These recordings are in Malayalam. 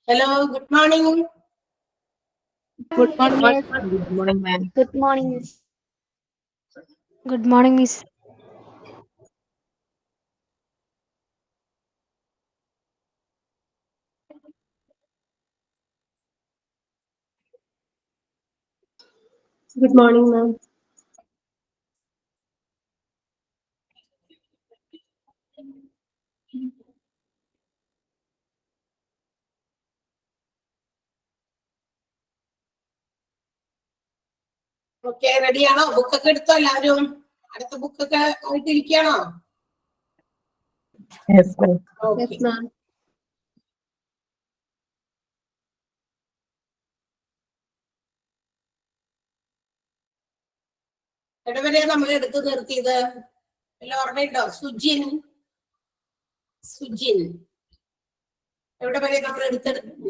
Hello, good morning. Good morning, miss. Good morning, ma'am. Good morning, miss. Good morning, miss. Good morning, ma'am. Okay, റെഡിയാണോ? ബുക്കൊക്കെ എടുത്തോ എല്ലാവരും? അടുത്ത ബുക്കൊക്കെ ആയിട്ടിരിക്കുകയാണോ? Yes, ma'am. Yes, ma'am. എവിടെ വരെയാ നമ്മൾ എടുത്തു നിർത്തിയത്? എല്ലാം ഓർമ്മയുണ്ടോ? സുജിൻ എവിടെ വരെ നമ്മൾ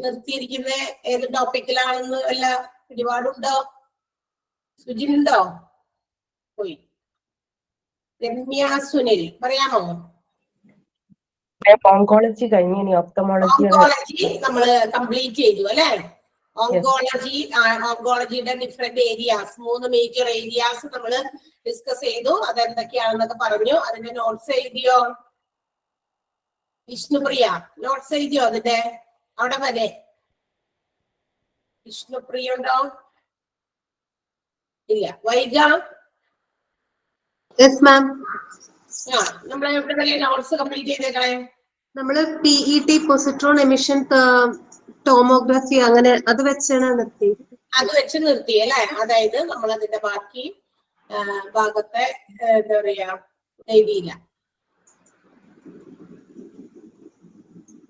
നിർത്തിയിരിക്കുന്നത്? ഏത് ടോപ്പിക്കിലാണെന്ന് വല്ല പിടിപാടുണ്ടോ? സുജിൻ ഉണ്ടോ? പോയി. രമ്യ സുനിൽ പറയാമോ? ഓങ്കോളജി കഴിഞ്ഞു, ഇനി ഒപ്തമോളജി നമ്മള് കംപ്ലീറ്റ് ചെയ്തു അല്ലെ? ഓങ്കോളജിയുടെ ഡിഫറെന്റ് ഏരിയാസ്, 3 മേജർ ഏരിയാസ് നമ്മൾ ഡിസ്കസ് ചെയ്തു. അതെന്തൊക്കെയാണെന്നൊക്കെ പറഞ്ഞു. അതിന്റെ നോട്ട്സ് എഴുതിയോ വിഷ്ണുപ്രിയ? നോട്ട്സ് എഴുതിയോ അതിന്റെ? അവിടെ വരെ വിഷ്ണുപ്രിയ ഉണ്ടോ? ഇല്ല. വൈഗ? Yes ma'am. നമ്മളെ എവിടെ വരെ നോട്ട്സ് കംപ്ലീറ്റ് ചെയ്തേക്കണേ? നമ്മള് PET പൊസിട്രോൺ എമിഷൻ ടോമോഗ്രഫി അങ്ങനെ അത് വെച്ചാണ് നിർത്തി. അത് വെച്ച് നിർത്തി അല്ലെ? അതായത് നമ്മൾ അതിന്റെ ബാക്കി ഭാഗത്തെ എന്താ പറയാ എഴുതിയില്ല.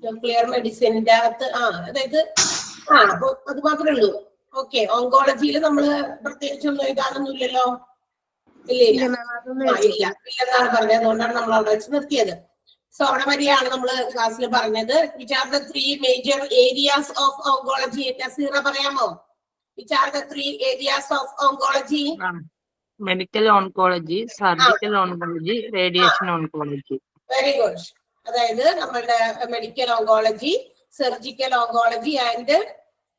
ന്യൂക്ലിയർ മെഡിസിന്റെ അകത്ത് അതായത് അപ്പൊ അത് മാത്രമേ ഉള്ളൂ. ഓക്കെ. ഓങ്കോളജിയിൽ നമ്മള് പ്രത്യേകിച്ചൊന്നും എഴുതാനൊന്നുമില്ലല്ലോ? ഇല്ലെന്നാണ് പറഞ്ഞത്. അതുകൊണ്ടാണ് നമ്മൾ അവിടെ വെച്ച് നിർത്തിയത്. സോ അവിടെ വരെയാണ് നമ്മൾ ക്ലാസ്സിൽ പറഞ്ഞത്. Which are the 3 major areas of oncology? Naseera പറയാമോ? Which are the 3 areas of oncology? Medical oncology, surgical oncology, radiation oncology. Very good. അതായത് നമ്മളുടെ medical oncology, surgical oncology and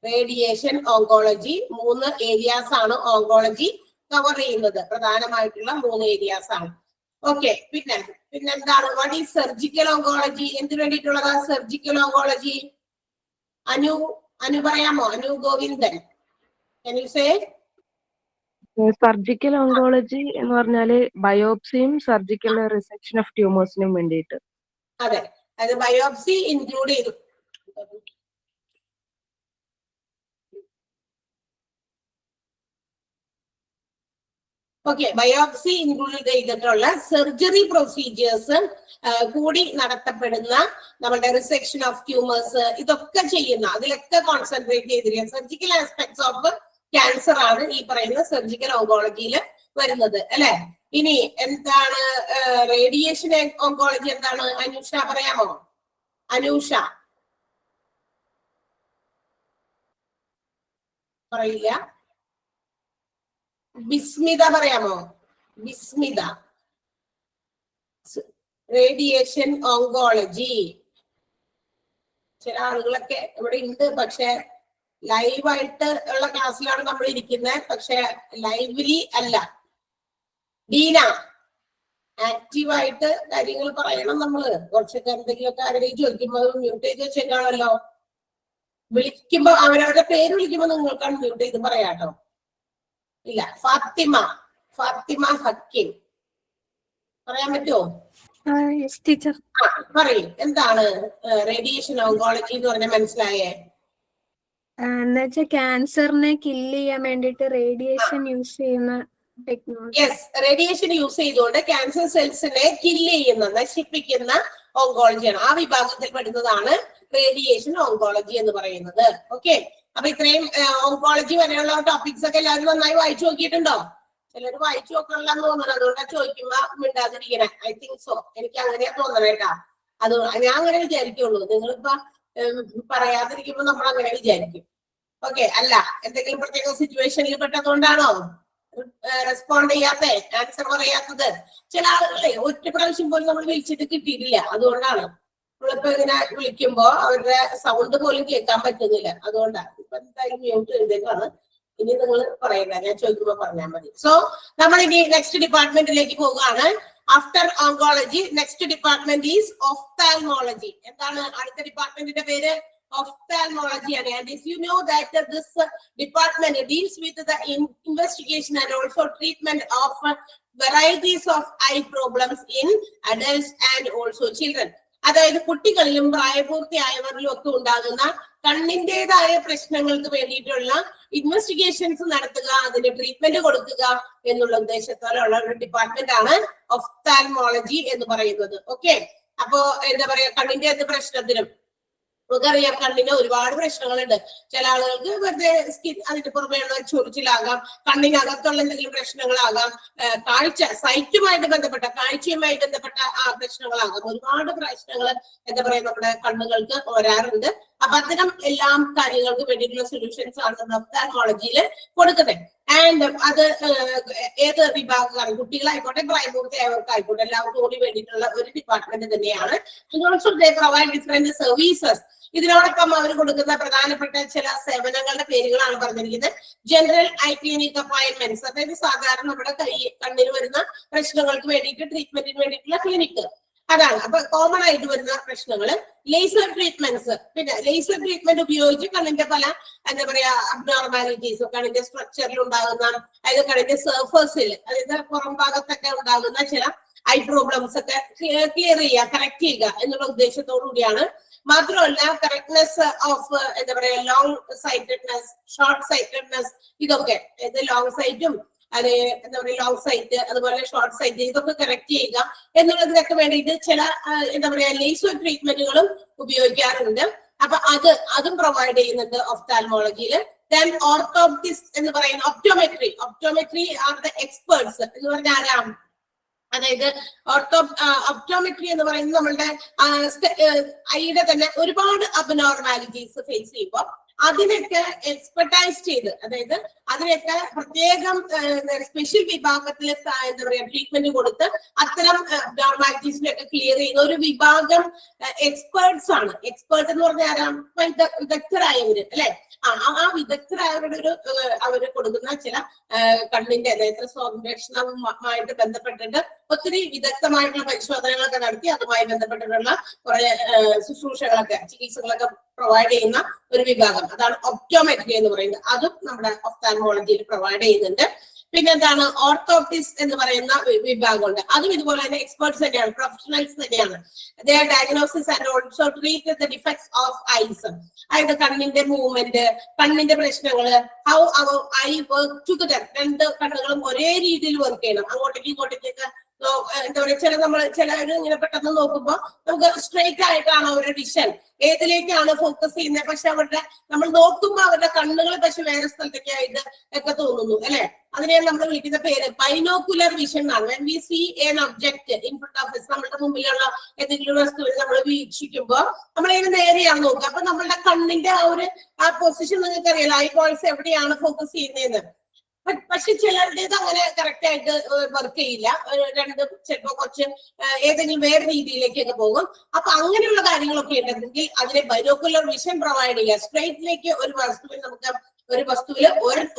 radiation oncology 3 areas ആണ് ഓങ്കോളജി കവർ ചെയ്യുന്നത്. പ്രധാനമായിട്ടുള്ള 3 ഏരിയാസ് ആണ്. ഓക്കെ. പിന്നെന്താണ് വാട്ട് ഈസ് സർജിക്കൽ ഓങ്കോളജി? എന്തിനു വേണ്ടിയിട്ടുള്ളതാ സർജിക്കൽ ഓങ്കോളജി? അനു പറയാമോ? Anu Govindan, can you say? Surgical oncology എന്ന് പറഞ്ഞാല് ബയോപ്സിയും സർജിക്കൽ റിസെക്ഷൻ ഓഫ് ട്യൂമേഴ്സിനും വേണ്ടിയിട്ട്. അതെ, അത് ബയോപ്സി ഇൻക്ലൂഡ് ചെയ്തു. ഓക്കെ. ബയോപ്സി ഇൻക്ലൂഡ് ചെയ്തിട്ടുള്ള സർജറി പ്രൊസീജിയേഴ്സ് കൂടി നടത്തപ്പെടുന്ന നമ്മുടെ റിസെക്ഷൻ ഓഫ് ട്യൂമേഴ്സ്, ഇതൊക്കെ ചെയ്യുന്ന, അതിലൊക്കെ കോൺസെൻട്രേറ്റ് ചെയ്തിരിക്കുക സർജിക്കൽ ആസ്പെക്ട്സ് ഓഫ് ക്യാൻസർ ആണ് ഈ പറയുന്ന സർജിക്കൽ ഓങ്കോളജിയിൽ വരുന്നത് അല്ലെ? ഇനി എന്താണ് റേഡിയേഷൻ ഓങ്കോളജി? എന്താണ് അനൂഷ പറയാമോ? അനൂഷ പറയില്ല. ബിസ്മിത പറയാമോ? ബിസ്മിത. Radiation oncology. ചില ആളുകളൊക്കെ ഇവിടെ ഉണ്ട്, പക്ഷെ ലൈവായിട്ട് ഉള്ള ക്ലാസ്സിലാണ് നമ്മൾ ഇരിക്കുന്നത്, പക്ഷെ ലൈവ്ലി അല്ല. ഡീന ആക്റ്റീവായിട്ട് കാര്യങ്ങൾ പറയണം. നമ്മള് കുറച്ചൊക്കെ എന്തെങ്കിലുമൊക്കെ ആരെങ്കിലും ചോദിക്കുമ്പോൾ മ്യൂട്ട് ചെയ്ത് വെച്ചേക്കാണല്ലോ. വിളിക്കുമ്പോ അവരവരുടെ പേര് വിളിക്കുമ്പോ നിങ്ങൾക്കാണ് മ്യൂട്ട് ചെയ്ത് പറയാട്ടോ. ഇല്ല. ഫാത്തിമ ഹക്കിം പറയാൻ പറ്റുമോ? Yes teacher. പറയൂ, എന്താണ് റേഡിയേഷൻ ഓങ്കോളജി എന്ന് പറഞ്ഞാൽ മനസ്സിലായേ? എന്നുവെച്ചാൽ ക്യാൻസറിനെ കില്ല് ചെയ്യാൻ വേണ്ടിട്ട് റേഡിയേഷൻ യൂസ് ചെയ്യുന്ന ടെക്നോളജി. യെസ്, റേഡിയേഷൻ യൂസ് ചെയ്തുകൊണ്ട് ക്യാൻസർ സെൽസിനെ കില്ല് ചെയ്യുന്ന, നശിപ്പിക്കുന്ന ഓങ്കോളജിയാണ്. ആ വിഭാഗത്തിൽ പെടുന്നതാണ് റേഡിയേഷൻ ഓങ്കോളജി എന്ന് പറയുന്നത്. ഓക്കെ, അപ്പൊ ഇത്രയും ഓങ്കോളജി വരെയുള്ള ടോപ്പിക്സ് ഒക്കെ എല്ലാവരും നന്നായി വായിച്ചു നോക്കിയിട്ടുണ്ടോ? ചിലർ വായിച്ചു നോക്കണില്ലെന്ന് തോന്നുന്നു, അതുകൊണ്ടാണ് ചോദിക്കുമ്പോ മിണ്ടാതിരിക്കണേ. ഐ തിങ്ക് സോ, എനിക്ക് അങ്ങനെയാ തോന്നണേട്ടാ. അത് ഞാൻ അങ്ങനെ വിചാരിക്കുള്ളൂ. നിങ്ങളിപ്പോ പറയാതിരിക്കുമ്പോ നമ്മൾ അങ്ങനെ വിചാരിക്കും. ഓക്കെ, അല്ല എന്തെങ്കിലും പ്രത്യേക സിറ്റുവേഷനിൽ പെട്ടതുകൊണ്ടാണോ റെസ്പോണ്ട് ചെയ്യാത്തേ, ആൻസർ പറയാത്തത്? ചില ആളുകളെ ഒറ്റ പ്രാവശ്യം പോലും നമ്മൾ വിളിച്ചിട്ട് കിട്ടിയിട്ടില്ല. അതുകൊണ്ടാണ് നമ്മളിപ്പോ ഇങ്ങനെ വിളിക്കുമ്പോ അവരുടെ സൗണ്ട് പോലും കേൾക്കാൻ പറ്റുന്നില്ല. അതുകൊണ്ടാണ്. ഇപ്പൊ എന്തായാലും മ്യൂട്ട് ചെയ്തേക്കാണ്. ഇനി നിങ്ങൾ പറയണ്ട, ഞാൻ ചോദിക്കുമ്പോ പറഞ്ഞാൽ മതി. സോ നമ്മൾ ഇനി നെക്സ്റ്റ് ഡിപ്പാർട്ട്മെന്റിലേക്ക് പോകുകയാണ്. After oncology next department is ophthalmology. എന്താണ് അടുത്ത ഡിപ്പാർട്ട്മെന്റിന്റെ പേര്? Ophthalmology. And as you know that this department deals with the investigation and also treatment of varieties of eye problems in adults and also children. അതായത് കുട്ടികളിലും പ്രായപൂർത്തിയായവരിലും ഒക്കെ ഉണ്ടാകുന്ന കണ്ണിന്റേതായ പ്രശ്നങ്ങൾക്ക് വേണ്ടിയിട്ടുള്ള ഇൻവെസ്റ്റിഗേഷൻസ് നടത്തുക, അതിന് ട്രീറ്റ്മെന്റ് കൊടുക്കുക എന്നുള്ള ഉദ്ദേശത്തോടെയുള്ള ഒരു ഡിപ്പാർട്ട്മെന്റ് ആണ് ഒഫ്താൽമോളജി എന്ന് പറയുന്നത്. ഓക്കെ, അപ്പോ എന്താ പറയാ, കണ്ണിന്റെ എന്ത് പ്രശ്നത്തിനും നമുക്കറിയാം കണ്ണിന് ഒരുപാട് പ്രശ്നങ്ങളുണ്ട്. ചില ആളുകൾക്ക് വെറുതെ സ്കിൻ, അതിന്റെ പുറമെയുള്ള ചൊറിച്ചിലാകാം, കണ്ണിനകത്തുള്ള എന്തെങ്കിലും പ്രശ്നങ്ങളാകാം, കാഴ്ച സൈറ്റുമായിട്ട് ബന്ധപ്പെട്ട, കാഴ്ചയുമായി ബന്ധപ്പെട്ട പ്രശ്നങ്ങളാകാം. ഒരുപാട് പ്രശ്നങ്ങൾ എന്താ പറയാ നമ്മുടെ കണ്ണുകൾക്ക് വരാറുണ്ട്. അപ്പൊ അത്തരം എല്ലാം കാര്യങ്ങൾക്ക് വേണ്ടിയിട്ടുള്ള സൊല്യൂഷൻസ് ആണ് ഒഫ്താൽമോളജിയിൽ കൊടുക്കുന്നത്. ആൻഡ് അത് ഏത് വിഭാഗമാണ്, കുട്ടികളായിക്കോട്ടെ പ്രായപൂർത്തിയായവർക്കായിക്കോട്ടെ, എല്ലാവർക്കും കൂടി വേണ്ടിയിട്ടുള്ള ഒരു ഡിപ്പാർട്ട്മെന്റ് തന്നെയാണ്. Also they provide different services. ഇതിനോടൊപ്പം അവർ കൊടുക്കുന്ന പ്രധാനപ്പെട്ട ചില സേവനങ്ങളുടെ പേരുകളാണ് പറഞ്ഞിരിക്കുന്നത്. ജനറൽ ഐ ക്ലിനിക് അപ്പോയിന്റ്മെന്റ്സ്, അതായത് സാധാരണ നമ്മുടെ കണ്ണിന് വരുന്ന പ്രശ്നങ്ങൾക്ക് വേണ്ടിയിട്ട് ട്രീറ്റ്മെന്റിന് വേണ്ടിയിട്ടുള്ള ക്ലിനിക്ക്, അതാണ്. അപ്പൊ കോമൺ ആയിട്ട് വരുന്ന പ്രശ്നങ്ങള്. ലേസർ ട്രീറ്റ്മെന്റ്സ്, പിന്നെ ലേസർ ട്രീറ്റ്മെന്റ് ഉപയോഗിച്ച് കണ്ണിന്റെ പല എന്താ പറയാ അബ്നോർമാലിറ്റീസ്, കണ്ണിന്റെ സ്ട്രക്ചറിൽ ഉണ്ടാകുന്ന, അതായത് കണ്ണിന്റെ സർഫസിൽ, അതായത് പുറം ഭാഗത്തൊക്കെ ഉണ്ടാകുന്ന ചില ഐ പ്രോബ്ലംസ് ഒക്കെ ക്ലിയർ ചെയ്യുക, കറക്റ്റ് ചെയ്യുക എന്നുള്ള ഉദ്ദേശത്തോടു കൂടിയാണ്. മാത്രമല്ല കറക്റ്റ്നെസ് ഓഫ് എന്താ പറയാ ലോങ് സൈറ്റഡ്നെസ്, ഷോർട്ട് സൈറ്റഡ്നെസ്, ഇതൊക്കെ അതായത് ലോങ് സൈറ്റും അല്ലെ എന്താ പറയുക ലോങ് സൈറ്റ്, അതുപോലെ ഷോർട്ട് സൈറ്റ്, ഇതൊക്കെ കറക്റ്റ് ചെയ്യുക എന്നുള്ളതിനൊക്കെ വേണ്ടിയിട്ട് ചില എന്താ പറയാ ലേസർ ട്രീറ്റ്മെന്റുകളും ഉപയോഗിക്കാറുണ്ട്. അപ്പൊ അതും പ്രൊവൈഡ് ചെയ്യുന്നുണ്ട് ഒഫ്താൽമോളജിയിൽ. ദെൻ ഓർത്തോപ്റ്റിസ്റ്റ് എന്ന് പറയുന്ന ഒപ്റ്റോമെട്രി ആർ ദ എക്സ്പേർട്സ് എന്ന് പറഞ്ഞാൽ ആരാം? അതായത് ഒപ്റ്റോമെട്രി എന്ന് പറയുന്നത് നമ്മളുടെ ഐയുടെ തന്നെ ഒരുപാട് അബ്നോർമാലിറ്റീസ് ഫേസ് ചെയ്യുമ്പോൾ അതിനൊക്കെ എക്സ്പെർട്ടൈസ് ചെയ്ത്, അതായത് അതിനൊക്കെ പ്രത്യേകം സ്പെഷ്യൽ വിഭാഗത്തിൽ എന്താ പറയാ ട്രീറ്റ്മെന്റ് കൊടുത്ത് അത്തരം അബ്നോർമാലിറ്റീസിനൊക്കെ ക്ലിയർ ചെയ്യുന്ന ഒരു വിഭാഗം എക്സ്പേർട്സ് ആണ്. എക്സ്പേർട്ട് എന്ന് പറഞ്ഞാൽ ആരാം? വിദഗ്ധരായവര് അല്ലെ? ആ വിദഗ്ധരായവരുടെ ഒരു അവര് കൊടുക്കുന്ന ചില കണ്ണിന്റെ നേത്ര സംരക്ഷണവുമായിട്ട് ബന്ധപ്പെട്ടിട്ട് ഒത്തിരി വിദഗ്ധമായിട്ടുള്ള പരിശോധനകളൊക്കെ നടത്തി അതുമായി ബന്ധപ്പെട്ടിട്ടുള്ള കുറെ ശുശ്രൂഷകളൊക്കെ, ചികിത്സകളൊക്കെ പ്രൊവൈഡ് ചെയ്യുന്ന ഒരു വിഭാഗം, അതാണ് ഒപ്റ്റോമെട്രി എന്ന് പറയുന്നത്. അതും നമ്മുടെ ഒഫ്താൽമോളജിയിൽ പ്രൊവൈഡ് ചെയ്യുന്നുണ്ട്. പിന്നെ എന്താണ് ഓർത്തോപ്റ്റിസ്റ്റ് എന്ന് പറയുന്ന വിഭാഗമുണ്ട്. അതും ഇതുപോലെ തന്നെ എക്സ്പേർട്സ് തന്നെയാണ്, പ്രൊഫഷണൽസ് തന്നെയാണ്. Diagnosis and also treat the defects of eyes, അതായത് കണ്ണിന്റെ മൂവ്മെന്റ്, കണ്ണിന്റെ പ്രശ്നങ്ങള്, how our eye work together, രണ്ട് കണ്ണുകളും ഒരേ രീതിയിൽ വർക്ക് ചെയ്യണം, അങ്ങോട്ടേക്ക് ഇങ്ങോട്ടേക്കൊക്കെ എന്താ പറയാ ചിലര് ഇങ്ങനെ പെട്ടെന്ന് നോക്കുമ്പോ നമുക്ക് സ്ട്രെയിറ്റ് ആയിട്ടാണ് അവരുടെ വിഷൻ, ഏതിലേക്കാണ് ഫോക്കസ് ചെയ്യുന്നത്, പക്ഷെ അവരുടെ നമ്മൾ നോക്കുമ്പോ അവരുടെ കണ്ണുകൾ പക്ഷെ വേറെ സ്ഥലത്തേക്കായിട്ട് ഒക്കെ തോന്നുന്നു അല്ലെ? അതിനെ നമ്മൾ വിളിക്കുന്ന പേര് ബൈനോക്കുലർ വിഷൻ എന്നാണ്. When we see an object in front of us, നമ്മുടെ മുമ്പിലുള്ള ഏതെങ്കിലും വസ്തുവിനെ നമ്മൾ വീക്ഷിക്കുമ്പോൾ നമ്മൾ അതിന് നേരെയാണ് നോക്കുക. അപ്പൊ നമ്മളുടെ കണ്ണിന്റെ ആ പൊസിഷൻ നിങ്ങൾക്ക് അറിയാലോ, ഐ ബോൾസ് എവിടെയാണ് ഫോക്കസ് ചെയ്യുന്നതെന്ന്. പക്ഷെ ചിലരുടേത് അങ്ങനെ കറക്റ്റ് ആയിട്ട് വർക്ക് ചെയ്യില്ല, രണ്ടും ചിലപ്പോ കുറച്ച് ഏതെങ്കിലും വേറെ രീതിയിലേക്കൊക്കെ പോകും. അപ്പൊ അങ്ങനെയുള്ള കാര്യങ്ങളൊക്കെ ഉണ്ടെങ്കിൽ അതിനെ ബൈനോക്കുലർ വിഷൻ പ്രൊവൈഡ് ചെയ്യുക. സ്ട്രൈറ്റിലേക്ക് ഒരു വസ്തുവിൽ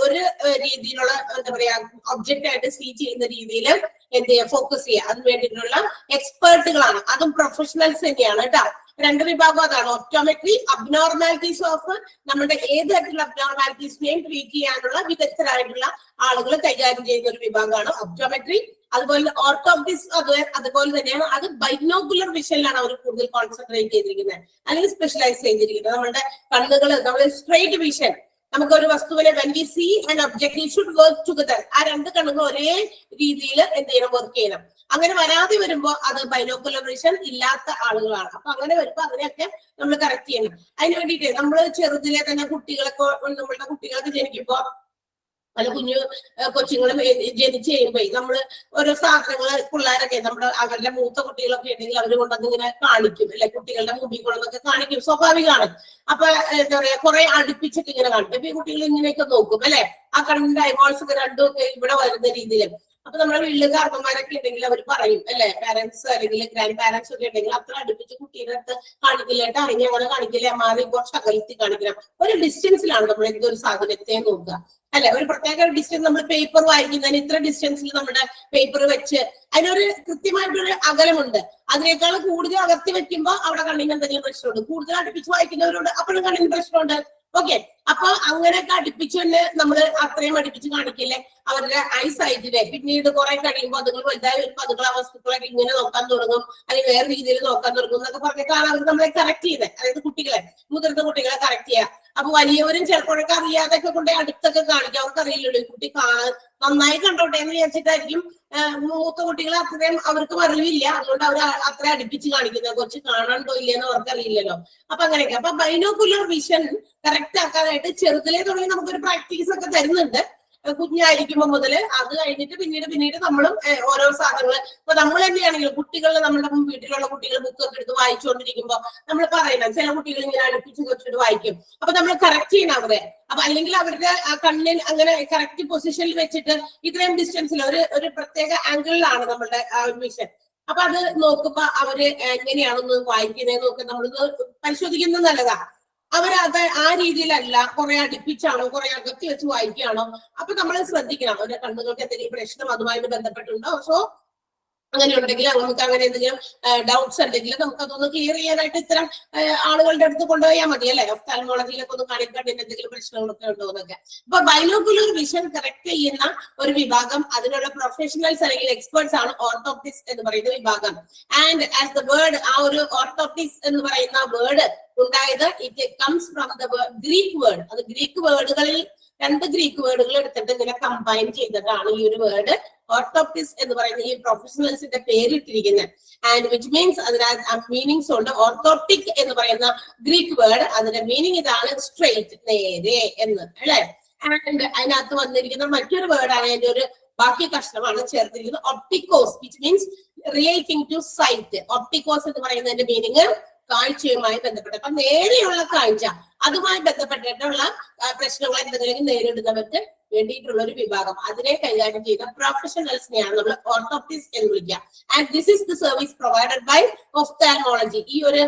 ഒരു രീതിയിലുള്ള എന്താ പറയാ ഒബ്ജക്റ്റ് ആയിട്ട് സീ ചെയ്യുന്ന രീതിയിൽ എന്ത് ചെയ്യുക, ഫോക്കസ് ചെയ്യുക. അതിന് വേണ്ടിയിട്ടുള്ള എക്സ്പേർട്ടുകളാണ്, അതും പ്രൊഫഷണൽസ് തന്നെയാണ് കേട്ടോ. രണ്ട് വിഭാഗം അതാണ്, ഒപ്റ്റോമെട്രി, അബ്നോർമാലിറ്റീസ് ഓഫ് നമ്മുടെ ഏത് തരത്തിലുള്ള അബ്നോർമാലിറ്റീസിനെയും ട്രീറ്റ് ചെയ്യാനുള്ള വിദഗ്ധരായിട്ടുള്ള ആളുകൾ കൈകാര്യം ചെയ്യുന്ന ഒരു വിഭാഗമാണ് ഒപ്റ്റോമെട്രി. അതുപോലെ ഓർത്തോപ്റ്റിക്സ് അതുപോലെ തന്നെയാണ്. അത് ബൈനോക്കുലർ വിഷനിലാണ് അവർ കൂടുതൽ കോൺസെൻട്രേറ്റ് ചെയ്തിരിക്കുന്നത് അല്ലെങ്കിൽ സ്പെഷ്യലൈസ് ചെയ്തിരിക്കുന്നത്. നമ്മുടെ കണ്ണുകൾ, നമ്മൾ സ്ട്രൈറ്റ് വിഷൻ, നമുക്ക് ഒരു വസ്തുവിനെ when we see an object it should work together. ആ രണ്ട് കണ്ണുകൾ ഒരേ രീതിയിൽ എന്ത് ചെയ്യണം, വർക്ക് ചെയ്യണം. അങ്ങനെ വരാതെ വരുമ്പോ അത് ബൈനോക്കുലർ വിഷൻ ഇല്ലാത്ത ആളുകളാണ്. അപ്പൊ അങ്ങനെ വരുമ്പോ അതിനെയൊക്കെ നമ്മൾ കറക്റ്റ് ചെയ്യണം. അതിന് വേണ്ടിയിട്ട് നമ്മൾ ചെറുതിലെ തന്നെ നമ്മളുടെ കുട്ടികളൊക്കെ ജനിക്കുമ്പോ പല കൊച്ചുങ്ങളും ജനിച്ചു കഴിയുമ്പോ നമ്മള് ഓരോ സാധനങ്ങള് പിള്ളേരൊക്കെ അവരുടെ മൂത്ത കുട്ടികളൊക്കെ ഉണ്ടെങ്കിൽ അവര് കൊണ്ടൊന്ന് ഇങ്ങനെ കാണിക്കും, അല്ലെ കുട്ടികളുടെ മുമ്പിൽ കൊണ്ടൊക്കെ കാണിക്കും, സ്വാഭാവികമാണ്. അപ്പൊ എന്താ പറയാ, കുറെ അടുപ്പിച്ചിട്ട് ഇങ്ങനെ കാണിക്കും. അപ്പൊ ഈ കുട്ടികൾ ഇങ്ങനെയൊക്കെ നോക്കും, അല്ലെ, ആ കണ്ണിന്റെ ഐബോൾസ് ഒക്കെ രണ്ടും ഒക്കെ ഇവിടെ വരുന്ന രീതിയിൽ. അപ്പൊ നമ്മുടെ വീട്ടില് കാർന്നമാരൊക്കെ ഉണ്ടെങ്കിൽ അവർ പറയും, അല്ലെ, പാരന്റ്സ് അല്ലെങ്കിൽ ഗ്രാൻഡ് പാരന്റ്സ് ഒക്കെ ഉണ്ടെങ്കിൽ അത്ര അടുപ്പിച്ച് കുട്ടീയുടെ അടുത്ത് കാണിക്കില്ലേട്ടാ, ഇനി അങ്ങനെ കാണിക്കില്ലേ, മാറി കുറച്ച് അകലത്തിൽ കാണിക്കണം. ഒരു ഡിസ്റ്റൻസിലാണ് നമ്മൾ എന്തൊരു സാധനത്തെ നോക്കുക, അല്ലെ. ഒരു പ്രത്യേക ഡിസ്റ്റൻസ്, നമ്മൾ പേപ്പർ വായിക്കുന്നതിന് ഇത്ര ഡിസ്റ്റൻസിൽ നമ്മുടെ പേപ്പർ വെച്ച് അതിനൊരു കൃത്യമായിട്ടൊരു അകലമുണ്ട്. അതിനേക്കാൾ കൂടുതൽ അകത്തി വെക്കുമ്പോ അവിടെ കണ്ണിന് എന്തെങ്കിലും പ്രശ്നമുണ്ട്. കൂടുതൽ അടുപ്പിച്ച് വായിക്കുന്നവരോട് അപ്പോഴും കണ്ണിന് പ്രശ്നമുണ്ട്. ഓക്കെ, അപ്പൊ അങ്ങനെയൊക്കെ അടുപ്പിച്ച് തന്നെ നമ്മൾ അത്രയും അടുപ്പിച്ച് കാണിക്കില്ലേ അവരുടെ ഐസൈറ്റിനെ. പിന്നീട് കുറെ കഴിയുമ്പോൾ അതുങ്ങൾ വലുതായി വരുമ്പോൾ അതുങ്ങൾ ആ വസ്തുക്കളൊക്കെ ഇങ്ങനെ നോക്കാൻ തുടങ്ങും, അല്ലെങ്കിൽ വേറെ രീതിയിൽ നോക്കാൻ തുടങ്ങും എന്നൊക്കെ പറഞ്ഞിട്ടാണ് അവർ നമ്മളെ കറക്റ്റ് ചെയ്യുന്നത്. അതായത് കുട്ടികളെ, മുതിർന്ന കുട്ടികളെ കറക്റ്റ് ചെയ്യുക. അപ്പൊ വലിയവരും ചിലപ്പോഴൊക്കെ അറിയാതൊക്കെ കൊണ്ട് അടുത്തൊക്കെ കാണിക്കാം. അവർക്ക് അറിയില്ലല്ലോ ഈ കുട്ടി നന്നായി കണ്ടോട്ടെ എന്ന് വിചാരിച്ചിട്ടായിരിക്കും മൂത്ത കുട്ടികളെ അത്രയും അവർക്ക് അറിവില്ല, അതുകൊണ്ട് അവർ അത്ര അടുപ്പിച്ച് കാണിക്കുന്നത്. കുറച്ച് കാണാണ്ടോ ഇല്ലെന്ന് അവർക്ക് അറിയില്ലല്ലോ. അപ്പൊ അങ്ങനെയൊക്കെ. അപ്പൊ ബൈനോക്കുലർ വിഷൻ കറക്റ്റ് ആക്കാനായിട്ട് ചെറുതിലേ തുടങ്ങി നമുക്കൊരു പ്രാക്ടീസ് ഒക്കെ തരുന്നുണ്ട് കുഞ്ഞായിരിക്കുമ്പോ മുതല്. അത് കഴിഞ്ഞിട്ട് പിന്നീട് നമ്മളും ഓരോ സാധനങ്ങൾ, ഇപ്പൊ നമ്മൾ തന്നെയാണെങ്കിലും കുട്ടികൾ, നമ്മുടെ വീട്ടിലുള്ള കുട്ടികൾ ബുക്കൊക്കെ എടുത്ത് വായിച്ചുകൊണ്ടിരിക്കുമ്പോ നമ്മൾ പറയണം, ചില കുട്ടികൾ ഇങ്ങനെ അടുപ്പിച്ച് വെച്ചിട്ട് വായിക്കും. അപ്പൊ നമ്മൾ കറക്റ്റ് ചെയ്യണം അവരെ. അപ്പൊ അല്ലെങ്കിൽ അവരുടെ ആ കണ്ണിൽ അങ്ങനെ കറക്റ്റ് പൊസിഷനിൽ വെച്ചിട്ട് ഇത്രയും ഡിസ്റ്റൻസിൽ ഒരു പ്രത്യേക ആംഗിളിലാണ് നമ്മളുടെ ആ ഒരു വിഷൻ. അപ്പൊ അത് നോക്കുമ്പോ അവര് എങ്ങനെയാണെന്ന് വായിക്കുന്നതെന്ന് നോക്കി നമ്മളൊന്ന് പരിശോധിക്കുന്നത് നല്ലതാ. അവരത് ആ രീതിയിലല്ല, കുറെ അടുപ്പിച്ചാണോ, കുറെ അകത്തി വെച്ച് വായിക്കുകയാണോ. അപ്പൊ നമ്മൾ ശ്രദ്ധിക്കണം അവരുടെ കണ്ണുകൾക്ക് എന്തെങ്കിലും പ്രശ്നം അതുമായിട്ട് ബന്ധപ്പെട്ടുണ്ടോ. സോ അങ്ങനെ ഉണ്ടെങ്കിൽ നമുക്ക് അങ്ങനെ എന്തെങ്കിലും ഡൗട്ട്സ് ഉണ്ടെങ്കിൽ നമുക്ക് അതൊന്ന് ക്ലിയർ ചെയ്യാനായിട്ട് ഇത്തരം ആളുകളുടെ അടുത്ത് കൊണ്ടുപോയാൽ മതി, അല്ലെ. ഒഫ്താൽമോളജിയിലൊക്കെ ഒന്ന് കാണിക്കാൻ എന്തെങ്കിലും പ്രശ്നങ്ങളൊക്കെ ഉണ്ടോ എന്നൊക്കെ. അപ്പൊ ബൈനോക്കുലർ വിഷൻ കറക്റ്റ് ചെയ്യുന്ന ഒരു വിഭാഗം, അതിനുള്ള പ്രൊഫഷണൽസ് അല്ലെങ്കിൽ എക്സ്പേർട്സ് ആണ് ഓർത്തോപ്റ്റിക്സ് എന്ന് പറയുന്ന വിഭാഗം. ആൻഡ് ആസ് ദ വേർഡ്, ആ ഒരു ഓർത്തോപ്റ്റിക്സ് എന്ന് പറയുന്ന വേർഡ് ഉണ്ടായത് it comes from the Greek word. അത് ഗ്രീക്ക് വേർഡുകളിൽ രണ്ട് ഗ്രീക്ക് വേർഡുകൾ എടുത്തിട്ട് ഇങ്ങനെ കമ്പൈൻ ചെയ്തിട്ടാണ് ഈ ഒരു വേർഡ് ഓർത്തോപ്റ്റിക്സ് എന്ന് പറയുന്ന ഈ പ്രൊഫഷണൽസിന്റെ പേരിട്ടിരിക്കുന്നത്. ആൻഡ് വിച്ച് മീൻസ് അതിന് മീനിങ്സ് ഉണ്ട്. ഓർത്തോപ്റ്റിക് എന്ന് പറയുന്ന ഗ്രീക്ക് വേർഡ്, അതിന്റെ മീനിങ് ഇതാണ്, സ്ട്രെയിറ്റ്, നേരെ എന്ന്, അല്ലെ. ആൻഡ് അതിനകത്ത് വന്നിരിക്കുന്ന മറ്റൊരു വേർഡാണ്, അതിന്റെ ഒരു ബാക്കി കഷ്ണമാണ് ചേർത്തിരിക്കുന്നത്, optikos, which means relating to sight. Optikos എന്ന് പറയുന്നതിന്റെ മീനിങ് കാഴ്ചയുമായി ബന്ധപ്പെട്ട്. അപ്പൊ നേരെയുള്ള കാഴ്ച, അതുമായി ബന്ധപ്പെട്ടിട്ടുള്ള പ്രശ്നങ്ങൾ എന്തെങ്കിലും നേരിടുന്നവർക്ക് വേണ്ടിയിട്ടുള്ള ഒരു വിഭാഗം, അതിനെ കൈകാര്യം ചെയ്യുന്ന പ്രൊഫഷണൽസിനെയാണ് നമ്മൾ ഓർത്തോപ്റ്റിക്സ് എന്ന് വിളിക്കുക. And this is the service provided by ophthalmology. ഈ ഒരു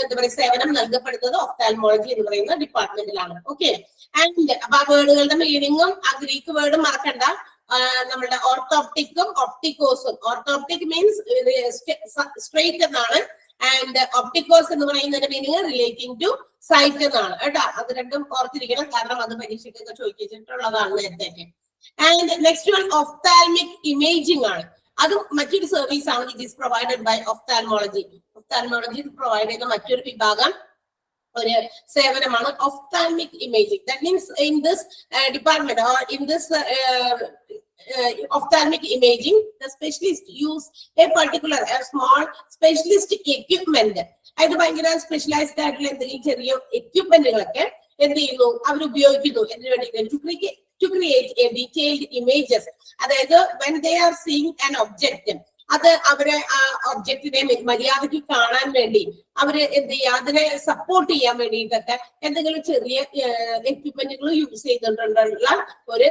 എന്താ പറയുക സേവനം നൽകപ്പെടുന്നത് ഒഫ്താൽമോളജി എന്ന് പറയുന്ന ഡിപ്പാർട്ട്മെന്റിലാണ്. ഓക്കെ, ആൻഡ് അപ്പൊ ആ വേർഡുകളുടെ മീനിങ്ങും ആ ഗ്രീക്ക് വേർഡും മറക്കണ്ട. നമ്മുടെ ഓർത്തോപ്റ്റിക്കും ഒപ്റ്റിക്കോസും. ഓർത്തോപ്റ്റിക് മീൻസ് സ്ട്രെയിറ്റ് എന്നാണ്, ആൻഡ് ഒപ്റ്റിക്കോസ് എന്ന് പറയുന്നതിന്റെ മീനിങ് റിലേറ്റിംഗ് ടു സൈറ്റ് എന്നാണ് കേട്ടോ. അത് രണ്ടും ഓർത്തിരിക്കണം, കാരണം അത് പരീക്ഷയ്ക്കൊക്കെ ചോദിച്ചിട്ടുള്ളതാണ് നേരത്തെ. And next one ophthalmic imaging ആണ്. അതും മറ്റൊരു സർവീസ് ആണ്, it is provided by ophthalmology. Ophthalmology provide ചെയ്യുന്ന മറ്റൊരു വിഭാഗം, ഒരു സേവനമാണ് ophthalmic imaging. That means in this department or in this ophthalmic imaging, the specialist use a particular small specialist equipment. അത് ഭയങ്കര സ്പെഷ്യലൈസ്ഡ് ആയിട്ടുള്ള എന്തെങ്കിലും ചെറിയ എക്യുപ്മെന്റുകളൊക്കെ എന്ത് ചെയ്യുന്നു, അവർ ഉപയോഗിക്കുന്നു എന്തിനു വേണ്ടി, to create a detailed images. അതായത് when they are seeing an object, അത് അവരെ ആ ഒബ്ജക്റ്റിനെ മര്യാദയ്ക്ക് കാണാൻ വേണ്ടി അവര് എന്ത് ചെയ്യുക, അതിനെ സപ്പോർട്ട് ചെയ്യാൻ വേണ്ടിയിട്ടൊക്കെ എന്തെങ്കിലും ചെറിയ എക്യുപ്മെന്റുകൾ യൂസ് ചെയ്തിട്ടുള്ള ഒരു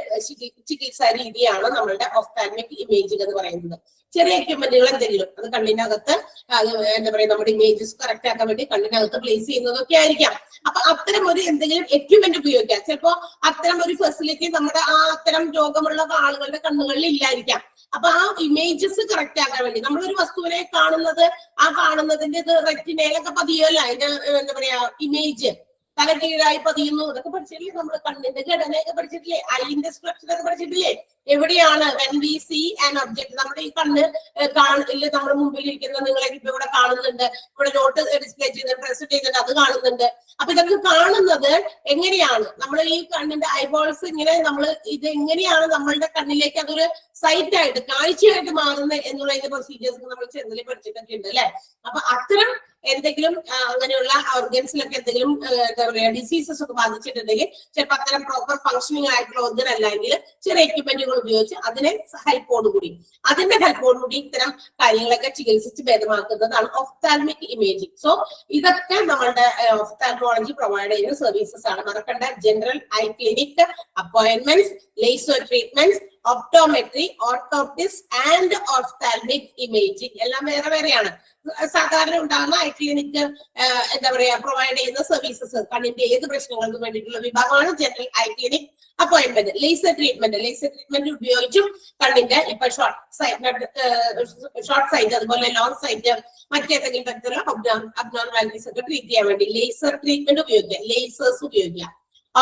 ചികിത്സാ രീതിയാണ് നമ്മളുടെ ഒഫ്താൽമിക് ഇമേജിംഗ് എന്ന് പറയുന്നത്. ചെറിയ എക്യുപ്മെന്റുകൾ എന്തെങ്കിലും അത് കണ്ണിനകത്ത് എന്താ പറയുക, നമ്മുടെ ഇമേജസ് കറക്റ്റ് ആക്കാൻ വേണ്ടി കണ്ണിനകത്ത് പ്ലേസ് ചെയ്യുന്നതൊക്കെ ആയിരിക്കാം. അപ്പൊ അത്തരം ഒരു എന്തെങ്കിലും എക്യുപ്മെന്റ് ഉപയോഗിക്കാം. ചിലപ്പോ അത്തരം ഒരു ഫെസിലിറ്റി നമ്മുടെ ആ അത്തരം രോഗമുള്ള ആളുകളുടെ കണ്ണുകളിൽ ഇല്ലായിരിക്കാം. അപ്പൊ ആ ഇമേജസ് കറക്റ്റ് ആക്കാൻ വേണ്ടി നമ്മളൊരു വസ്തുവിനെ കാണുന്നത്, ആ കാണുന്നതിന്റെ ഇത് റെറ്റിനയിലൊക്കെ പതിയല്ല അതിന്റെ എന്താ പറയാ ഇമേജ്. തല കീഴായി പതിയുന്നു, ഇതൊക്കെ പഠിച്ചിട്ടില്ലേ നമ്മൾ? കണ്ണിന്റെ ഘടനയൊക്കെ പഠിച്ചിട്ടില്ലേ? ഐന്റെ സ്ട്രക്ചർ ഒക്കെ പഠിച്ചിട്ടില്ലേ? എവിടെയാണ് when we see an object, നമ്മുടെ ഈ കണ്ണ് കാണില്ല, നമ്മുടെ മുമ്പിൽ ഇരിക്കുന്ന നിങ്ങളെ ഇപ്പൊ ഇവിടെ കാണുന്നുണ്ട്, ഇവിടെ നോട്ട് ഡിസ്പ്ലേ ചെയ്ത് പ്രസന്റ് ചെയ്തിട്ട് അത് കാണുന്നുണ്ട്. അപ്പൊ ഇതൊക്കെ കാണുന്നത് എങ്ങനെയാണ്? നമ്മൾ ഈ കണ്ണിന്റെ ഐബോൾസ് ഇങ്ങനെ നമ്മൾ ഇത് എങ്ങനെയാണ് നമ്മളുടെ കണ്ണിലേക്ക് അതൊരു സൈറ്റ് ആയിട്ട് കാഴ്ചയായിട്ട് മാറുന്നത് എന്നുള്ളതിന്റെ പ്രൊസീജിയേഴ്സ് നമ്മൾ ചെറുതിൽ പഠിച്ചിട്ടൊക്കെ ഉണ്ട് അല്ലെ? അപ്പൊ അത്തരം എന്തെങ്കിലും അങ്ങനെയുള്ള ഓർഗൻസിലൊക്കെ എന്തെങ്കിലും എന്താ പറയാ ഡിസീസസ് ഒക്കെ ബാധിച്ചിട്ടുണ്ടെങ്കിൽ ചിലപ്പോൾ അത്തരം പ്രോപ്പർ ഫംഗ്ഷനിങ് ആയിട്ടുള്ള ഓർഗൻ അല്ലെങ്കിൽ ചെറിയ എക്യുപ്മെന്റുകൾ ഉപയോഗിച്ച് അതിനെ ഹെൽപ്പോടുകൂടി ഇത്തരം കാര്യങ്ങളൊക്കെ ചികിത്സിച്ച് ഭേദമാക്കുന്നതാണ് ഒഫ്താൽമിക് ഇമേജിംഗ്. സോ ഇതൊക്കെ നമ്മളുടെ ഒഫ്താൽമോളജി പ്രൊവൈഡ് ചെയ്യുന്ന സർവീസസ് ആണ്. മറക്കണ്ട, general eye clinic, appointments, laser treatments, optometry, orthoptics and ophthalmic imaging എല്ലാം വേറെ വേറെയാണ്. സാധാരണ ഉണ്ടാകുന്ന ഐ ക്ലിനിക് എന്താ പറയാ പ്രൊവൈഡ് ചെയ്യുന്ന സർവീസസ് കണ്ണിന്റെ ഏത് പ്രശ്നങ്ങൾക്കും വേണ്ടിയിട്ടുള്ള വിഭാഗമാണ് general eye clinic. Appointment, laser treatment ഉപയോഗിച്ചും കണ്ണിന്റെ ഇപ്പൊ ഷോർട്ട് സൈറ്റ് അതുപോലെ ലോങ് സൈറ്റ് മറ്റേതെങ്കിലും തരത്തിലുള്ള അബ്നോർമാലിറ്റീസ് ഒക്കെ ട്രീറ്റ് ചെയ്യാൻ വേണ്ടി ലേസർ ട്രീറ്റ്മെന്റ് ഉപയോഗിക്കുക, ലേസേഴ്സ് ഉപയോഗിക്കുക.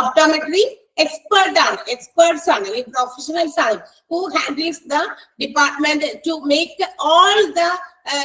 ഒപ്റ്റോമെട്രി experts ആണ്, professionals ആണ് who handles the department to make all the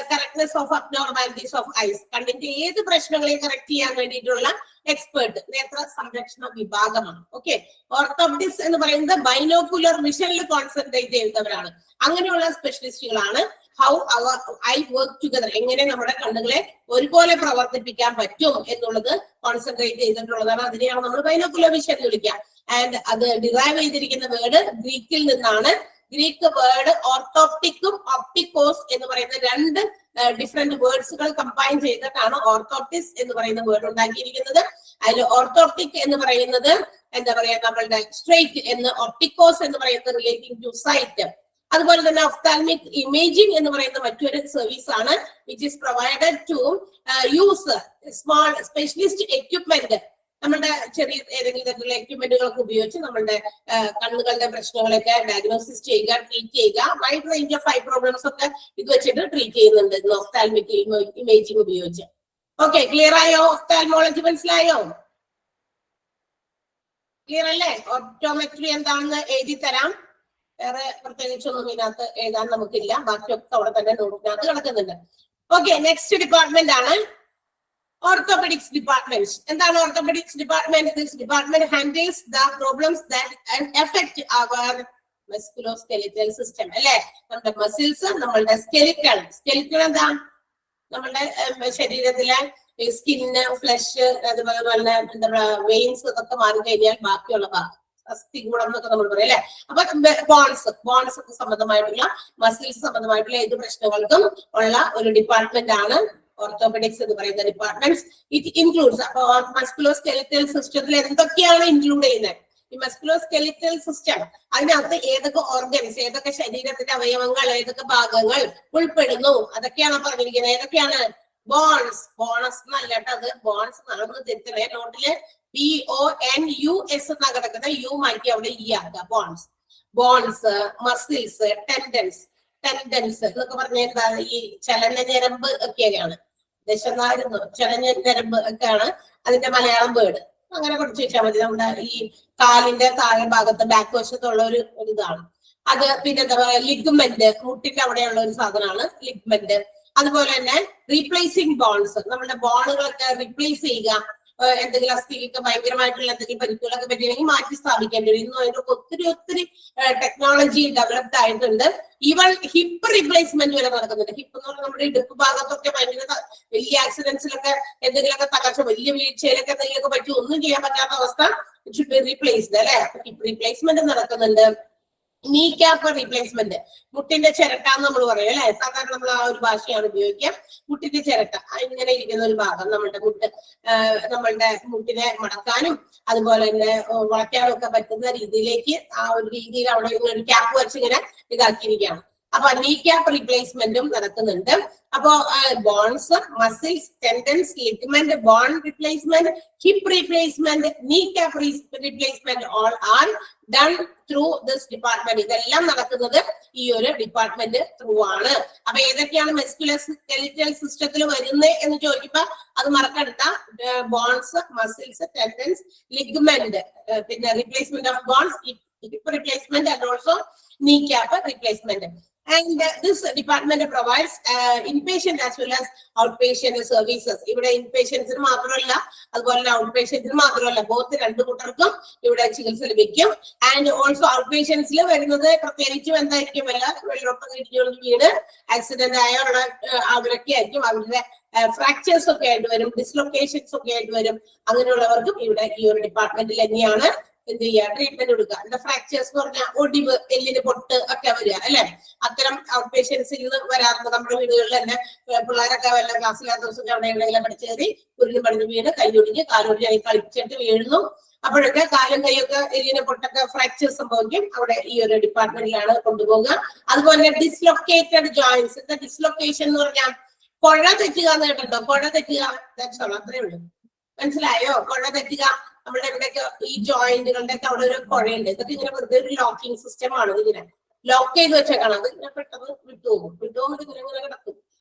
correctness of abnormalities of eyes. കണ്ണിന്റെ ഏത് പ്രശ്നങ്ങളെയും കറക്റ്റ് ചെയ്യാൻ വേണ്ടിയിട്ടുള്ള എക്സ്പേർട്ട് നേത്ര സംരക്ഷണ വിഭാഗമാണ്. ഓക്കെ. ഓർത്തോപ്റ്റിക്സ് എന്ന് പറയുന്നത് ബൈനോക്കുലർ വിഷനിൽ കോൺസെൻട്രേറ്റ് ചെയ്യുന്നവരാണ്. അങ്ങനെയുള്ള സ്പെഷ്യലിസ്റ്റുകളാണ് how our eye work together, എങ്ങനെ നമ്മുടെ കണ്ണുകളെ ഒരുപോലെ പ്രവർത്തിപ്പിക്കാൻ പറ്റും എന്നുള്ളത് കോൺസെൻട്രേറ്റ് ചെയ്തിട്ടുള്ളതാണ്. അതിനെയാണ് നമ്മൾ ബൈനോക്കുലർ വിഷൻ എന്ന് വിളിക്കുക. ആൻഡ് അത് ഡിറൈവ് ചെയ്തിരിക്കുന്ന വേർഡ് ഗ്രീക്കിൽ നിന്നാണ്. ഗ്രീക്ക് വേർഡ് ഓർത്തോപ്റ്റിക്കും ഒപ്റ്റിക്കോസ് എന്ന് പറയുന്ന രണ്ട് ഡിഫറെന്റ് വേർഡ്സുകൾ കമ്പൈൻ ചെയ്തിട്ടാണ് ഓർത്തോപ്റ്റിക്സ് എന്ന് പറയുന്ന വേർഡ് ഉണ്ടാക്കിയിരിക്കുന്നത്. അതിൽ ഓർത്തോപ്റ്റിക് എന്ന് പറയുന്നത് എന്താ പറയാ നമ്മളുടെ സ്ട്രെയിറ്റ് എന്ന്, ഒപ്റ്റിക്കോസ് എന്ന് പറയുന്നത് റിലേറ്റിംഗ് ടു സൈറ്റ്. അതുപോലെ തന്നെ ഒഫ്താൽമിക് ഇമേജിംഗ് എന്ന് പറയുന്ന മറ്റൊരു സർവീസ് ആണ് which is provided to use small specialist equipment. നമ്മുടെ ചെറിയ ഏതെങ്കിലും തരത്തിലുള്ള എക്യുപ്മെന്റുകളൊക്കെ ഉപയോഗിച്ച് നമ്മളുടെ കണ്ണുകളുടെ പ്രശ്നങ്ങളൊക്കെ ഡയഗ്നോസിസ് ചെയ്യുക, ട്രീറ്റ് ചെയ്യുക. Wide range of I problems ഒക്കെ ഇത് വെച്ചിട്ട് ട്രീറ്റ് ചെയ്യുന്നുണ്ട് ഒഫ്താൽമിക് ഇമേജിംഗ് ഉപയോഗിച്ച്. ഓക്കെ, ക്ലിയർ ആയോ? ഒഫ്താൽമോളജി മനസ്സിലായോ? ക്ലിയർ അല്ലേ? ഒപ്റ്റോമെട്രി എന്താണെന്ന് എഴുതി തരാം. വേറെ പ്രത്യേകിച്ചൊന്നും ഇതിനകത്ത് എഴുതാൻ നമുക്കില്ല, ബാക്കിയൊക്കെ അവിടെ തന്നെ നോട്ടിനകത്ത് കിടക്കുന്നുണ്ട്. ഓക്കെ, നെക്സ്റ്റ് ഡിപ്പാർട്ട്മെന്റ് ആണ് ഓർത്തോപെഡിക്സ് ഡിപ്പാർട്ട്മെന്റ്. എന്താണ് orthopaedics department? This department handles the problems that affect our musculoskeletal system. അല്ലെ? നമ്മുടെ മസിൽസ്, നമ്മളുടെ സ്കെലിറ്റൽ എന്താ നമ്മളുടെ ശരീരത്തിലെ സ്കിന്ന്, ഫ്ലഷ്, അതുപോലെ തന്നെ എന്താ പറയുക വെയിൻസ് ഇതൊക്കെ മാറിക്കഴിഞ്ഞാൽ ബാക്കിയുള്ള ഭാഗം അസ്ഥികൂടം എന്നൊക്കെ നമ്മൾ പറയും അല്ലെ? അപ്പൊ ബോൺസ് ഒക്കെ സംബന്ധമായിട്ടുള്ള മസിൽസ് സംബന്ധമായിട്ടുള്ള ഏത് പ്രശ്നങ്ങൾക്കും ഉള്ള ഒരു ഡിപ്പാർട്ട്മെന്റ് ആണ് ഓർത്തോപെഡിക്സ് എന്ന് പറയുന്ന ഡിപ്പാർട്ട്മെന്റ്. ഇറ്റ് ഇൻക്ലൂഡ്സ്, അപ്പൊ മസ്കുലോസ്കെലിറ്റൽ സിസ്റ്റത്തിൽ എന്തൊക്കെയാണ് ഇൻക്ലൂഡ് ചെയ്യുന്നത്? ഈ മസ്കുലോസ്കെലിറ്റൽ സിസ്റ്റം അതിനകത്ത് ഏതൊക്കെ ഓർഗൻസ്, ഏതൊക്കെ ശരീരത്തിന്റെ അവയവങ്ങൾ, ഏതൊക്കെ ഭാഗങ്ങൾ ഉൾപ്പെടുന്നു അതൊക്കെയാണ് പറഞ്ഞിരിക്കുന്നത്. ഏതൊക്കെയാണ്? ബോൺസ് എന്നല്ല കേട്ടോ, അത് ബോൺസ് നടന്ന് തിരുത്തണേ. നോട്ടില് BONUS എന്നാ കിടക്കുന്ന, യു മാറ്റി അവിടെ ഇ ആക്കുക. ബോൺസ്, മസിൽസ്, ടെൻഡൻസ് എന്നൊക്കെ പറഞ്ഞ എന്താ? ഈ ചലന ഞരമ്പ് ഒക്കെയാണ്. ചലന ഞരമ്പ് ഒക്കെയാണ് അതിന്റെ മലയാളം വേർഡ്. അങ്ങനെ കുറച്ച് വെച്ചാൽ മതി. നമ്മുടെ ഈ കാലിന്റെ താഴെ ഭാഗത്ത് ബാക്ക് വശത്തുള്ള ഒരു ഇതാണ് അത്. പിന്നെ എന്താ പറയുക, ലിഗ്മെന്റ്, മുട്ടിന്റെ അവിടെയുള്ള ഒരു സാധനമാണ് ലിഗ്മെന്റ്. അതുപോലെ തന്നെ റീപ്ലേസിങ് ബോൺസ്, നമ്മുടെ ബോണുകളൊക്കെ റീപ്ലേസ് ചെയ്യുക. എന്തെങ്കിലും അസ്ഥിക്ക് ഭയങ്കരമായിട്ടുള്ള എന്തെങ്കിലും പരിക്കുകളൊക്കെ പറ്റിയെങ്കിൽ മാറ്റി സ്ഥാപിക്കേണ്ടി വരും. ഇന്നും അതിനൊക്കെ ഒത്തിരി ടെക്നോളജി ഡെവലപ്ഡ് ആയിട്ടുണ്ട്. ഈവൻ ഹിപ്പ് റീപ്ലേസ്മെന്റ് വരെ നടക്കുന്നുണ്ട്. ഹിപ്പ് എന്ന് പറഞ്ഞാൽ നമ്മുടെ ഇടുപ്പ് ഭാഗത്തൊക്കെ ഭയങ്കര വലിയ ആക്സിഡന്റ്സിലൊക്കെ എന്തെങ്കിലുമൊക്കെ തകർച്ച, വലിയ വീഴ്ചയിലൊക്കെ എന്തെങ്കിലുമൊക്കെ പറ്റി ഒന്നും ചെയ്യാൻ പറ്റാത്ത അവസ്ഥ ഷുഡ് ബി റീപ്ലേസ്ഡ് അല്ലെ? ഹിപ്പ് റീപ്ലേസ്മെന്റ് നടക്കുന്നുണ്ട്. നീ ക്യാപ്പ് റീപ്ലേസ്മെന്റ്, മുട്ടിന്റെ ചിരട്ട എന്ന് നമ്മൾ പറയും അല്ലെ? സാധാരണ നമ്മൾ ആ ഒരു ഭാഷയാണ് ഉപയോഗിക്കുക. മുട്ടിന്റെ ചിരട്ട ഇങ്ങനെ ഇരിക്കുന്ന ഒരു ഭാഗം നമ്മളുടെ മുട്ടിനെ മടക്കാനും അതുപോലെ തന്നെ വളയ്ക്കാനും ഒക്കെ പറ്റുന്ന രീതിയിലേക്ക് ആ ഒരു രീതിയിൽ അവിടെ ഒരു ക്യാപ്പ് വെച്ച് ഇങ്ങനെ ഇതാക്കിയിരിക്കുകയാണ്. അപ്പൊ നീ ക്യാപ്പ് റീപ്ലേസ്മെന്റും നടക്കുന്നുണ്ട്. അപ്പോ bones, muscles, tendons, ligament, bone replacement, hip replacement, knee cap replacement all are done through this department. ഇതെല്ലാം നടക്കുന്നത് ഈ ഒരു ഡിപ്പാർട്ട്മെന്റ് ത്രൂ ആണ്. അപ്പൊ ഏതൊക്കെയാണ് മസ്കുലോസ്കെലിറ്റൽ സിസ്റ്റത്തിൽ വരുന്നത് എന്ന് ചോദിക്കുമ്പോ അത് മറക്കണ്ട. ബോൺസ്, മസിൽസ്, ടെൻഡൻസ്, ലിഗ്മെന്റ്, പിന്നെ replacement of bones, hip replacement and also knee cap replacement. And this department provides inpatient as well as outpatient services. ഇവിടെ ഇൻപേഷ്യൻസിന് മാത്രമല്ല അതുപോലെ ഔട്ട്പേഷ്യൻസിന് മാത്രമല്ല, ബോത്ത് രണ്ടു കൂട്ടർക്കും ഇവിടെ ചികിത്സ ലഭിക്കും. ആൻഡ് ഓൾസോ ഔട്ട്പേഷ്യൻസിൽ വരുന്നത് പ്രത്യേകിച്ചും എന്തായിരിക്കും, വെള്ളൊപ്പം ഇടിഞ്ഞു വീണ് ആക്സിഡന്റ് ആയുള്ള അവരൊക്കെ ആയിരിക്കും. അവരുടെ ഫ്രാക്ചേഴ്സ് ഒക്കെ ആയിട്ട് വരും, ഡിസ്ലൊക്കേഷൻസ് ഒക്കെ ആയിട്ട് വരും. അങ്ങനെയുള്ളവർക്കും ഇവിടെ ഈ ഒരു ഡിപ്പാർട്ട്മെന്റിൽ തന്നെയാണ് എന്ത് ചെയ്യുക, ട്രീറ്റ്മെന്റ് കൊടുക്കുക. എന്താ ഫ്രാക്ചേഴ്സ് എന്ന് പറഞ്ഞാൽ ഒടിവ്, എല്ലിന് പൊട്ട് ഒക്കെ വരിക അല്ലെ. അത്തരം ഔട്ട് പേഷ്യൻസിൽ നിന്ന് വരാറുണ്ട്. നമ്മുടെ വീടുകളിൽ തന്നെ പിള്ളേരൊക്കെ വല്ല ക്ലാസ്സിലാത്ത ദിവസം അവിടെ എവിടെയെങ്കിലും പഠിച്ചേരി ഉരുളി പണിഞ്ഞ് വീണ് കൈയൊടിഞ്ഞ് കാലൊടിഞ്ഞ് കളിച്ചിട്ട് വീഴുന്നു. അപ്പോഴൊക്കെ കാലും കൈയൊക്കെ എല്ലിന് പൊട്ടൊക്കെ ഫ്രാക്ചർ സംഭവിക്കും. അവിടെ ഈ ഒരു ഡിപ്പാർട്ട്മെന്റിലാണ് കൊണ്ടുപോകുക. അതുപോലെ ഡിസ്ലൊക്കേറ്റഡ് ജോയിന്റ്സ്. എന്താ ഡിസ്ലൊക്കേഷൻ എന്ന് പറഞ്ഞാൽ കുഴ തെറ്റുക എന്ന് കേട്ടോ. കുഴ തെറ്റുക, അത്രേ ഉള്ളൂ. മനസ്സിലായോ? കുഴ തെറ്റുക. നമ്മുടെ ഇവിടെയൊക്കെ ഈ ജോയിന്റുകളുടെ ഒക്കെ അവിടെ ഒരു കുഴയുണ്ട്. ഇതൊക്കെ ഇങ്ങനെ വെറുതെ ഒരു ലോക്കിംഗ് സിസ്റ്റം ആണ്. ഇതിങ്ങനെ ലോക്ക് ചെയ്ത് വെച്ചേക്കണം. അത് ഇങ്ങനെ പെട്ടെന്ന് വിട്ടുപോകും. ഇങ്ങനെ ഇങ്ങനെ കിടക്കും.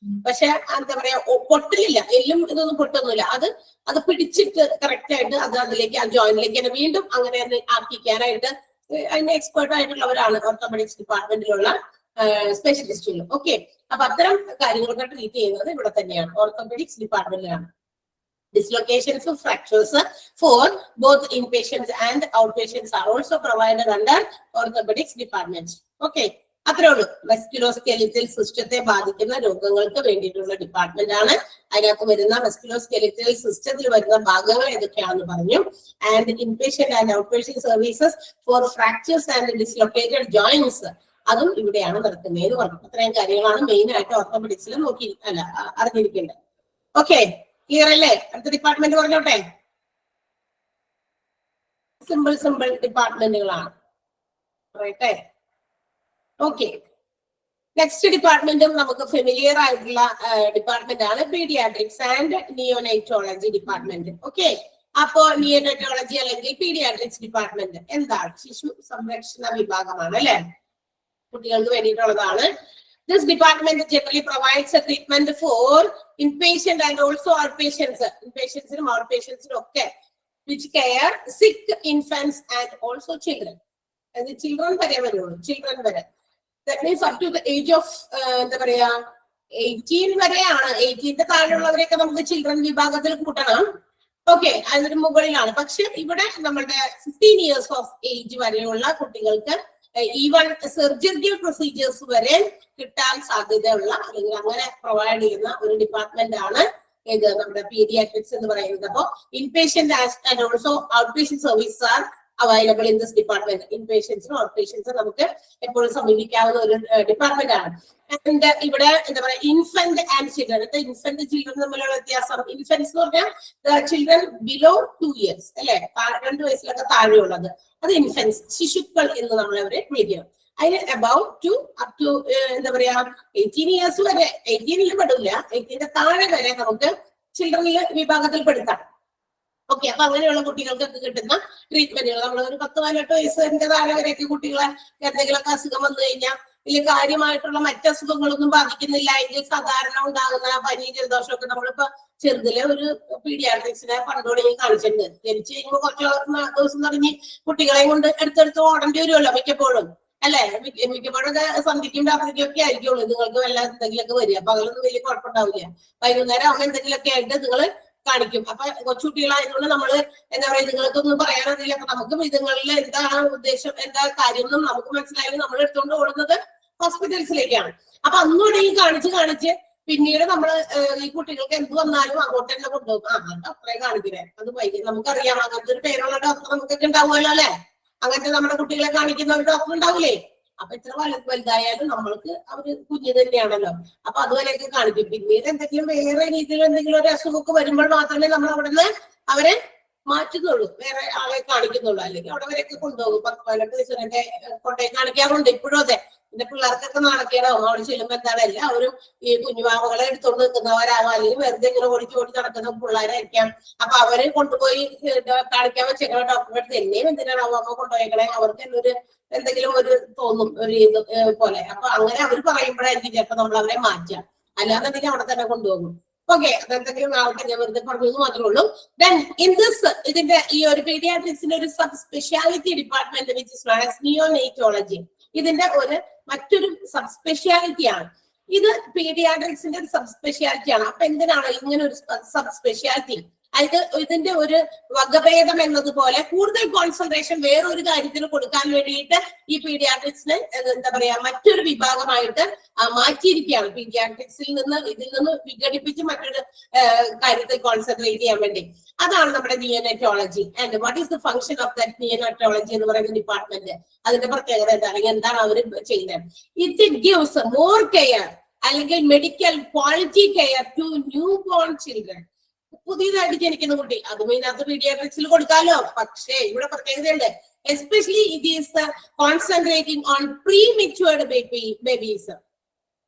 പക്ഷെ എന്താ പറയാ, പൊട്ടില്ല, എല്ലും ഇതൊന്നും പൊട്ടൊന്നുമില്ല. അത് പിടിച്ചിട്ട് കറക്റ്റ് ആയിട്ട് അത് അതിലേക്ക് ആ ജോയിന്റിലേക്ക് തന്നെ വീണ്ടും അങ്ങനെ തന്നെ ആക്കിക്കാനായിട്ട് അതിന്റെ എക്സ്പേർട്ട് ആയിട്ടുള്ളവരാണ് ഓർത്തോപെഡിക്സ് ഡിപ്പാർട്ട്മെന്റിലുള്ള സ്പെഷ്യലിസ്റ്റുകൾ. ഓക്കെ, അപ്പൊ അത്തരം കാര്യങ്ങളൊക്കെ ട്രീറ്റ് ചെയ്യുന്നത് ഇവിടെ തന്നെയാണ്, orthopaedics ഡിപ്പാർട്ട്മെന്റിലാണ്. Dislocations of fractures for both inpatients and outpatients are also provided under orthopedics department. Okay, അത്രേ ഉള്ളൂ. മസ്കുലോസ്കെലിറ്റൽ സിസ്റ്റത്തെ ബാധിക്കുന്ന രോഗങ്ങൾക്ക് വേണ്ടിയിട്ടുള്ള ഡിപ്പാർട്ട്മെന്റ് ആണ്. അതിനകത്ത് വരുന്ന മസ്കുലോസ്കെലിറ്റൽ സിസ്റ്റത്തിൽ വരുന്ന ഭാഗങ്ങൾ ഏതൊക്കെയാണെന്ന് പറഞ്ഞു. And inpatient and outpatient services four fractures and dislocated joints, അതും ഇവിടെയാണ് നടക്കുന്നത് പറഞ്ഞു. അത്രയും കാര്യങ്ങളാണ് മെയിൻ ആയിട്ട് ഓർത്തോപെഡിക്സിൽ അറിഞ്ഞിരിക്കേണ്ടത്. ഓക്കെ, ക്ലിയർ അല്ലേ? അടുത്ത ഡിപ്പാർട്ട്മെന്റ് പറഞ്ഞോട്ടെ. സിമ്പിൾ ഡിപ്പാർട്ട്മെന്റുകളാണ്. റൈറ്റ്. ഓക്കെ, നെക്സ്റ്റ് ഡിപ്പാർട്ട്മെന്റും നമുക്ക് ഫെമിലിയർ ആയിട്ടുള്ള ഡിപ്പാർട്ട്മെന്റ് ആണ്, paediatrics and neonatology department. Okay, അപ്പോ നിയോനൈറ്റോളജി അല്ലെങ്കിൽ പീഡിയാട്രിക്സ് ഡിപ്പാർട്ട്മെന്റ് എന്താണ്? ശിശു സംരക്ഷണ വിഭാഗമാണ് അല്ലെ, കുട്ടികൾക്ക് വേണ്ടിയിട്ടുള്ളതാണ്. This department generally provides a treatment for inpatient and also outpatients. Inpatients and outpatients okay, which care sick infants and also children. And the children children vare. That means up to the age of 18 വരെയാണ്. 18 താഴെയുള്ളവരെയൊക്കെ നമുക്ക് ചിൽഡ്രൻ വിഭാഗത്തിൽ കൂട്ടണം. ഓക്കെ, അതിന് മുകളിലാണ്. പക്ഷെ ഇവിടെ നമ്മുടെ 15 years ഓഫ് ഏജ് വരെയുള്ള കുട്ടികൾക്ക് ഈവൻ സർജിക്കൽ പ്രൊസീജിയേഴ്സ് വരെ കിട്ടാൻ സാധ്യതയുള്ള അല്ലെങ്കിൽ അങ്ങനെ പ്രൊവൈഡ് ചെയ്യുന്ന ഒരു ഡിപ്പാർട്ട്മെന്റ് ആണ് ഇത് നമ്മുടെ പീഡിയാട്രിക്സ് എന്ന് പറയുന്നത്. അപ്പോ inpatient and also out patient service are available in this department. ഇൻപേഷ്യൻസും ഔട്ട് പേഷ്യൻസും നമുക്ക് എപ്പോഴും സമീപിക്കാവുന്ന ഒരു ഡിപ്പാർട്ട്മെന്റ് ആണ്. ആൻഡ് ഇവിടെ എന്താ പറയാ, infant and children. Infant children തമ്മിലുള്ള വ്യത്യാസം, ഇൻഫന്റ്സ് എന്ന് പറഞ്ഞാൽ ചിൽഡ്രൻ ബിലോ 2 years അല്ലെ, 2 വയസ്സിലൊക്കെ താഴെയുള്ളത്, അത് ഇൻഫന്റ്സ്, ശിശുക്കൾ എന്ന് നമ്മൾ അവരെ വിളിക്കണം. അതിന് അബൌട്ട് അപ് ടു എന്താ പറയാ 18 years വരെ, 18 പെടില്ല, 18 താഴെ വരെ നമുക്ക് ചിൽഡ്രൻ വിഭാഗത്തിൽ പെടുത്താം. ഓക്കെ, അപ്പൊ അങ്ങനെയുള്ള കുട്ടികൾക്കൊക്കെ കിട്ടുന്ന ട്രീറ്റ്മെന്റുകൾ നമ്മൾ ഒരു 10-18 വയസ്സിന്റെ താഴെ വരെയൊക്കെ കുട്ടികളെ എന്തെങ്കിലുമൊക്കെ അസുഖം വന്നു കഴിഞ്ഞാൽ ഇതിൽ കാര്യമായിട്ടുള്ള മറ്റസുഖങ്ങളൊന്നും ബാധിക്കുന്നില്ല എങ്കിൽ സാധാരണ ഉണ്ടാകുന്ന പനി ജലദോഷമൊക്കെ നമ്മളിപ്പോ ചെറുതിലെ ഒരു പീഡിയാട്രിക്സിനെ പണ്ടോടെയും കാണിച്ചിട്ടുണ്ട്. ജനിച്ചു കഴിയുമ്പോൾ കുറച്ച് ദിവസം തുടങ്ങി കുട്ടികളെയും കൊണ്ട് എടുത്തെടുത്ത് ഓടേണ്ടി വരുമല്ലോ മിക്കപ്പോഴും അല്ലെ. മിക്കപ്പോഴും സന്ധിക്കും രാത്രിക്കും ഒക്കെ ആയിരിക്കുള്ളൂ നിങ്ങൾക്ക് വല്ല എന്തെങ്കിലുമൊക്കെ വരിക. പകലൊന്നും വലിയ കുഴപ്പമുണ്ടാവില്ല. വൈകുന്നേരം ആവുമ്പോൾ എന്തെങ്കിലുമൊക്കെ ആയിട്ട് നിങ്ങൾ കാണിക്കും. അപ്പൊ കൊച്ചുകുട്ടികളായതുകൊണ്ട് നമ്മള് എന്താ പറയാ, നിങ്ങൾക്കൊന്നും പറയാനറിയില്ല. അപ്പൊ നമുക്കും ഇതുങ്ങളിൽ എന്താണ് ഉദ്ദേശം, എന്താ കാര്യം എന്നും നമുക്ക് മനസ്സിലായാലും നമ്മൾ എടുത്തുകൊണ്ട് ഓടുന്നത് ഹോസ്പിറ്റൽസിലേക്കാണ്. അപ്പൊ അന്നോടെയും കാണിച്ച് പിന്നീട് നമ്മള് ഈ കുട്ടികൾക്ക് എന്ത് വന്നാലും അങ്ങോട്ട് തന്നെ കൊണ്ടുപോകും. അത്രയും കാണിക്കുന്നേ, അത് വൈകി നമുക്കറിയാം. അങ്ങനത്തെ ഒരു പേരുള്ള ഡോക്ടർ നമുക്കൊക്കെ ഉണ്ടാവുമല്ലോ അല്ലെ. അങ്ങനത്തെ നമ്മുടെ കുട്ടികളെ കാണിക്കുന്ന ഒരു ഡോക്ടർ ഉണ്ടാവില്ലേ. അപ്പൊ ഇത്ര വലുതായാലും നമ്മൾക്ക് അവര് കുഞ്ഞു തന്നെയാണല്ലോ. അപ്പൊ അതുവരെയൊക്കെ കാണിക്കും. പിന്നീട് എന്തെങ്കിലും വേറെ രീതിയിൽ എന്തെങ്കിലും ഒരു അസുഖമൊക്കെ വരുമ്പോൾ മാത്രമേ നമ്മൾ അവിടെ നിന്ന് അവരെ മാറ്റുന്നുള്ളൂ, വേറെ ആളെ കാണിക്കുന്നുള്ളൂ. അല്ലെങ്കിൽ അവിടെ വരെയൊക്കെ കൊണ്ടുപോകും. 10-18 വയസ്സുവരെയൊക്കെ കൊണ്ടുപോയി കാണിക്കാറുണ്ട്. ഇപ്പോഴും അതെ. എന്റെ പിള്ളേർക്കൊക്കെ നാണക്കേടാവും. അവിടെ ചെല്ലുമ്പോ എന്താണ് എല്ലാവരും ഈ കുഞ്ഞുമാമകളെ എടുത്തോണ്ട് നിൽക്കുന്നവരാകാം, അല്ലെങ്കിൽ വെറുതെ ഇങ്ങനെ ഓടിച്ച് നടക്കുന്ന പിള്ളേരായിരിക്കാം. അപ്പൊ അവരെ കൊണ്ടുപോയി കാണിക്കാൻ വെച്ചേക്കണ ഡോക്ടറെ അടുത്ത് എന്നെയും എന്തിനാണ് അമ്മ കൊണ്ടുപോയേക്കണേ, അവർക്ക് തന്നെ ഒരു എന്തെങ്കിലും ഒരു തോന്നും ഒരു ഇത് പോലെ. അപ്പൊ അങ്ങനെ അവർ പറയുമ്പോഴായിരിക്കും ചിലപ്പോ നമ്മൾ അവരെ മാറ്റാം. അല്ലാന്നുണ്ടെങ്കിൽ അവിടെ തന്നെ കൊണ്ടുപോകും. ഓക്കെ, അതെന്തെങ്കിലും ആൾക്ക് ഞാൻ വെറുതെ പറഞ്ഞു മാത്രമേ ഉള്ളൂ. ദെൻ ഇൻ ദിസ് ഇതിന്റെ ഈ ഒരു പീഡിയാട്രിക്സിന്റെ ഒരു sub speciality department which is known as neonatology. ഇതിന്റെ മറ്റൊരു സബ് സ്പെഷ്യാലിറ്റി ആണ് ഇത്. പീഡിയാട്രിക്സിന്റെ ഒരു സബ് സ്പെഷ്യാലിറ്റി ആണ്. അപ്പൊ എന്തിനാണ് ഇങ്ങനെ ഒരു സബ് സ്പെഷ്യാലിറ്റി? ഇതിന്റെ ഒരു വകഭേദം എന്നതുപോലെ കൂടുതൽ കോൺസെൻട്രേഷൻ വേറൊരു കാര്യത്തിന് കൊടുക്കാൻ വേണ്ടിയിട്ട് ഈ പീഡിയാട്രിക്സിനെ എന്താ പറയാ മറ്റൊരു വിഭാഗമായിട്ട് മാറ്റിയിരിക്കുകയാണ്. പീഡിയാട്രിക്സിൽ നിന്ന് ഇതിൽ നിന്ന് വിഘടിപ്പിച്ച് മറ്റൊരു കാര്യത്തിൽ കോൺസെൻട്രേറ്റ് ചെയ്യാൻ വേണ്ടി. അതാണ് നമ്മുടെ neonatology. And what is the function of that neonatology എന്ന് പറയുന്ന ഡിപ്പാർട്ട്മെന്റ്? അതിന്റെ പ്രത്യേകത എന്താണ്, എന്താണ് അവർ ചെയ്യുന്നത്? ഇറ്റ് ഗിവ്സ് മോർ കെയർ അല്ലെങ്കിൽ medical quality care to new born children. പുതിയതായിട്ട് ജനിക്കുന്ന കുട്ടി, അതും ഇതിനകത്ത് പീഡിയാട്രിക്സിൽ കൊടുക്കാലോ. പക്ഷേ ഇവിടെ പ്രത്യേകതയുണ്ട്. Especially it is concentrating on prematured babies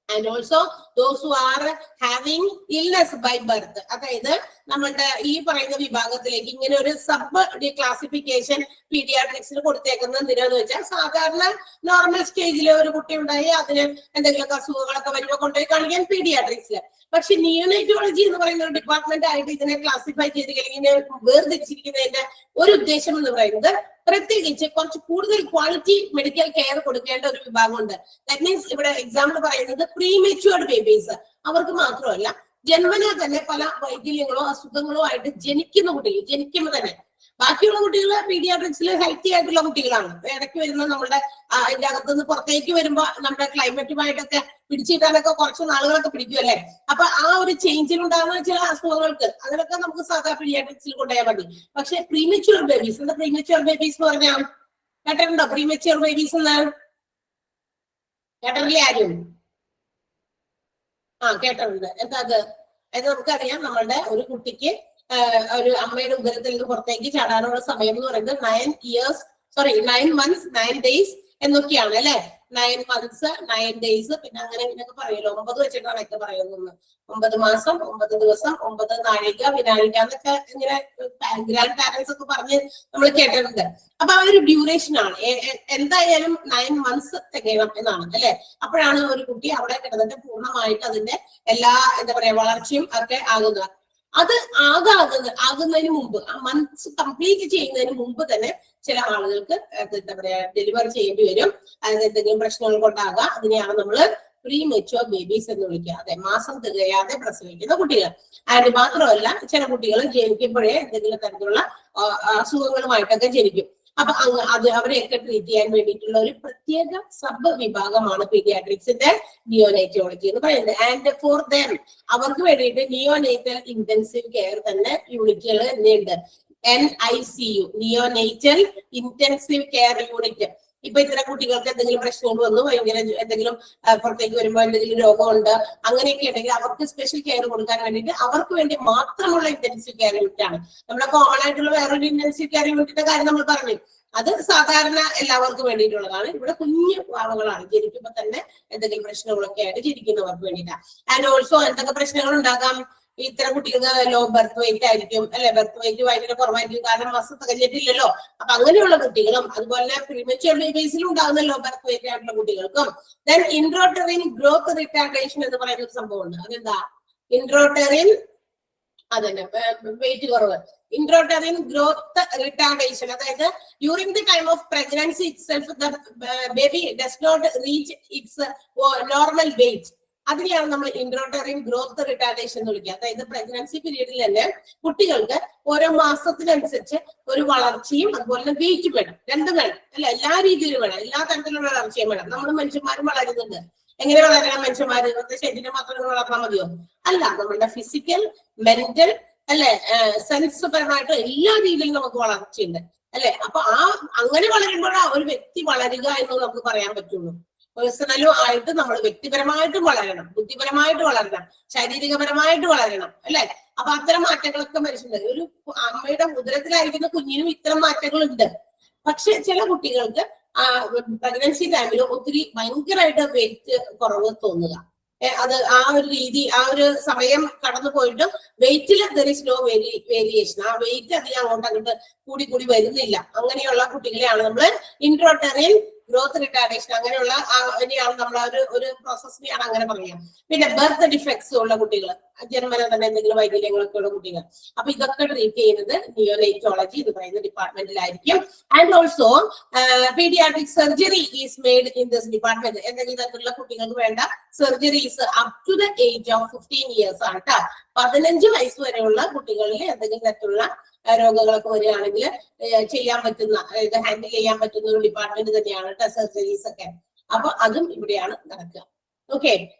and also those who are having illness by birth. അതായത് നമ്മളുടെ ഈ പറയുന്ന വിഭാഗത്തിലേക്ക് ഇങ്ങനെ ഒരു സബ് ക്ലാസിഫിക്കേഷൻ പീഡിയാട്രിക്സിന് കൊടുത്തേക്കുന്നത് എന്തിനാന്ന് വെച്ചാൽ, സാധാരണ നോർമൽ സ്റ്റേജിൽ ഒരു കുട്ടി ഉണ്ടായി അതിന് എന്തെങ്കിലുമൊക്കെ അസുഖങ്ങളൊക്കെ വരുമ്പോൾ കൊണ്ടുപോയി കാണിക്കാൻ പീഡിയാട്രിക്സിൽ. പക്ഷെ നിയോനേറ്റോളജി എന്ന് പറയുന്ന ഒരു ഡിപ്പാർട്ട്മെന്റ് ആയിട്ട് ഇതിനെ ക്ലാസിഫൈ ചെയ്തില്ലെങ്കിൽ വേർതിരിച്ചിരിക്കുന്നതിന്റെ ഒരു ഉദ്ദേശം എന്ന് പറയുന്നത് പ്രത്യേകിച്ച് കുറച്ച് കൂടുതൽ ക്വാളിറ്റി മെഡിക്കൽ കെയർ കൊടുക്കേണ്ട ഒരു വിഭാഗമുണ്ട്. ദാറ്റ് മീൻസ് ഇവിടെ എക്സാമ്പിൾ പറയുന്നത് പ്രീമെച്യൂർഡ് ബേബീസ്. അവർക്ക് മാത്രമല്ല, ജന്മനാ തന്നെ പല വൈകല്യങ്ങളോ അസുഖങ്ങളോ ആയിട്ട് ജനിക്കുന്ന കുട്ടികൾ, ജനിക്കുമ്പോൾ തന്നെ. ബാക്കിയുള്ള കുട്ടികൾ പീഡിയാട്രിക്സിൽ ഹെൽത്തി ആയിട്ടുള്ള കുട്ടികളാണ്. ഇടയ്ക്ക് വരുന്ന നമ്മുടെ അതിന്റെ അകത്തുനിന്ന് പുറത്തേക്ക് വരുമ്പോ നമ്മുടെ ക്ലൈമറ്റുമായിട്ടൊക്കെ പിടിച്ചിട്ടാനൊക്കെ കുറച്ച് നാളുകളൊക്കെ പിടിക്കുമല്ലേ. അപ്പൊ ആ ഒരു ചേഞ്ചിലുണ്ടാകുന്ന ചില അസുഖങ്ങൾക്ക് അതിനൊക്കെ നമുക്ക് സാധാ പീഡിയാട്രിക്സിൽ കൊണ്ടുപോയാൽ മതി. പക്ഷെ പ്രീമെച്യൂർ ബേബീസ്, എന്താ പ്രീമെച്യൂർ ബേബീസ് എന്ന് പറഞ്ഞാൽ കേട്ടിട്ടുണ്ടോ? പ്രീമെച്യൂർ ബേബീസ് എന്നാണ് കേട്ടിട്ടില്ലേ ആരും? കേട്ടിട്ടുണ്ട്. എന്താ അത്? നമുക്കറിയാം, നമ്മളുടെ ഒരു കുട്ടിക്ക് ഒരു അമ്മയുടെ ഉദരത്തിൽ നിന്ന് പുറത്തേക്ക് ചാടാനുള്ള സമയം എന്ന് പറയുന്നത് 9 months 9 days എന്നൊക്കെയാണ് അല്ലെ. 9 months 9 days, പിന്നെ അങ്ങനെ ഇങ്ങനെയൊക്കെ പറയുമല്ലോ. 9 വെച്ചിട്ടാണ് ഒക്കെ പറയുന്നത്. 9 മാസം 9 ദിവസം 9 നാഴിക വിനാഴിക എന്നൊക്കെ ഇങ്ങനെ ഗ്രാൻഡ് പാരന്റ്സ് ഒക്കെ പറഞ്ഞ് നമ്മൾ കേട്ടിട്ടുണ്ട്. അപ്പൊ ആ ഒരു ഡ്യൂറേഷൻ ആണ്. എന്തായാലും 9 months തികയണം എന്നാണ് അല്ലെ. അപ്പോഴാണ് ഒരു കുട്ടി അവിടെ കിടന്നിട്ട് പൂർണ്ണമായിട്ട് അതിന്റെ എല്ലാ എന്താ പറയാ വളർച്ചയും ഒക്കെ ആകുന്നത്. അത് ആകുന്നതിന് മുമ്പ്, ആ മന്ത്സ് കംപ്ലീറ്റ് ചെയ്യുന്നതിന് മുമ്പ് തന്നെ ചില ആളുകൾക്ക് എന്താ പറയാ ഡെലിവർ ചെയ്യേണ്ടി വരും. അതായത് എന്തെങ്കിലും പ്രശ്നങ്ങൾ കൊണ്ടാകാം. അതിനെയാണ് നമ്മൾ പ്രീമെച്യൂർ ബേബീസ് എന്ന് വിളിക്കുക. അതെ, മാസം തികയാതെ പ്രസവിക്കുന്ന കുട്ടികൾ. അതിന് മാത്രമല്ല, ചില കുട്ടികൾ ജനിക്കുമ്പോഴേ എന്തെങ്കിലും തരത്തിലുള്ള അസുഖങ്ങളുമായിട്ടൊക്കെ ജനിക്കും. അപ്പൊ അത് അവരെയൊക്കെ ട്രീറ്റ് ചെയ്യാൻ വേണ്ടിയിട്ടുള്ള ഒരു പ്രത്യേക സബ് വിഭാഗമാണ് പീഡിയാട്രിക്സിന്റെ നിയോനേറ്റോളജി എന്ന് പറയുന്നത്. ആൻഡ് ഫോർ ദെം, അവർക്ക് വേണ്ടിയിട്ട് നിയോനേറ്റൽ ഇന്റൻസീവ് കെയർ തന്നെ യൂണിറ്റുകൾ തന്നെയുണ്ട്. NICU, neonatal intensive care unit. ഇപ്പൊ ഇത്തരം കുട്ടികൾക്ക് എന്തെങ്കിലും പ്രശ്നങ്ങൾ വന്നു, ഭയങ്കര എന്തെങ്കിലും പുറത്തേക്ക് വരുമ്പോൾ എന്തെങ്കിലും രോഗമുണ്ട്, അങ്ങനെയൊക്കെ ഉണ്ടെങ്കിൽ അവർക്ക് സ്പെഷ്യൽ കെയർ കൊടുക്കാൻ വേണ്ടിയിട്ട് അവർക്ക് വേണ്ടി മാത്രമുള്ള ഇന്റൻസീവ് കെയർ യൂണിറ്റ് ആണ്. നമ്മുടെ കോമൺ ആയിട്ടുള്ള വേറൊരു ഇന്റൻസീവ് കെയർ യൂണിറ്റിന്റെ കാര്യം നമ്മൾ പറഞ്ഞു. അത് സാധാരണ എല്ലാവർക്കും വേണ്ടിയിട്ടുള്ളതാണ്. ഇവിടെ കുഞ്ഞു വാവകളാണ്, ജനിക്കുമ്പോൾ തന്നെ എന്തെങ്കിലും പ്രശ്നങ്ങളൊക്കെ ആയിട്ട് ജനിക്കുന്നവർക്ക് വേണ്ടിയിട്ടാണ്. ആൻഡ് ഓൾസോ എന്തൊക്കെ പ്രശ്നങ്ങൾ ഉണ്ടാകാം? ഇത്തരം കുട്ടികൾക്ക് ലോ ബർത്ത് വെയിറ്റ് ആയിരിക്കും അല്ലെ, ബർത്ത് വെയിറ്റ് ഭയങ്കര കുറവായിരിക്കും, കാരണം മാസം തികഞ്ഞിട്ടില്ലല്ലോ. അപ്പൊ അങ്ങനെയുള്ള കുട്ടികളും അതുപോലെ പ്രീമെച്യൂർ ബേബീസിൽ ഉണ്ടാകുന്ന ലോ ബർത്ത് വെയിറ്റ് ആയിട്ടുള്ള കുട്ടികൾക്കും. ദെൻ ഇൻട്രോട്ടറിൻ ഗ്രോത്ത് റിട്ടാർഡേഷൻ എന്ന് പറയുന്ന ഒരു സംഭവമുണ്ട്. അതെന്താ? ഇൻട്രോട്ടറിൻ, അതന്നെ വെയിറ്റ് കുറവ്. ഇൻട്രോട്ടറിൻ ഗ്രോത്ത് റിട്ടാർഡേഷൻ, അതായത് during the time of pregnancy itself the baby does not reach its normal weight. അതിനെയാണ് നമ്മൾ ഇൻട്രോട്ടറിൻ ഗ്രോത്ത് റിട്ടാർഡേഷൻ എന്ന് വിളിക്കുക. അതായത് പ്രഗ്നൻസി പീരീഡിൽ തന്നെ കുട്ടികൾക്ക് ഓരോ മാസത്തിനനുസരിച്ച് ഒരു വളർച്ചയും അതുപോലെ തന്നെ വെയിറ്റും വേണം. രണ്ടും വേണം അല്ല, എല്ലാ രീതിയിലും വേണം, എല്ലാ തരത്തിലുള്ള വളർച്ചയും വേണം. നമ്മൾ മനുഷ്യന്മാരും വളരുന്നുണ്ട്. എങ്ങനെ വളരണം മനുഷ്യന്മാര്? ശരീരം മാത്രം വളർന്നാൽ മതിയോ? അല്ല, നമ്മളുടെ ഫിസിക്കൽ, മെന്റൽ അല്ലെ, സെൻസ് പരമായിട്ട് എല്ലാ രീതിയിലും നമുക്ക് വളർച്ചയുണ്ട് അല്ലെ. അപ്പൊ അങ്ങനെ വളരുമ്പോഴാണ് ഒരു വ്യക്തി വളരുക എന്ന് നമുക്ക് പറയാൻ പറ്റുള്ളൂ. പേഴ്സണലും ആയിട്ട് നമ്മൾ വ്യക്തിപരമായിട്ടും വളരണം, ബുദ്ധിപരമായിട്ട് വളരണം, ശാരീരികപരമായിട്ട് വളരണം, അല്ലെ? അപ്പൊ അത്തരം മാറ്റങ്ങളൊക്കെ മനുഷ്യണ്ട്. ഒരു അമ്മയുടെ ഉദരത്തിലായിരിക്കുന്ന കുഞ്ഞിനും ഇത്തരം മാറ്റങ്ങളുണ്ട്. പക്ഷെ ചില കുട്ടികൾക്ക് പ്രഗ്നൻസി ടൈമിൽ ഒത്തിരി ഭയങ്കരമായിട്ട് വെയിറ്റ് കുറവ് തോന്നുക, അത് ആ ഒരു രീതി, ആ ഒരു സമയം കടന്നു പോയിട്ടും വെയിറ്റിൽ ദർ ഇസ് നോ വേരിയേഷൻ, ആ വെയിറ്റ് അധികം അങ്ങോട്ട് കൂടി കൂടി വരുന്നില്ല. അങ്ങനെയുള്ള കുട്ടികളെയാണ് നമ്മൾ ഇൻട്രോട്ടറിയൽ ഗ്രോത്ത് റിട്ടാർഡേഷൻ, അങ്ങനെയുള്ള അതിനെയാണ് നമ്മൾ ഒരു പ്രോസസ്സിനെയാണ് അങ്ങനെ പറയാം. പിന്നെ ബർത്ത് ഡിഫക്ട്സ് ഉള്ള കുട്ടികൾ, ജന്മന തന്നെ എന്തെങ്കിലും വൈകല്യങ്ങളൊക്കെ ഉള്ള കുട്ടികൾ, അപ്പൊ ഇതൊക്കെ ട്രീറ്റ് ചെയ്യുന്നത് നിയോനൈറ്റോളജി എന്ന് പറയുന്ന ഡിപ്പാർട്ട്മെന്റിലായിരിക്കും. And also paediatric surgery is made in this department. എന്തെങ്കിലും തരത്തിലുള്ള കുട്ടികൾക്ക് വേണ്ട surgeries up to the age of 15 years ആണ് കേട്ടോ. 15 വയസ്സ് വരെയുള്ള കുട്ടികളിൽ എന്തെങ്കിലും തരത്തിലുള്ള രോഗങ്ങളൊക്കെ വരികയാണെങ്കിൽ ചെയ്യാൻ പറ്റുന്ന, അതായത് ഹാൻഡിൽ ചെയ്യാൻ പറ്റുന്ന ഒരു ഡിപ്പാർട്ട്മെന്റ് തന്നെയാണ് കേട്ടോ സർജറീസ് ഒക്കെ. അപ്പൊ അതും ഇവിടെയാണ് നടക്കുക. ഓക്കെ,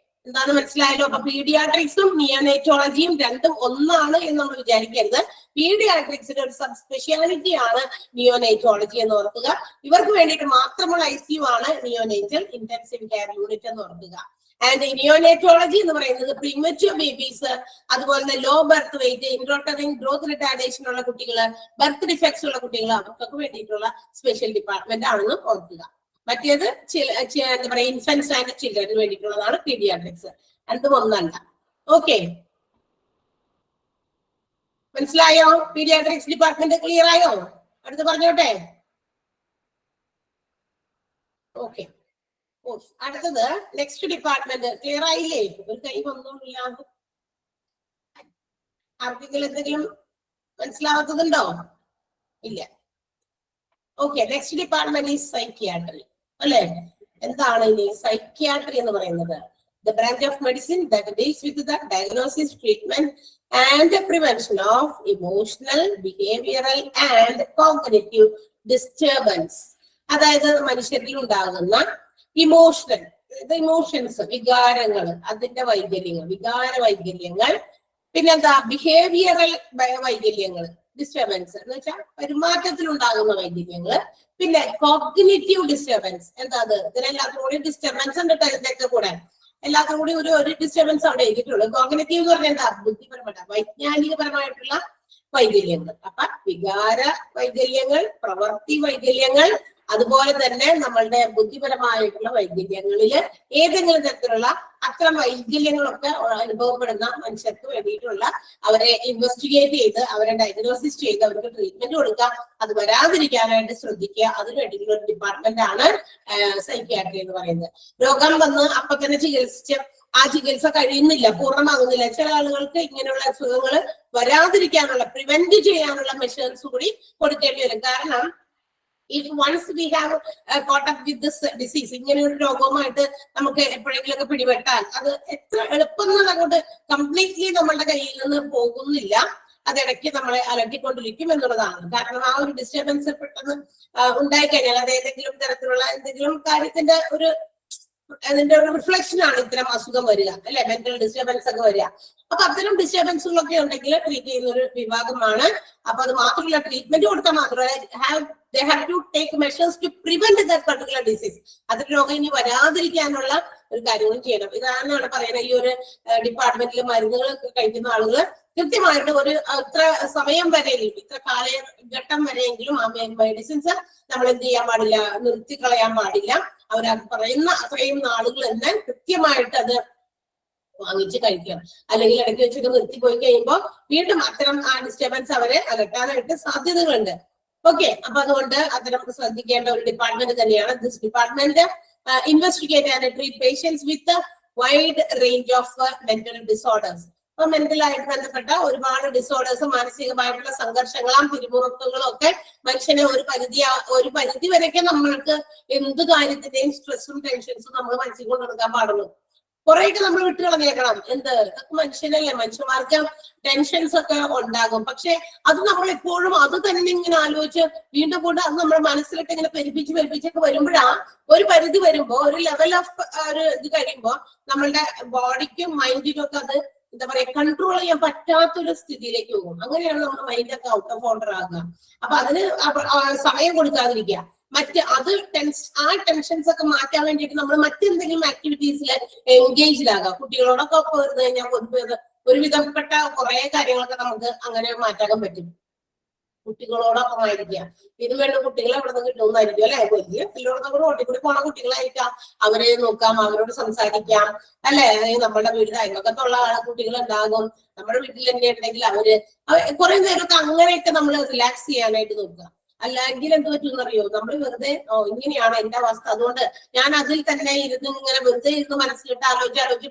എന്താണെന്ന് മനസ്സിലായല്ലോ? അപ്പൊ പീഡിയാട്രിക്സും നിയോനൈറ്റോളജിയും രണ്ടും ഒന്നാണ് എന്ന് നമ്മൾ വിചാരിക്കരുത്. പീഡിയാട്രിക്സിന്റെ ഒരു സബ് സ്പെഷ്യാലിറ്റി ആണ് നിയോനൈറ്റോളജി എന്ന് ഓർക്കുക. ഇവർക്ക് വേണ്ടിയിട്ട് മാത്രമുള്ള ICU ആണ് നിയോനൈറ്റൽ ഇന്റൻസീവ് കെയർ യൂണിറ്റ് എന്ന് ഓർക്കുക. ആൻഡ് നിയോനൈറ്റോളജി എന്ന് പറയുന്നത് പ്രീമച്യൂർ ബേബീസ്, അതുപോലെ തന്നെ low birth weight, intrauterine growth retardation ഉള്ള കുട്ടികള്, ബർത്ത് ഡിഫക്ട്സ് ഉള്ള കുട്ടികൾ, അവർക്കൊക്കെ വേണ്ടിയിട്ടുള്ള സ്പെഷ്യൽ ഡിപ്പാർട്ട്മെന്റ് ആണെന്ന് ഓർക്കുക. മറ്റേത് എന്താ പറയാ ഇൻഫന്റ്സ് ആൻഡ് ചിൽഡ്രന് വേണ്ടിയിട്ടുള്ളതാണ് പീഡിയാട്രിക്സ്. രണ്ടും ഒന്നല്ല. ഓക്കെ, മനസ്സിലായോ? പീഡിയാട്രിക്സ് ഡിപ്പാർട്ട്മെന്റ് ക്ലിയർ ആയോ? അടുത്ത് പറഞ്ഞോട്ടെ. ഓക്കെ, അടുത്തത് നെക്സ്റ്റ് ഡിപ്പാർട്ട്മെന്റ്. ക്ലിയർ ആയില്ലേ? ഒരു കൈ ഒന്നുമില്ല. ആർക്കെങ്കിലും എന്തെങ്കിലും മനസ്സിലാവാത്തതുണ്ടോ? ഇല്ല. ഓക്കെ, നെക്സ്റ്റ് ഡിപ്പാർട്ട്മെന്റ് ഈസ് സൈക്കിയാട്രി, അല്ലെ? എന്താണ് ഇനി സൈക്കിയാട്രി എന്ന് പറയുന്നത്? The branch of medicine that deals with the diagnosis, treatment and prevention of emotional, behavioral and cognitive disturbance. അതായത് മനുഷ്യരിൽ ഉണ്ടാകുന്ന ഇമോഷൻസ്, വികാരങ്ങൾ, അതിന്റെ വൈകല്യങ്ങൾ, വികാര വൈകല്യങ്ങൾ, പിന്നെന്താ ബിഹേവിയറൽ വൈകല്യങ്ങൾ, ഡിസ്റ്റർബൻസ് എന്ന് വെച്ചാൽ പെരുമാറ്റത്തിൽ ഉണ്ടാകുന്ന വൈകല്യങ്ങൾ, പിന്നെ കോഗ്നിറ്റീവ് ഡിസ്റ്റർബൻസ്. എന്താ അത്? ഇതിനെല്ലാത്തിനും കൂടി ഡിസ്റ്റർബൻസ് ഉണ്ട് ഇതിനൊക്കെ കൂടെ, എല്ലാത്തിനും കൂടി ഒരു ഡിസ്റ്റർബൻസ് അവിടെ എഴുതിയിട്ടുള്ളൂ. കോഗ്നിറ്റീവ് എന്ന് പറഞ്ഞാൽ എന്താ? ബുദ്ധിപരമായിട്ട് വൈജ്ഞാനികപരമായിട്ടുള്ള വൈകല്യങ്ങൾ. അപ്പൊ വികാര വൈകല്യങ്ങൾ, പ്രവൃത്തി വൈകല്യങ്ങൾ, അതുപോലെ തന്നെ നമ്മളുടെ ബുദ്ധിപരമായിട്ടുള്ള വൈകല്യങ്ങളിൽ ഏതെങ്കിലും തരത്തിലുള്ള അത്തരം വൈകല്യങ്ങളൊക്കെ അനുഭവപ്പെടുന്ന മനുഷ്യർക്ക് വേണ്ടിയിട്ടുള്ള അവരെ ഇൻവെസ്റ്റിഗേറ്റ് ചെയ്ത് അവരെ ഡയഗ്നോസിസ് ചെയ്ത് അവർക്ക് ട്രീറ്റ്മെന്റ് കൊടുക്കുക, അത് വരാതിരിക്കാനായിട്ട് ശ്രദ്ധിക്കുക. അതിന് വേണ്ടിയിട്ടുള്ള ഒരു ഡിപ്പാർട്ട്മെന്റ് ആണ് സൈക്കിയാട്രി എന്ന് പറയുന്നത്. രോഗം വന്ന് അപ്പൊ തന്നെ ചികിത്സിച്ച് ആ ചികിത്സ കഴിയുന്നില്ല, പൂർണ്ണമാകുന്നില്ല. ചില ആളുകൾക്ക് ഇങ്ങനെയുള്ള അസുഖങ്ങൾ വരാതിരിക്കാനുള്ള, പ്രിവെന്റ് ചെയ്യാനുള്ള മെഷേഴ്സ് കൂടി കൊടുക്കേണ്ടി വരും. കാരണം if once we have caught up with this disease, ഇങ്ങനെ ഒരു രോഗവുമായിട്ട് നമുക്ക് എപ്പോഴെങ്കിലും ഒക്കെ പിടിപെട്ടാൽ അത് എത്ര എളുപ്പം അങ്ങോട്ട് കംപ്ലീറ്റ്ലി നമ്മളുടെ കയ്യിൽ നിന്ന് പോകുന്നില്ല. അതിടയ്ക്ക് നമ്മളെ അലട്ടിക്കൊണ്ടിരിക്കും എന്നുള്ളതാണ്. കാരണം ആ ഒരു ഡിസ്റ്റർബൻസ് പെട്ടെന്ന് ഉണ്ടായിക്കഴിഞ്ഞാൽ അത് ഏതെങ്കിലും തരത്തിലുള്ള എന്തെങ്കിലും കാര്യത്തിന്റെ അതിന്റെ ഒരു റിഫ്ലക്ഷൻ ആണ് ഇത്തരം അസുഖം വരിക, അല്ലെ? മെന്റൽ ഡിസ്റ്റർബൻസ് ഒക്കെ വരിക. അപ്പൊ അത്തരം ഡിസ്റ്റർബൻസുകളൊക്കെ ഉണ്ടെങ്കിൽ ട്രീറ്റ് ചെയ്യുന്ന ഒരു വിഭാഗമാണ്. അപ്പൊ അത് മാത്രമല്ല, ട്രീറ്റ്മെന്റ് കൊടുത്താൽ മാത്രമല്ല, they have to take measures to prevent that particular disease. അതിന് രോഗം ഇനി വരാതിരിക്കാനുള്ള ഒരു കാര്യങ്ങളും ചെയ്യണം. ഇതാണ് പറയുന്നത്. ഈ ഒരു ഡിപ്പാർട്ട്മെന്റിൽ മരുന്നുകൾ കഴിക്കുന്ന ആളുകൾ കൃത്യമായിട്ട് ഒരു ഇത്ര സമയം വരെയെങ്കിലും, ഇത്ര കാലഘട്ടം വരെയെങ്കിലും ആ മെഡിസിൻസ് നമ്മൾ എന്ത് ചെയ്യാൻ പാടില്ല, നിർത്തിക്കളയാൻ പാടില്ല. അവർ പറയുന്ന അത്രയും നാളുകൾ തന്നെ കൃത്യമായിട്ട് അത് വാങ്ങിച്ച് കഴിക്കണം. അല്ലെങ്കിൽ ഇടയ്ക്ക് വെച്ചൊക്കെ നിർത്തിപ്പോയി കഴിയുമ്പോൾ വീണ്ടും അത്തരം ആ ഡിസ്റ്റർബൻസ് അവരെ അലട്ടാനായിട്ട് സാധ്യതകളുണ്ട്. ഓക്കെ, അപ്പൊ അതുകൊണ്ട് അത്തരം ശ്രദ്ധിക്കേണ്ട ഒരു ഡിപ്പാർട്ട്മെന്റ് തന്നെയാണ് this department. Investigate and treat patients with wide range of mental disorders. അപ്പൊ മെന്റലായിട്ട് ബന്ധപ്പെട്ട ഒരുപാട് ഡിസോർഡേഴ്സ്, മാനസികമായിട്ടുള്ള സംഘർഷങ്ങളും പിരിമുറുക്കങ്ങളും ഒക്കെ മനുഷ്യനെ ഒരു പരിധി വരെയൊക്കെ നമ്മൾക്ക് എന്ത് കാര്യത്തിന്റെയും സ്ട്രെസ്സും ടെൻഷൻസും നമ്മൾ മനസ്സിൽ കൊണ്ടെടുക്കാൻ പാടുള്ളൂ. കുറെയൊക്കെ നമ്മൾ വിട്ടു കളഞ്ഞേക്കണം. മനുഷ്യനല്ലേ, മനുഷ്യന്മാർക്ക് ടെൻഷൻസ് ഒക്കെ ഉണ്ടാകും. പക്ഷെ അത് നമ്മൾ എപ്പോഴും അത് തന്നെ ഇങ്ങനെ ആലോചിച്ച് വീണ്ടും കൊണ്ട് അത് നമ്മുടെ മനസ്സിലൊക്കെ ഇങ്ങനെ പെരുപ്പിച്ചൊക്കെ വരുമ്പോഴാണ് ഒരു പരിധി വരുമ്പോ, ഒരു ലെവൽ ഓഫ് ഒരു ഇത് കഴിയുമ്പോ നമ്മളുടെ ബോഡിക്കും മൈൻഡിനും ഒക്കെ അത് എന്താ പറയാ കൺട്രോൾ ചെയ്യാൻ പറ്റാത്തൊരു സ്ഥിതിയിലേക്ക് പോകും. അങ്ങനെയാണ് നമ്മുടെ മൈൻഡൊക്കെ ഔട്ട് ഓഫ് ഓർഡർ ആകുക. അപ്പൊ അതിന് സമയം കൊടുക്കാതിരിക്കുക. ആ ടെൻഷൻസ് ഒക്കെ മാറ്റാൻ വേണ്ടിയിട്ട് നമ്മൾ മറ്റെന്തെങ്കിലും ആക്ടിവിറ്റീസിൽ എൻഗേജ്ഡാകാം. കുട്ടികളോടൊക്കെ പോയിരുന്നു കഴിഞ്ഞാൽ ഒരുവിധപ്പെട്ട കുറെ കാര്യങ്ങളൊക്കെ നമുക്ക് അങ്ങനെ മാറ്റാൻ പറ്റും. കുട്ടികളോടൊപ്പം ആയിരിക്കുക. ഇത് വേണ്ട കുട്ടികളെ എവിടെ നിന്ന് കിട്ടുമെന്നായിരിക്കും അല്ലെ? വലിയ പിള്ളേരോടൊക്കെ റോട്ടിൽ കൂടി പോണ കുട്ടികളായിരിക്കാം. അവരെ നോക്കാം, അവരോട് സംസാരിക്കാം അല്ലെ? നമ്മുടെ വീടിന് അയൽവക്കത്തുള്ള കുട്ടികൾ ഉണ്ടാകും. നമ്മുടെ വീട്ടിൽ തന്നെ ഉണ്ടെങ്കിൽ അവര് കുറെ നേരമൊക്കെ അങ്ങനെയൊക്കെ നമ്മൾ റിലാക്സ് ചെയ്യാനായിട്ട് നോക്കുക. അല്ലെങ്കിൽ എന്ത് പറ്റുമെന്നറിയോ, നമ്മൾ വെറുതെ ഇങ്ങനെയാണ് എന്റെ അവസ്ഥ, അതുകൊണ്ട് ഞാൻ അതിൽ തന്നെ ഇരുന്ന് ഇങ്ങനെ വെറുതെ ഇരുന്ന് മനസ്സിലിട്ട് ആലോചിച്ച്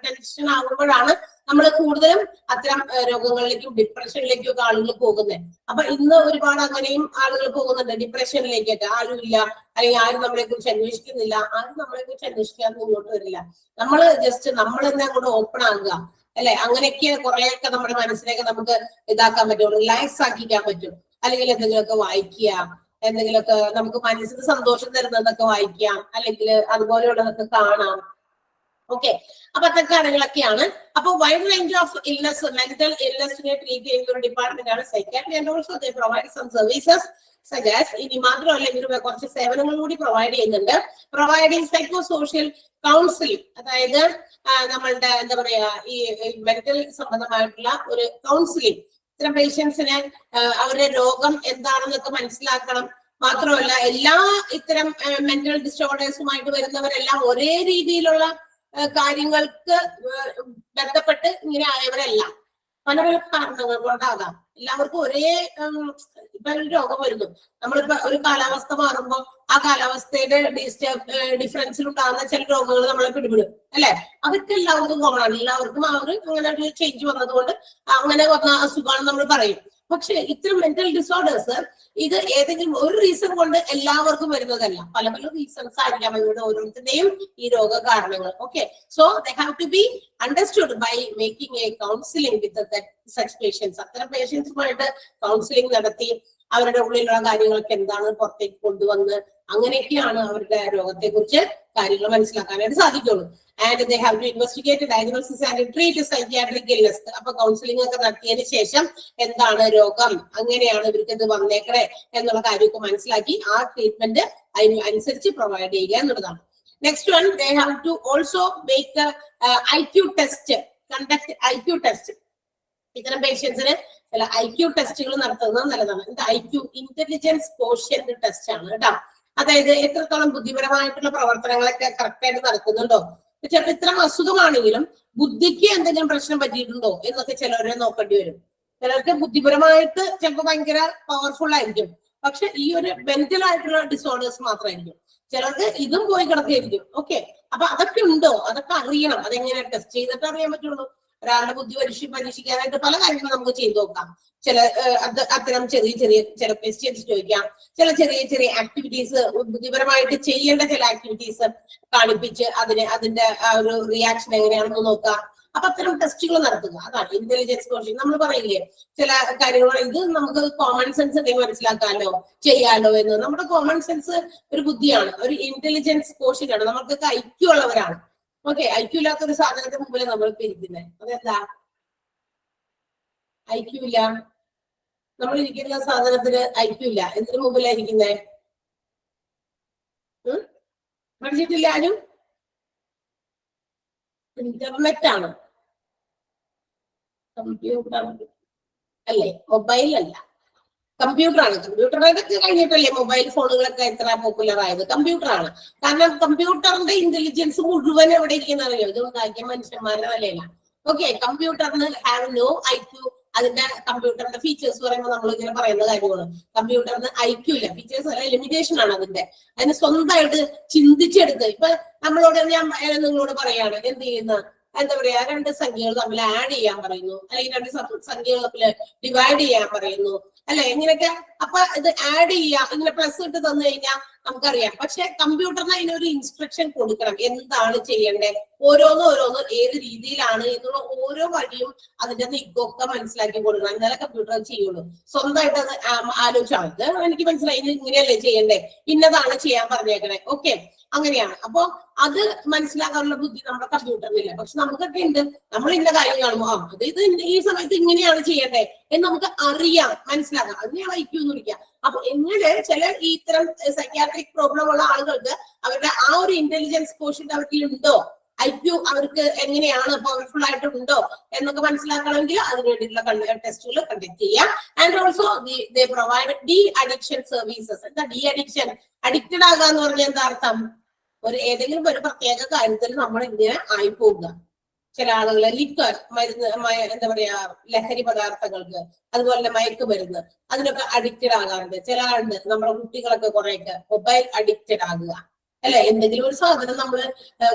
ടെൻഷൻ ആകുമ്പോഴാണ് നമ്മൾ കൂടുതലും അത്തരം രോഗങ്ങളിലേക്കും ഡിപ്രഷനിലേക്കും ഒക്കെ ആളുകൾ പോകുന്നത്. അപ്പൊ ഇന്ന് ഒരുപാട് അങ്ങനെയും ആളുകൾ പോകുന്നുണ്ട് ഡിപ്രഷനിലേക്കൊക്കെ. ആരുമില്ല, അല്ലെങ്കിൽ ആരും നമ്മളെ കുറിച്ച് അന്വേഷിക്കുന്നില്ല, ആരും നമ്മളെ കുറിച്ച് അന്വേഷിക്കാൻ മുന്നോട്ട് വരില്ല. നമ്മൾ ജസ്റ്റ് നമ്മൾ തന്നെ അങ്ങോട്ട് ഓപ്പൺ ആകുക അല്ലെ? അങ്ങനെയൊക്കെ കുറെയൊക്കെ നമ്മുടെ മനസ്സിലേക്ക് നമുക്ക് ഇതാക്കാൻ പറ്റും, റിലാക്സ് ആക്കിക്കാൻ പറ്റും. അല്ലെങ്കിൽ എന്തെങ്കിലുമൊക്കെ വായിക്കുക, എന്തെങ്കിലുമൊക്കെ നമുക്ക് മനസ്സിന് സന്തോഷം തരുന്നതൊക്കെ വായിക്കാം, അല്ലെങ്കിൽ അതുപോലെയുള്ളതൊക്കെ കാണാം. ഓക്കെ, അപ്പൊ അത്തരം കാര്യങ്ങളൊക്കെയാണ്. അപ്പൊ wide range of illness, mental ഇൽനെസ്സിനെ ട്രീറ്റ് ചെയ്യുന്ന ഒരു ഡിപ്പാർട്ട്മെന്റ് ആണ് psychiatry. And also they provide some services സജാസ്. ഇനി മാത്രമല്ല ഇവർ കുറച്ച് സേവനങ്ങൾ കൂടി പ്രൊവൈഡ് ചെയ്യുന്നുണ്ട്. പ്രൊവൈഡിങ് സൈക്കോ സോഷ്യൽ കൗൺസിലിംഗ്, അതായത് നമ്മളുടെ എന്താ പറയാ ഈ മെന്റൽ സംബന്ധമായിട്ടുള്ള ഒരു കൗൺസിലിംഗ്. ഇത്തരം പേഷ്യൻസിന് അവരുടെ രോഗം എന്താണെന്നൊക്കെ മനസ്സിലാക്കണം. മാത്രമല്ല എല്ലാ ഇത്തരം മെന്റൽ ഡിസോർഡേഴ്സുമായിട്ട് വരുന്നവരെല്ലാം ഒരേ രീതിയിലുള്ള കാര്യങ്ങൾക്ക് ബന്ധപ്പെട്ട് ഇങ്ങനെ ആയവരല്ല. പല പല കാരണങ്ങൾ കൊണ്ടാകാം. എല്ലാവർക്കും ഒരേ ഇപ്പൊ ഒരു രോഗം വരുന്നു, നമ്മളിപ്പോ ഒരു കാലാവസ്ഥ മാറുമ്പോൾ ആ കാലാവസ്ഥയുടെ ഡിഫറൻസിൽ ഉണ്ടാകുന്ന ചില രോഗങ്ങൾ നമ്മളെ പിടിപെടും അല്ലെ? അതൊക്കെ എല്ലാവർക്കും കോമൺ ആണ്. എല്ലാവർക്കും അങ്ങനെ ഒരു ചേഞ്ച് വന്നതുകൊണ്ട് അങ്ങനെ വന്ന അസുഖമാണ് നമ്മൾ പറയും. പക്ഷെ ഇത്തരം മെന്റൽ ഡിസോർഡേഴ്സ് ഇത് ഏതെങ്കിലും ഒരു റീസൺ കൊണ്ട് എല്ലാവർക്കും വരുന്നതല്ല. പല പല റീസൺസ് ആയിരിക്കാം ഇവരുടെ ഓരോരുത്തരുടെയും ഈ രോഗ കാരണങ്ങൾ. Okay, so they have to be understood by making a counselling with such patients. അത്തരം പേഷ്യൻസുമായിട്ട് കൗൺസിലിംഗ് നടത്തി അവരുടെ ഉള്ളിലുള്ള കാര്യങ്ങളൊക്കെ എന്താണ് പുറത്തേക്ക് കൊണ്ടുവന്ന് അങ്ങനെയൊക്കെയാണ് അവരുടെ രോഗത്തെ കുറിച്ച് കാര്യങ്ങൾ മനസ്സിലാക്കാനായിട്ട് സാധിക്കുള്ളൂ. And they have to investigate, diagnosis and treat psychiatric illness. അപ്പൊ കൗൺസിലിംഗ് ഒക്കെ നടത്തിയതിന് ശേഷം എന്താണ് രോഗം, അങ്ങനെയാണ് ഇവർക്ക് ഇത് വന്നേക്കണേ എന്നുള്ള കാര്യമൊക്കെ മനസ്സിലാക്കി ആ ട്രീറ്റ്മെന്റ് അതിനനുസരിച്ച് പ്രൊവൈഡ് ചെയ്യുക എന്നുള്ളതാണ്. Next one, they have to also make IQ test, conduct IQ test. ഇത്തരം പേഷ്യൻസിന് ചില IQ ടെസ്റ്റുകൾ നടത്തുന്നത് നല്ലതാണ്. IQ ഇന്റലിജൻസ് കോഷ്യന്റ് ടെസ്റ്റ് ആണ് കേട്ടോ. അതായത് എത്രത്തോളം ബുദ്ധിപരമായിട്ടുള്ള പ്രവർത്തനങ്ങളൊക്കെ കറക്റ്റ് ആയിട്ട് നടക്കുന്നുണ്ടോ. ചിലപ്പോൾ ഇത്തരം അസുഖമാണെങ്കിലും ബുദ്ധിക്ക് എന്തെങ്കിലും പ്രശ്നം പറ്റിയിട്ടുണ്ടോ എന്നൊക്കെ ചിലവരെ നോക്കേണ്ടി വരും. ചിലർക്ക് ബുദ്ധിപരമായിട്ട് ചിലപ്പോൾ ഭയങ്കര പവർഫുൾ ആയിരിക്കും, പക്ഷെ ഈ ഒരു മെന്റൽ ആയിട്ടുള്ള ഡിസോർഡേഴ്സ് മാത്രമായിരിക്കും. ചിലർക്ക് ഇതും പോയി കിടക്കുകയായിരിക്കും. ഓക്കെ, അപ്പൊ അതൊക്കെ ഉണ്ടോ, അതൊക്കെ അറിയണം. അതെങ്ങനെ ടെസ്റ്റ് ചെയ്തിട്ട് അറിയാൻ പറ്റുള്ളൂ. ഒരാളുടെ ബുദ്ധി പരീക്ഷിക്കാനായിട്ട് പല കാര്യങ്ങളും നമുക്ക് ചെയ്തു നോക്കാം. അത്തരം ചെറിയ ചില ക്വസ്റ്റ്യൻസ് ചോദിക്കാം, ചെറിയ ആക്ടിവിറ്റീസ്, ബുദ്ധിപരമായിട്ട് ചെയ്യേണ്ട ചില ആക്ടിവിറ്റീസ് കാണിപ്പിച്ച് അതിന്റെ ആ ഒരു റിയാക്ഷൻ എങ്ങനെയാണെന്ന് നോക്കാം. അപ്പൊ അത്തരം ടെസ്റ്റുകൾ നടത്തുക, അതാണ് ഇന്റലിജൻസ് കോച്ചിങ്. നമ്മൾ പറയില്ലേ ചില കാര്യങ്ങൾ, ഇത് നമുക്ക് കോമൺ സെൻസ് ഉണ്ടെങ്കിൽ മനസ്സിലാക്കാമല്ലോ, ചെയ്യാലോ എന്ന്. നമ്മുടെ കോമൺ സെൻസ് ഒരു ബുദ്ധിയാണ്, ഒരു ഇന്റലിജൻസ് കോഷ്യന്റ് ആണ്. നമുക്കൊക്കെ IQ ഉള്ളവരാണ്. ഓക്കെ, IQ ഇല്ലാത്ത ഒരു സാധനത്തിന് മുമ്പിൽ നമ്മൾക്ക് ഇരിക്കുന്നത്. അതെന്താ? IQ ഇല്ല, നമ്മൾ ഇരിക്കുന്ന സാധനത്തിന് IQ ഇല്ല. എന്തിനു മുമ്പിലായിരിക്കുന്നേ? പഠിച്ചിട്ടില്ല ആരും? ഇന്റർനെറ്റ് ആണ്, കമ്പ്യൂട്ടർ അല്ലേ, മൊബൈൽ അല്ല, കമ്പ്യൂട്ടർ ആണ്. കമ്പ്യൂട്ടറൊക്കെ കഴിഞ്ഞിട്ടല്ലേ മൊബൈൽ ഫോണുകളൊക്കെ എത്ര പോപ്പുലർ ആയത്? കമ്പ്യൂട്ടർ ആണ്. കാരണം കമ്പ്യൂട്ടറിന്റെ ഇന്റലിജൻസ് മുഴുവൻ എവിടെ ഇരിക്കുന്ന അറിയോ? ഇത് ഉണ്ടാക്കിയ മനുഷ്യന്മാരുടെ നിലയിലാണ്. ഓക്കെ, കമ്പ്യൂട്ടറിന് ഹാവ് നോ IQ. അതിന്റെ കമ്പ്യൂട്ടറിന്റെ ഫീച്ചേഴ്സ് പറയുമ്പോൾ നമ്മൾ ഇങ്ങനെ പറയുന്ന കാര്യമാണ്. കമ്പ്യൂട്ടറിന് IQ ഇല്ല, ഫീച്ചേഴ്സ് അല്ല, ലിമിറ്റേഷൻ ആണ് അതിന്റെ. അതിന് സ്വന്തമായിട്ട് ചിന്തിച്ചെടുത്ത്, ഇപ്പൊ നമ്മളോട് ഞാൻ നിങ്ങളോട് പറയാണ് എന്ത് ചെയ്യുന്ന, എന്താ പറയാ, രണ്ട് സംഖ്യകൾ തമ്മിൽ ആഡ് ചെയ്യാൻ പറയുന്നു, അല്ലെങ്കിൽ രണ്ട് സംഖ്യകൾ തമ്മിൽ ഡിവൈഡ് ചെയ്യാൻ പറയുന്നു അല്ലെ, ഇങ്ങനെയൊക്കെ. അപ്പൊ ഇത് ആഡ് ചെയ്യാം, ഇങ്ങനെ പ്ലസ് ഇട്ട് തന്നു കഴിഞ്ഞാൽ നമുക്കറിയാം. പക്ഷെ കമ്പ്യൂട്ടറിന് അതിനൊരു ഇൻസ്ട്രക്ഷൻ കൊടുക്കണം, എന്താണ് ചെയ്യേണ്ടത്, ഓരോന്ന് ഏത് രീതിയിലാണ് എന്നുള്ള ഓരോ വഴിയും അതിന്റെ നീക്കമൊക്കെ മനസ്സിലാക്കി കൊടുക്കണം. എന്നാലേ കമ്പ്യൂട്ടർ ചെയ്യുള്ളൂ. സ്വന്തമായിട്ട് അത് ആലോചിച്ചാൽ ഇത് എനിക്ക് മനസ്സിലായി, ഇത് ഇങ്ങനെയല്ലേ ചെയ്യണ്ടേ, ഇന്നതാണ് ചെയ്യാൻ പറഞ്ഞേക്കണേ. ഓക്കെ, അങ്ങനെയാണ്. അപ്പൊ അത് മനസ്സിലാക്കാനുള്ള ബുദ്ധി നമ്മുടെ കമ്പ്യൂട്ടറിനില്ല. പക്ഷെ നമുക്കൊക്കെ ഉണ്ട്. നമ്മൾ ഇന്ന കാര്യം കാണുമ്പോൾ ഇത് ഈ സമയത്ത് ഇങ്ങനെയാണ് ചെയ്യണ്ടേ എന്ന് നമുക്ക് അറിയാം, മനസ്സിലാക്കാം. അതിനെയാണ് IQ എന്ന് വിളിക്കുക. അപ്പൊ എങ്ങനെ ചില ഈ ഇത്തരം സൈക്യാട്രിക് പ്രോബ്ലം ഉള്ള ആളുകൾക്ക് അവരുടെ ആ ഒരു ഇന്റലിജൻസ് കോഷ്യന്റ് അവർക്ക് ഉണ്ടോ, IQ അവർക്ക് എങ്ങനെയാണ് പവർഫുൾ ആയിട്ടുണ്ടോ എന്നൊക്കെ മനസ്സിലാക്കണമെങ്കിൽ അതിന് വേണ്ടിയിട്ടുള്ള ടെസ്റ്റുകൾ കണ്ടക്ട് ചെയ്യാം. And also they provide de addiction services. എന്താ ഡി അഡിക്ഷൻ? അഡിക്റ്റഡ് ആകുക എന്ന് പറഞ്ഞാൽ എന്താ അർത്ഥം? ഏതെങ്കിലും ഒരു പ്രത്യേക കാര്യത്തിൽ നമ്മൾ ഇങ്ങനെ ആയി പോവുക. ചില ആളുകളെ ലിക്വർ, മരുന്ന്, എന്താ പറയാ, ലഹരി പദാർത്ഥങ്ങൾക്ക്, അതുപോലെ തന്നെ മയക്കുമരുന്ന്, അതിനൊക്കെ അഡിക്റ്റഡ് ആകാറുണ്ട്. ചില ആളുണ്ട്, നമ്മുടെ കുട്ടികളൊക്കെ കുറെയൊക്കെ മൊബൈൽ അഡിക്റ്റഡ് ആകുക, അല്ലെ? എന്തെങ്കിലും ഒരു സാധനം നമ്മൾ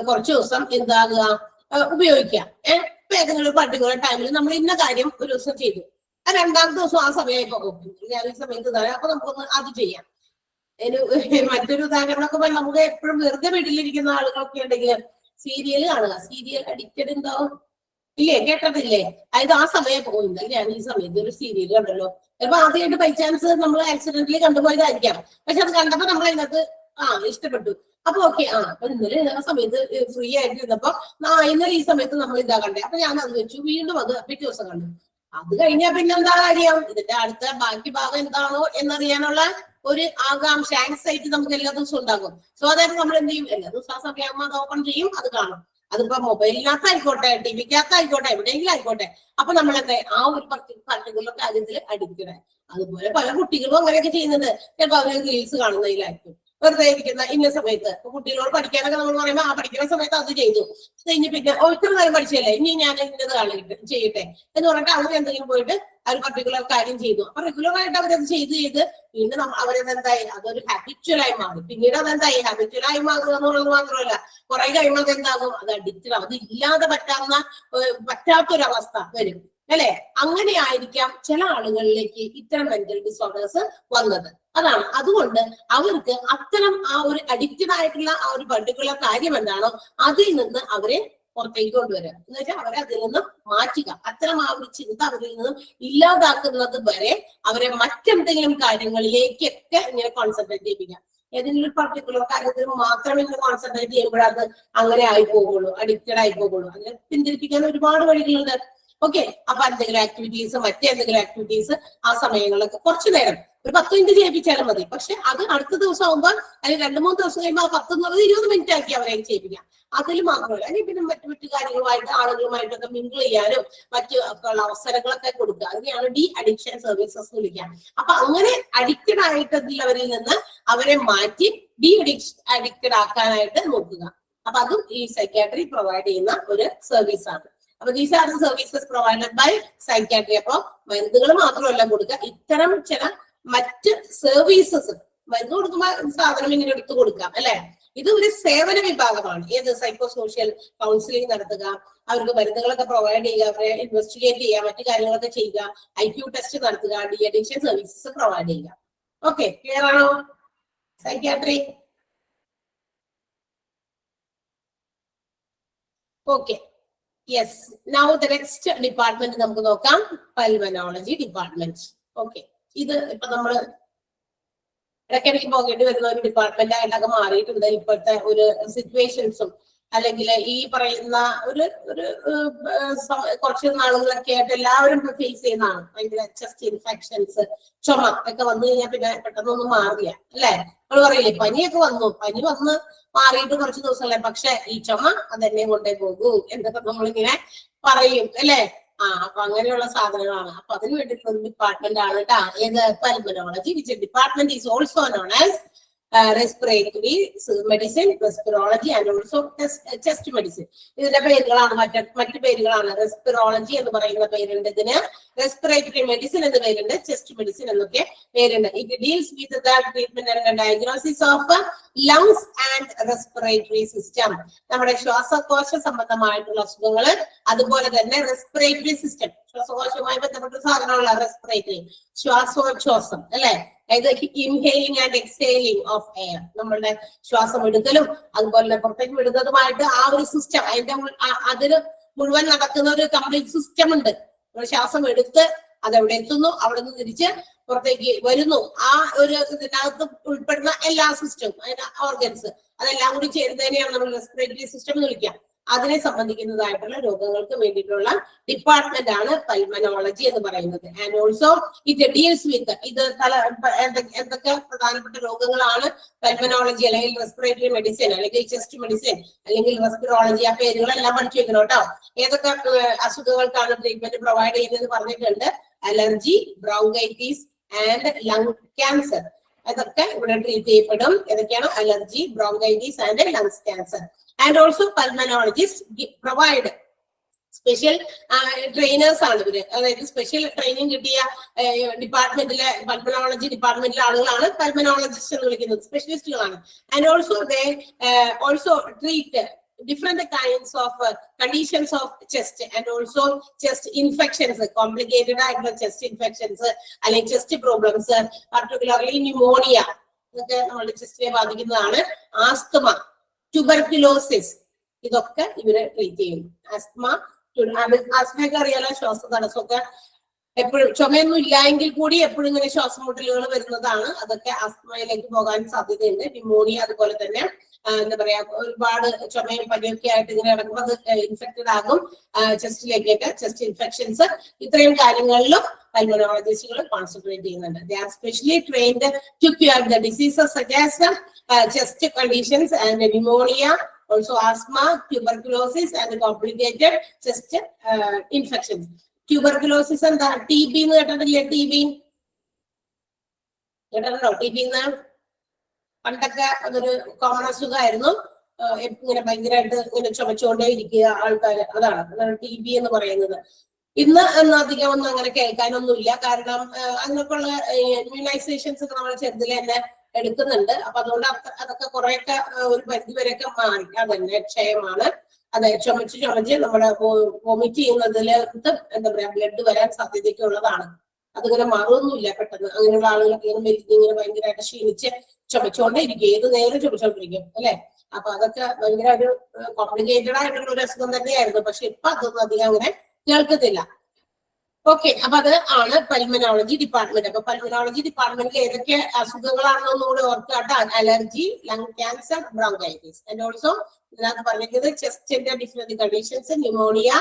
കുറച്ചു ദിവസം എന്താകുക, ഉപയോഗിക്കാം. ഇപ്പൊ ഏതെങ്കിലും ഒരു പർട്ടിക്കുലർ ടൈമിൽ നമ്മൾ ഇന്ന കാര്യം ഒരു ദിവസം ചെയ്തു, രണ്ടാമത്തെ ദിവസം ആ സമയമായിപ്പോ ഞാൻ ഈ സമയത്ത് തരാം, അപ്പൊ നമുക്കൊന്ന് അത് ചെയ്യാം. മറ്റൊരു ഉദാഹരണമൊക്കെ നമുക്ക് എപ്പോഴും വെറുതെ വീട്ടിലിരിക്കുന്ന ആളുകളൊക്കെ ഉണ്ടെങ്കിൽ സീരിയൽ കാണുക. സീരിയൽ അഡിക്റ്റഡ് ഉണ്ടോ? ഇല്ലേ? കേട്ടതില്ലേ? അതായത് ആ സമയം പോകുന്നത്, ഞാൻ ഈ സമയത്ത് ഒരു സീരിയൽ കണ്ടല്ലോ, ചിലപ്പോ ആദ്യമായിട്ട് ബൈ ചാൻസ് നമ്മൾ ആക്സിഡന്റലി കണ്ടുപോയതായിരിക്കാം, പക്ഷെ അത് കണ്ടപ്പോ നമ്മൾ അതിനകത്ത് ഇഷ്ടപ്പെട്ടു. അപ്പൊ ഓക്കെ, അപ്പൊ ഇന്നലെ ആ സമയത്ത് ഫ്രീ ആയിട്ട് ഇരുന്നപ്പോ ഇന്നലെ ഈ സമയത്ത് നമ്മൾ ഇതാ കണ്ടേ, അപ്പൊ ഞാൻ അത് വെച്ചു, വീണ്ടും അത് പിറ്റേ ദിവസം കണ്ടു. അത് കഴിഞ്ഞാൽ പിന്നെ എന്താ കാര്യം? ഇതിന്റെ അടുത്ത ബാക്കി ഭാഗം എന്താണോ എന്നറിയാനുള്ള ഒരു ആകാംക്ഷ, ആൻസൈറ്റി നമുക്ക് എല്ലാ ദിവസവും ഉണ്ടാകും. സോ അതായത് നമ്മൾ എന്ത് ചെയ്യും? എല്ലാ ദിവസവും ആ സമയമാകുമ്പോൾ അത് ഓപ്പൺ ചെയ്യും, അത് കാണും. അതിപ്പോ മൊബൈലിനകത്തായിക്കോട്ടെ, ടിവിക്കകത്തായിക്കോട്ടെ, എവിടെയെങ്കിലും ആയിക്കോട്ടെ. അപ്പൊ നമ്മൾ എന്താ ആ ഒരു പർട്ടിക്കുലർ കാര്യത്തിൽ അഡിക്റ്റഡ്. അതുപോലെ പല കുട്ടികളും അങ്ങനെയൊക്കെ ചെയ്യുന്നുണ്ട്. ചിലപ്പോ അവര് റീൽസ് കാണുന്നതിലായിരിക്കും, വെറുതെ ഇരിക്കുന്ന ഇന്ന സമയത്ത്. കുട്ടികളോട് പഠിക്കാനൊക്കെ നമ്മൾ പറയുമ്പോൾ പഠിക്കുന്ന സമയത്ത് അത് ചെയ്തു, കഴിഞ്ഞ് പിന്നെ ഇത്ര നേരം പഠിച്ചല്ലേ, ഇനി ഞാൻ ഇന്നത് ചെയ്യട്ടെ എന്ന് പറഞ്ഞിട്ട് അവർ എന്തെങ്കിലും പോയിട്ട് അവർ പർട്ടിക്കുലർ കാര്യം ചെയ്തു. അപ്പൊ റെഗുലർ ആയിട്ട് അവരത് ചെയ്ത് വീണ്ടും അവരതെന്തായി, അതൊരു ഹാബിച്വലായി മാറും. പിന്നീട് അതെന്തായി, ഹാബിച്വലായി മാറുക എന്നുള്ളത് മാത്രമല്ല, കുറെ കഴിയുമ്പോൾ അതെന്താകും, അത് അഡിക്റ്റഡ് ആവും. അത് ഇല്ലാതെ പറ്റാത്തൊരവസ്ഥ വരും, അല്ലെ? അങ്ങനെ ആയിരിക്കാം ചില ആളുകളിലേക്ക് ഇത്തരം മെന്റൽ ഡിസോർഡേഴ്സ് വന്നത്. അതാണ്. അതുകൊണ്ട് അവർക്ക് അത്തരം ആ ഒരു അഡിക്റ്റഡ് ആയിട്ടുള്ള ആ ഒരു പർട്ടിക്കുലർ കാര്യം എന്താണോ അതിൽ നിന്ന് അവരെ പുറത്തേക്ക് കൊണ്ടുവരിക, എന്ന് വെച്ചാൽ അവരെ അതിൽ നിന്നും മാറ്റുക. അത്തരം ആ ഒരു ചിന്ത അവരിൽ നിന്നും ഇല്ലാതാക്കുന്നത് വരെ അവരെ മറ്റെന്തെങ്കിലും കാര്യങ്ങളിലേക്കൊക്കെ ഇങ്ങനെ കോൺസെൻട്രേറ്റ് ചെയ്യിപ്പിക്കാം. ഏതെങ്കിലും പർട്ടിക്കുലർ കാര്യത്തിൽ മാത്രമേ ഇങ്ങനെ കോൺസെൻട്രേറ്റ് ചെയ്യുമ്പോഴത് അങ്ങനെ ആയി പോകുള്ളൂ, അഡിക്റ്റഡ് ആയി പോകുള്ളൂ. അങ്ങനെ പിന്തിരിപ്പിക്കാൻ ഒരുപാട് വഴികളുണ്ട്. ഓക്കെ, അപ്പൊ എന്തെങ്കിലും ആക്ടിവിറ്റീസ്, മറ്റെന്തെങ്കിലും ആക്ടിവിറ്റീസ് ആ സമയങ്ങളിലൊക്കെ കുറച്ചു നേരം ഒരു 10 മിനിറ്റ് ചെയ്യിപ്പിച്ചാലും മതി. പക്ഷെ അത് അടുത്ത ദിവസം ആകുമ്പോൾ, അല്ലെങ്കിൽ 2-3 ദിവസം കഴിയുമ്പോൾ ആ 10 എന്നുള്ളത് 20 മിനിറ്റ് ആക്കി അവരെ ചെയ്യിപ്പിക്കാം. അതിൽ മാത്രമല്ല, അല്ലെങ്കിൽ പിന്നെ മറ്റു കാര്യങ്ങളുമായിട്ട് ആളുകളുമായിട്ടൊക്കെ മിങ്കിൾ ചെയ്യാനും മറ്റു ഉള്ള അവസരങ്ങളൊക്കെ കൊടുക്കുക. അതിനെയാണ് ഡി അഡിക്ഷൻ സർവീസസ് എന്ന് വിളിക്കുക. അപ്പൊ അങ്ങനെ അഡിക്റ്റഡ് ആയിട്ടുള്ളവരിൽ നിന്ന് അവരെ മാറ്റി ഡി അഡിക്റ്റഡ് ആക്കാനായിട്ട് നോക്കുക. അപ്പൊ അതും ഈ സൈക്യാട്രി പ്രൊവൈഡ് ചെയ്യുന്ന ഒരു സർവീസാണ്. അപ്പൊ these are the services provided by psychiatry. അപ്പൊ മരുന്നുകൾ മാത്രമല്ല കൊടുക്കുക, ഇത്തരം ചില മറ്റ് സർവീസസ്, മരുന്ന് കൊടുക്കുമ്പോൾ സാധനം ഇങ്ങനെ എടുത്തു കൊടുക്കാം, അല്ലെ? ഇത് ഒരു സേവന വിഭാഗമാണ്. ഏത്? സൈക്കോ സോഷ്യൽ കൗൺസിലിംഗ് നടത്തുക, അവർക്ക് മരുന്നുകളൊക്കെ പ്രൊവൈഡ് ചെയ്യുക, അവരെ ഇൻവെസ്റ്റിഗേറ്റ് ചെയ്യുക, മറ്റു കാര്യങ്ങളൊക്കെ ചെയ്യുക, IQ ടെസ്റ്റ് നടത്തുക, ഡി അഡിക്ഷൻ സർവീസസ് പ്രൊവൈഡ് ചെയ്യുക. ഓക്കെ, ക്ലിയർ ആണോ? Psychiatry. Okay, yes. Now the next department നമുക്ക് നോക്കാം, പൾമനോളജി ഡിപ്പാർട്ട്മെന്റ്. ഓക്കെ, ഇത് ഇപ്പൊ നമ്മള് ഇടയ്ക്കിടയ്ക്ക് പോകേണ്ടി വരുന്ന ഒരു ഡിപ്പാർട്ട്മെന്റ് ആയിട്ടൊക്കെ മാറിയിട്ടുണ്ട് ഇപ്പോഴത്തെ ഒരു സിറ്റുവേഷൻസും, അല്ലെങ്കിൽ ഈ പറയുന്ന ഒരു കുറച്ച് നാളുകളൊക്കെ ആയിട്ട് എല്ലാവരും ഫേസ് ചെയ്യുന്നതാണ്. ഭയങ്കര ചെസ്റ്റ് ഇൻഫെക്ഷൻസ്, ചുമ ഒക്കെ വന്നു കഴിഞ്ഞാൽ പിന്നെ പെട്ടെന്നൊന്നും മാറില്ല, അല്ലെ? നമ്മൾ പറയില്ലേ, പനിയൊക്കെ വന്നു, പനി വന്ന് മാറിയിട്ട് കുറച്ച് ദിവസമല്ലേ, പക്ഷെ ഈ ചുമ അതെന്നെ കൊണ്ടേ പോകൂ എന്നൊക്കെ നമ്മളിങ്ങനെ പറയും, അല്ലെ? അപ്പൊ അങ്ങനെയുള്ള സാധനങ്ങളാണ്. അപ്പൊ അതിന് വേണ്ടിയിട്ടുള്ള ഒരു ഡിപ്പാർട്ട്മെന്റ് ആണ് കേട്ടോ, ഏത്? Pulmonology. Which department is also known as respiratory medicine, റെസ്പിറോളജി and also chest medicine. ഇതിന്റെ പേരുകളാണ്, മറ്റു പേരുകളാണ്. റെസ്പിറോളജി എന്ന് പറയുന്ന പേരുണ്ട് ഇതിന്, റെസ്പിറേറ്ററി മെഡിസിൻ എന്ന് പേരുണ്ട്, ചെസ്റ്റ് മെഡിസിൻ എന്നൊക്കെ പേരുണ്ട്. It deals with the treatment and diagnosis of lungs and respiratory system. നമ്മുടെ ശ്വാസകോശ സംബന്ധമായിട്ടുള്ള അസുഖങ്ങള്, അതുപോലെ തന്നെ റെസ്പിറേറ്ററി സിസ്റ്റം, ശ്വാസകോശവുമായി ബന്ധപ്പെട്ട സാധനമുള്ള റെസ്പിറേറ്ററി, ശ്വാസോച്ഛ്വാസം, അല്ലെ? അതായത് ഇൻഹെയിലിംഗ് ആൻഡ് എക്സെയിലിംഗ് ഓഫ് എയർ, നമ്മളുടെ ശ്വാസം എടുക്കലും അതുപോലെ തന്നെ പുറത്തേക്ക് വിടുന്നതുമായിട്ട് ആ ഒരു സിസ്റ്റം, അതിന് മുഴുവൻ നടക്കുന്ന ഒരു കംപ്ലീറ്റ് സിസ്റ്റം ഉണ്ട്. ശ്വാസം എടുത്ത് അതെവിടെ എത്തുന്നു, അവിടെ നിന്ന് തിരിച്ച് പുറത്തേക്ക് വരുന്നു, ആ ഒരു ഇതിനകത്ത് ഉൾപ്പെടുന്ന എല്ലാ സിസ്റ്റവും, അതിന്റെ ഓർഗൻസ്, അതെല്ലാം കൂടി ചേരുന്നതിനെയാണ് നമ്മൾ റെസ്പിറേറ്ററി സിസ്റ്റം എന്ന് വിളിക്കുക. അതിനെ സംബന്ധിക്കുന്നതായിട്ടുള്ള രോഗങ്ങൾക്ക് വേണ്ടിയിട്ടുള്ള ഡിപ്പാർട്ട്മെന്റ് ആണ് പൾമനോളജി എന്ന് പറയുന്നത്. And also it deals with ഇത് എന്തൊക്കെ പ്രധാനപ്പെട്ട രോഗങ്ങളാണ് പൾമനോളജി അല്ലെങ്കിൽ റെസ്പിറേറ്ററി മെഡിസിൻ അല്ലെങ്കിൽ ചെസ്റ്റ് മെഡിസിൻ അല്ലെങ്കിൽ റെസ്പിറോളജി, ആ പേരുകളെല്ലാം പഠിച്ചു വെക്കണം കേട്ടോ. ഏതൊക്കെ അസുഖങ്ങൾക്കാണ് ട്രീറ്റ്മെന്റ് പ്രൊവൈഡ് ചെയ്യുന്നത് പറഞ്ഞിട്ടുണ്ട്. Allergy, bronchitis and lung cancer, അതൊക്കെ ഇവിടെ ട്രീറ്റ് ചെയ്യപ്പെടും. ഏതൊക്കെയാണ്? Allergy, bronchitis and lungs cancer. And also pulmonologist provide special trainers ആണ് ഇവര്. അതായത് സ്പെഷ്യൽ ട്രെയിനിങ് കിട്ടിയ ഡിപ്പാർട്ട്മെന്റിലെ പൾമനോളജി ഡിപ്പാർട്ട്മെന്റിലെ ആളുകളാണ് പൾമനോളജിസ്റ്റ് എന്ന് വിളിക്കുന്നത്, സ്പെഷ്യലിസ്റ്റുകളാണ്. And also they also treat different kinds of conditions of chest and also chest infections, complicated chest infections അല്ലെങ്കിൽ chest problems, particularly pneumonia ഇതൊക്കെ നമ്മുടെ ചെസ്റ്റിനെ ബാധിക്കുന്നതാണ്. ആസ്തമ, ട്യൂബർക്യുലോസിസ്, ഇതൊക്കെ ഇവര് ട്രീറ്റ് ചെയ്യും. ആസ്മയൊക്കെ അറിയാലോ, ശ്വാസതടസ്സമൊക്കെ എപ്പോഴും ചുമയൊന്നും ഇല്ലായെങ്കിൽ കൂടി എപ്പോഴും ഇങ്ങനെ ശ്വാസം മുട്ടലുകൾ വരുന്നതാണ്. അതൊക്കെ ആസ്മയിലേക്ക് പോകാൻ സാധ്യതയുണ്ട്. ന്യൂമോണിയ അതുപോലെ തന്നെ എന്താ പറയാ, ഒരുപാട് ചുമയും പനിയൊക്കെ ആയിട്ട് ഇങ്ങനെ കിടക്കുമ്പോൾ അത് ഇൻഫെക്റ്റഡ് ആകും ചെസ്റ്റിലേക്കൊക്കെ. ചെസ്റ്റ് ഇൻഫെക്ഷൻസ്, ഇത്രയും കാര്യങ്ങളിലും പൾമനോളജിസ്റ്റുകൾ കോൺസെൻട്രേറ്റ് ചെയ്യുന്നുണ്ട്. They are specially trained to cure the diseases such as chest conditions and pneumonia, also asthma, tuberculosis and complicated chest infections. Tuberculosis എന്താ? TB എന്ന് കേട്ടിട്ടില്ലേ? TB കേട്ടിട്ടുണ്ടോ? TB പണ്ടൊക്കെ അതൊരു കോമൺ അസുഖമായിരുന്നു. ഇങ്ങനെ ഭയങ്കരമായിട്ട് ഇങ്ങനെ ചുമച്ചുകൊണ്ടേ ഇരിക്കുക ആൾക്കാർ, അതാണ് TB എന്ന് പറയുന്നത്. ഇന്ന് അധികം ഒന്നും അങ്ങനെ കേൾക്കാനൊന്നുമില്ല. കാരണം അതിനൊക്കെയുള്ള ഇമ്മ്യൂണൈസേഷൻസ് ഒക്കെ നമ്മൾ ചെറുതിലെ തന്നെ എടുക്കുന്നുണ്ട്. അപ്പൊ അതുകൊണ്ട് അതൊക്കെ കുറെയൊക്കെ ഒരു പരിധി വരെയൊക്കെ മാറി. അതന്നെ ക്ഷയമാണ്. അതെ, ചുമച്ച് നമ്മുടെ വോമിറ്റ് ചെയ്യുന്നതിൽ എന്താ പറയാ ബ്ലഡ് വരാൻ സാധ്യതയൊക്കെ ഉള്ളതാണ്. അതിങ്ങനെ മാറുമൊന്നുമില്ല പെട്ടെന്ന്. അങ്ങനെയുള്ള ആളുകളൊക്കെ ഇങ്ങനെ ഭയങ്കരമായിട്ട് ക്ഷീണിച്ച് ചുമച്ചുകൊണ്ടേ ഇരിക്കും, ഏത് നേരം ചുമച്ചോണ്ടിരിക്കും അല്ലെ. അപ്പൊ അതൊക്കെ ഭയങ്കര ഒരു കോംപ്ലിക്കേറ്റഡ് ആയിട്ടുള്ള ഒരു അസുഖം തന്നെയായിരുന്നു. പക്ഷെ ഇപ്പൊ അതൊന്നും അധികം അങ്ങനെ കേൾക്കത്തില്ല. ഓക്കെ, അപ്പൊ അത് ആണ് പൾമനോളജി ഡിപ്പാർട്ട്മെന്റ്. അപ്പൊ പൾമനോളജി ഡിപ്പാർട്ട്മെന്റിൽ ഏതൊക്കെ അസുഖങ്ങളാണെന്നും കൂടെ ഓർക്കാട്ടോ. Allergy, lung cancer, bronchitis. And also ഇതിനകത്ത് പറഞ്ഞിരിക്കുന്നത് ചെസ്റ്റിന്റെ different conditions, pneumonia,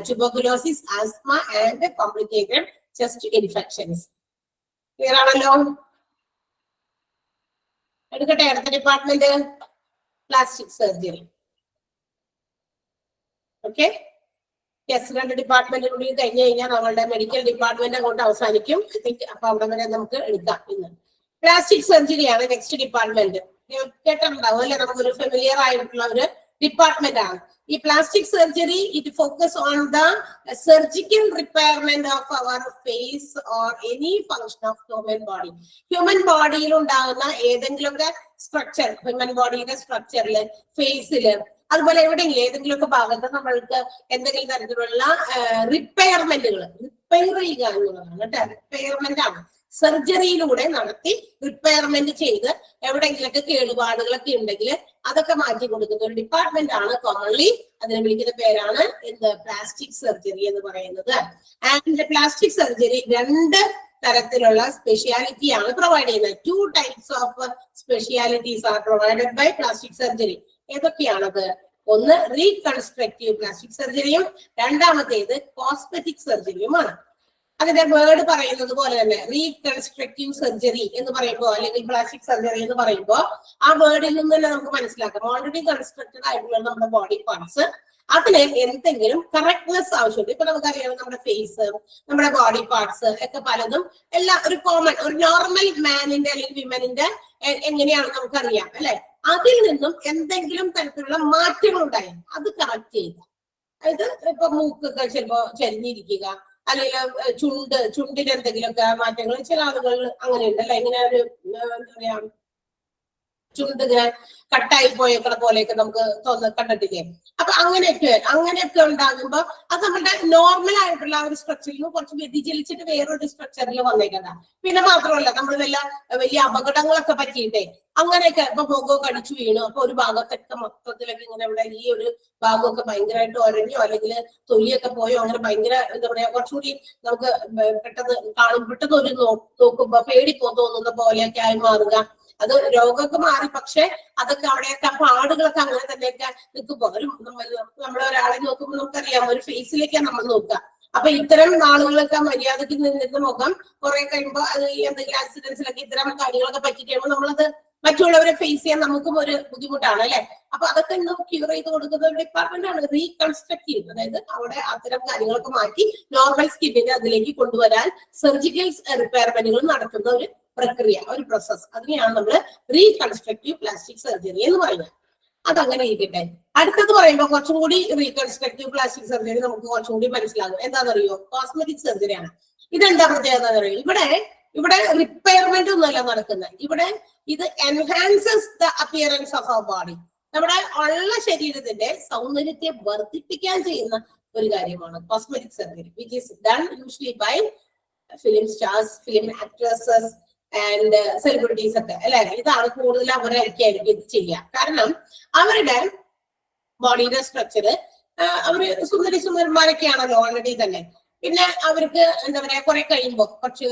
tuberculosis, asthma and complicated chest infections. Clear ആണല്ലോ? എടുക്കട്ടെ അടുത്ത ഡിപ്പാർട്ട്മെന്റ്, പ്ലാസ്റ്റിക് സർജറി. ഓക്കെ, രണ്ട് ഡിപ്പാർട്ട്മെന്റ് കൂടി കഴിഞ്ഞു കഴിഞ്ഞാൽ നമ്മളുടെ മെഡിക്കൽ ഡിപ്പാർട്ട്മെന്റ് അങ്ങോട്ട് അവസാനിക്കും. അപ്പൊ അവിടെ വരെ നമുക്ക് എടുക്കാം. ഇന്ന് പ്ലാസ്റ്റിക് സർജറിയാണ് നെക്സ്റ്റ് ഡിപ്പാർട്ട്മെന്റ്. കേട്ടിട്ടുണ്ടാവും അല്ലെ? നമുക്കൊരു ഫെമിലിയർ ആയിട്ടുള്ള ഒരു ഡിപ്പാർട്ട്മെന്റ് ആണ് ഈ plastic surgery. It focus on the surgical repairment of our face or any function of human body. Human ബോഡിയിൽ ഉണ്ടാകുന്ന ഏതെങ്കിലുമൊക്കെ സ്ട്രക്ചർ, ഹ്യൂമൻ ബോഡിയുടെ സ്ട്രക്ചറില്, ഫേസില്, അതുപോലെ എവിടെയെങ്കിലും ഏതെങ്കിലുമൊക്കെ ഭാഗത്ത് നമ്മൾക്ക് എന്തെങ്കിലും തരത്തിലുള്ള റിപ്പയർമെന്റുകൾ, റിപ്പയർ ചെയ്യുക എന്നുള്ളതാണ് കേട്ടോ. റിപ്പയർമെന്റ് ആണ്. സർജറിയിലൂടെ നടത്തി റിപ്പയർമെന്റ് ചെയ്ത് എവിടെയെങ്കിലൊക്കെ കേടുപാടുകളൊക്കെ ഉണ്ടെങ്കിൽ അതൊക്കെ മാറ്റി കൊടുക്കുന്ന ഒരു ഡിപ്പാർട്ട്മെന്റ് ആണ്. കോമൺലി അതിനെ വിളിക്കുന്ന പേരാണ് എന്ത്? പ്ലാസ്റ്റിക് സർജറി എന്ന് പറയുന്നത്. ആൻഡ് പ്ലാസ്റ്റിക് സർജറി രണ്ട് തരത്തിലുള്ള സ്പെഷ്യാലിറ്റി ആണ് പ്രൊവൈഡ് ചെയ്യുന്നത്. 2 types of specialities are provided by plastic surgery. ഏതൊക്കെയാണത്? ഒന്ന് റീകൺസ്ട്രക്റ്റീവ് പ്ലാസ്റ്റിക് സർജറിയും രണ്ടാമത്തേത് കോസ്മെറ്റിക് സർജറിയുമാണ്. അതിന്റെ വേർഡ് പറയുന്നത് പോലെ തന്നെ റീകൺസ്ട്രക്റ്റീവ് സർജറി എന്ന് പറയുമ്പോൾ അല്ലെങ്കിൽ പ്ലാസ്റ്റിക് സർജറി എന്ന് പറയുമ്പോൾ ആ വേർഡിൽ നിന്ന് തന്നെ നമുക്ക് മനസ്സിലാക്കാം ഓൾറെഡി കൺസ്ട്രക്റ്റഡ് ആയിട്ടുള്ള നമ്മുടെ ബോഡി പാർട്സ്, അതിന് എന്തെങ്കിലും കറക്റ്റ്നെസ് ആവശ്യമുണ്ട്. ഇപ്പൊ നമുക്കറിയാം നമ്മുടെ ഫേസ്, നമ്മുടെ ബോഡി പാർട്സ് ഒക്കെ പലതും എല്ലാം ഒരു കോമൺ, ഒരു നോർമൽ മാനിന്റെ അല്ലെങ്കിൽ വിമനിന്റെ എങ്ങനെയാണ് നമുക്കറിയാം അല്ലെ. അതിൽ നിന്നും എന്തെങ്കിലും തരത്തിലുള്ള മാറ്റങ്ങൾ ഉണ്ടായി അത് കറക്റ്റ് ചെയ്യുക. അതായത് ഇപ്പൊ മൂക്കൊക്കെ ചിലപ്പോ ചരിഞ്ഞിരിക്കുക, അല്ലെങ്കിൽ ചുണ്ടിന് എന്തെങ്കിലുമൊക്കെ മാറ്റങ്ങൾ. ചില ആളുകൾ അങ്ങനെയുണ്ട് അല്ലെ, ഇങ്ങനെ ഒരു എന്താ പറയാ ചുണ്ട് ഇങ്ങനെ കട്ടായി പോയേക്കണ പോലെയൊക്കെ നമുക്ക് കണ്ടിട്ടില്ലേ. അപ്പൊ അങ്ങനെയൊക്കെ ഉണ്ടാകുമ്പോ അത് നമ്മുടെ നോർമൽ ആയിട്ടുള്ള ഒരു സ്ട്രക്ചറിൽ നിന്ന് കുറച്ച് വ്യതിചലിച്ചിട്ട് വേറൊരു സ്ട്രക്ചറിൽ വന്നേക്കണ്ട. പിന്നെ മാത്രമല്ല നമ്മൾ വലിയ അപകടങ്ങളൊക്കെ പറ്റിയിട്ടേ അങ്ങനെയൊക്കെ ഇപ്പൊ മുഖമൊക്കെ അടിച്ചു വീണു, അപ്പൊ ഒരു ഭാഗത്തൊക്കെ മൊത്തത്തിലൊക്കെ ഇങ്ങനെ ഇവിടെ ഈ ഒരു ഭാഗമൊക്കെ ഭയങ്കരമായിട്ട് ഒരഞ്ഞോ അല്ലെങ്കിൽ തൊലിയൊക്കെ പോയോ അങ്ങനെ ഭയങ്കര എന്താ പറയാ കുറച്ചുകൂടി നമുക്ക് പെട്ടെന്ന് ഒരു നോക്കുമ്പോ പേടി തോന്നുന്ന പോലെയൊക്കെ ആയി മാറുക. അത് രോഗമൊക്കെ മാറി, പക്ഷെ അതൊക്കെ അവിടെയൊക്കെ പാടുകളൊക്കെ അങ്ങനെ തന്നെയൊക്കെ നിൽക്കുമ്പോ നമ്മളൊരാളെ നോക്കുമ്പോൾ നമുക്കറിയാം ഒരു ഫേസിലേക്കാണ് നമ്മൾ നോക്കുക. അപ്പൊ ഇത്തരം നാളുകളൊക്കെ മര്യാദയ്ക്ക് നിന്നിട്ട് മുഖം കുറെ കഴിയുമ്പോൾ അത് എന്തെങ്കിലും ആക്സിഡൻസിലൊക്കെ ഇത്തരം കാര്യങ്ങളൊക്കെ പറ്റി കഴിയുമ്പോൾ നമ്മളത് മറ്റുള്ളവരെ ഫേസ് ചെയ്യാൻ നമുക്കും ഒരു ബുദ്ധിമുട്ടാണ് അല്ലെ. അപ്പൊ അതൊക്കെ ഇന്ന് ക്യൂർ ചെയ്ത് കൊടുക്കുന്ന ഒരു ഡിപ്പാർട്ട്മെന്റ് ആണ് റീകൺസ്ട്രക്റ്റീവ്. അതായത് അവിടെ അത്തരം കാര്യങ്ങളൊക്കെ മാറ്റി നോർമൽ സ്കിന്നിനെ അതിലേക്ക് കൊണ്ടുവരാൻ സർജിക്കൽ റിപ്പയർമെന്റുകൾ നടത്തുന്ന ഒരു പ്രക്രിയ, ഒരു പ്രോസസ്. അതിനെയാണ് നമ്മൾ റീകൺസ്ട്രക്റ്റീവ് പ്ലാസ്റ്റിക് സർജറി എന്ന് പറയുന്നത്. അതങ്ങനെ ഇരിക്കട്ടെ. അടുത്തത് പറയുമ്പോൾ കുറച്ചും കൂടി റീകൺസ്ട്രക്റ്റീവ് പ്ലാസ്റ്റിക് സർജറി നമുക്ക് കുറച്ചും കൂടി മനസ്സിലാകും. എന്താണെന്നറിയോ? കോസ്മെറ്റിക് സർജറിയാണ്. ഇതെന്താ പ്രത്യേകത എന്നറിയോ? ഇവിടെ റിപ്പയർമെന്റ് ഒന്നുമല്ല നടക്കുന്നത്. ഇവിടെ ഇത് enhances the appearance of our body. നമ്മുടെ ഉള്ള ശരീരത്തിന്റെ സൗന്ദര്യത്തെ വർദ്ധിപ്പിക്കാൻ ചെയ്യുന്ന ഒരു കാര്യമാണ് cosmetic surgery, which is done usually by film stars, film actresses and celebrities ഒക്കെ അല്ലെ. ഇതാണ് കൂടുതൽ അവരായിരിക്കും ഇത് ചെയ്യുക. കാരണം അവരുടെ ബോഡിയുടെ സ്ട്രക്ചർ അവര് സുന്ദരന്മാരൊക്കെയാണല്ലോ ഓൾറെഡി തന്നെ. പിന്നെ അവർക്ക് എന്താ പറയാ കുറെ കഴിയുമ്പോ കുറച്ച്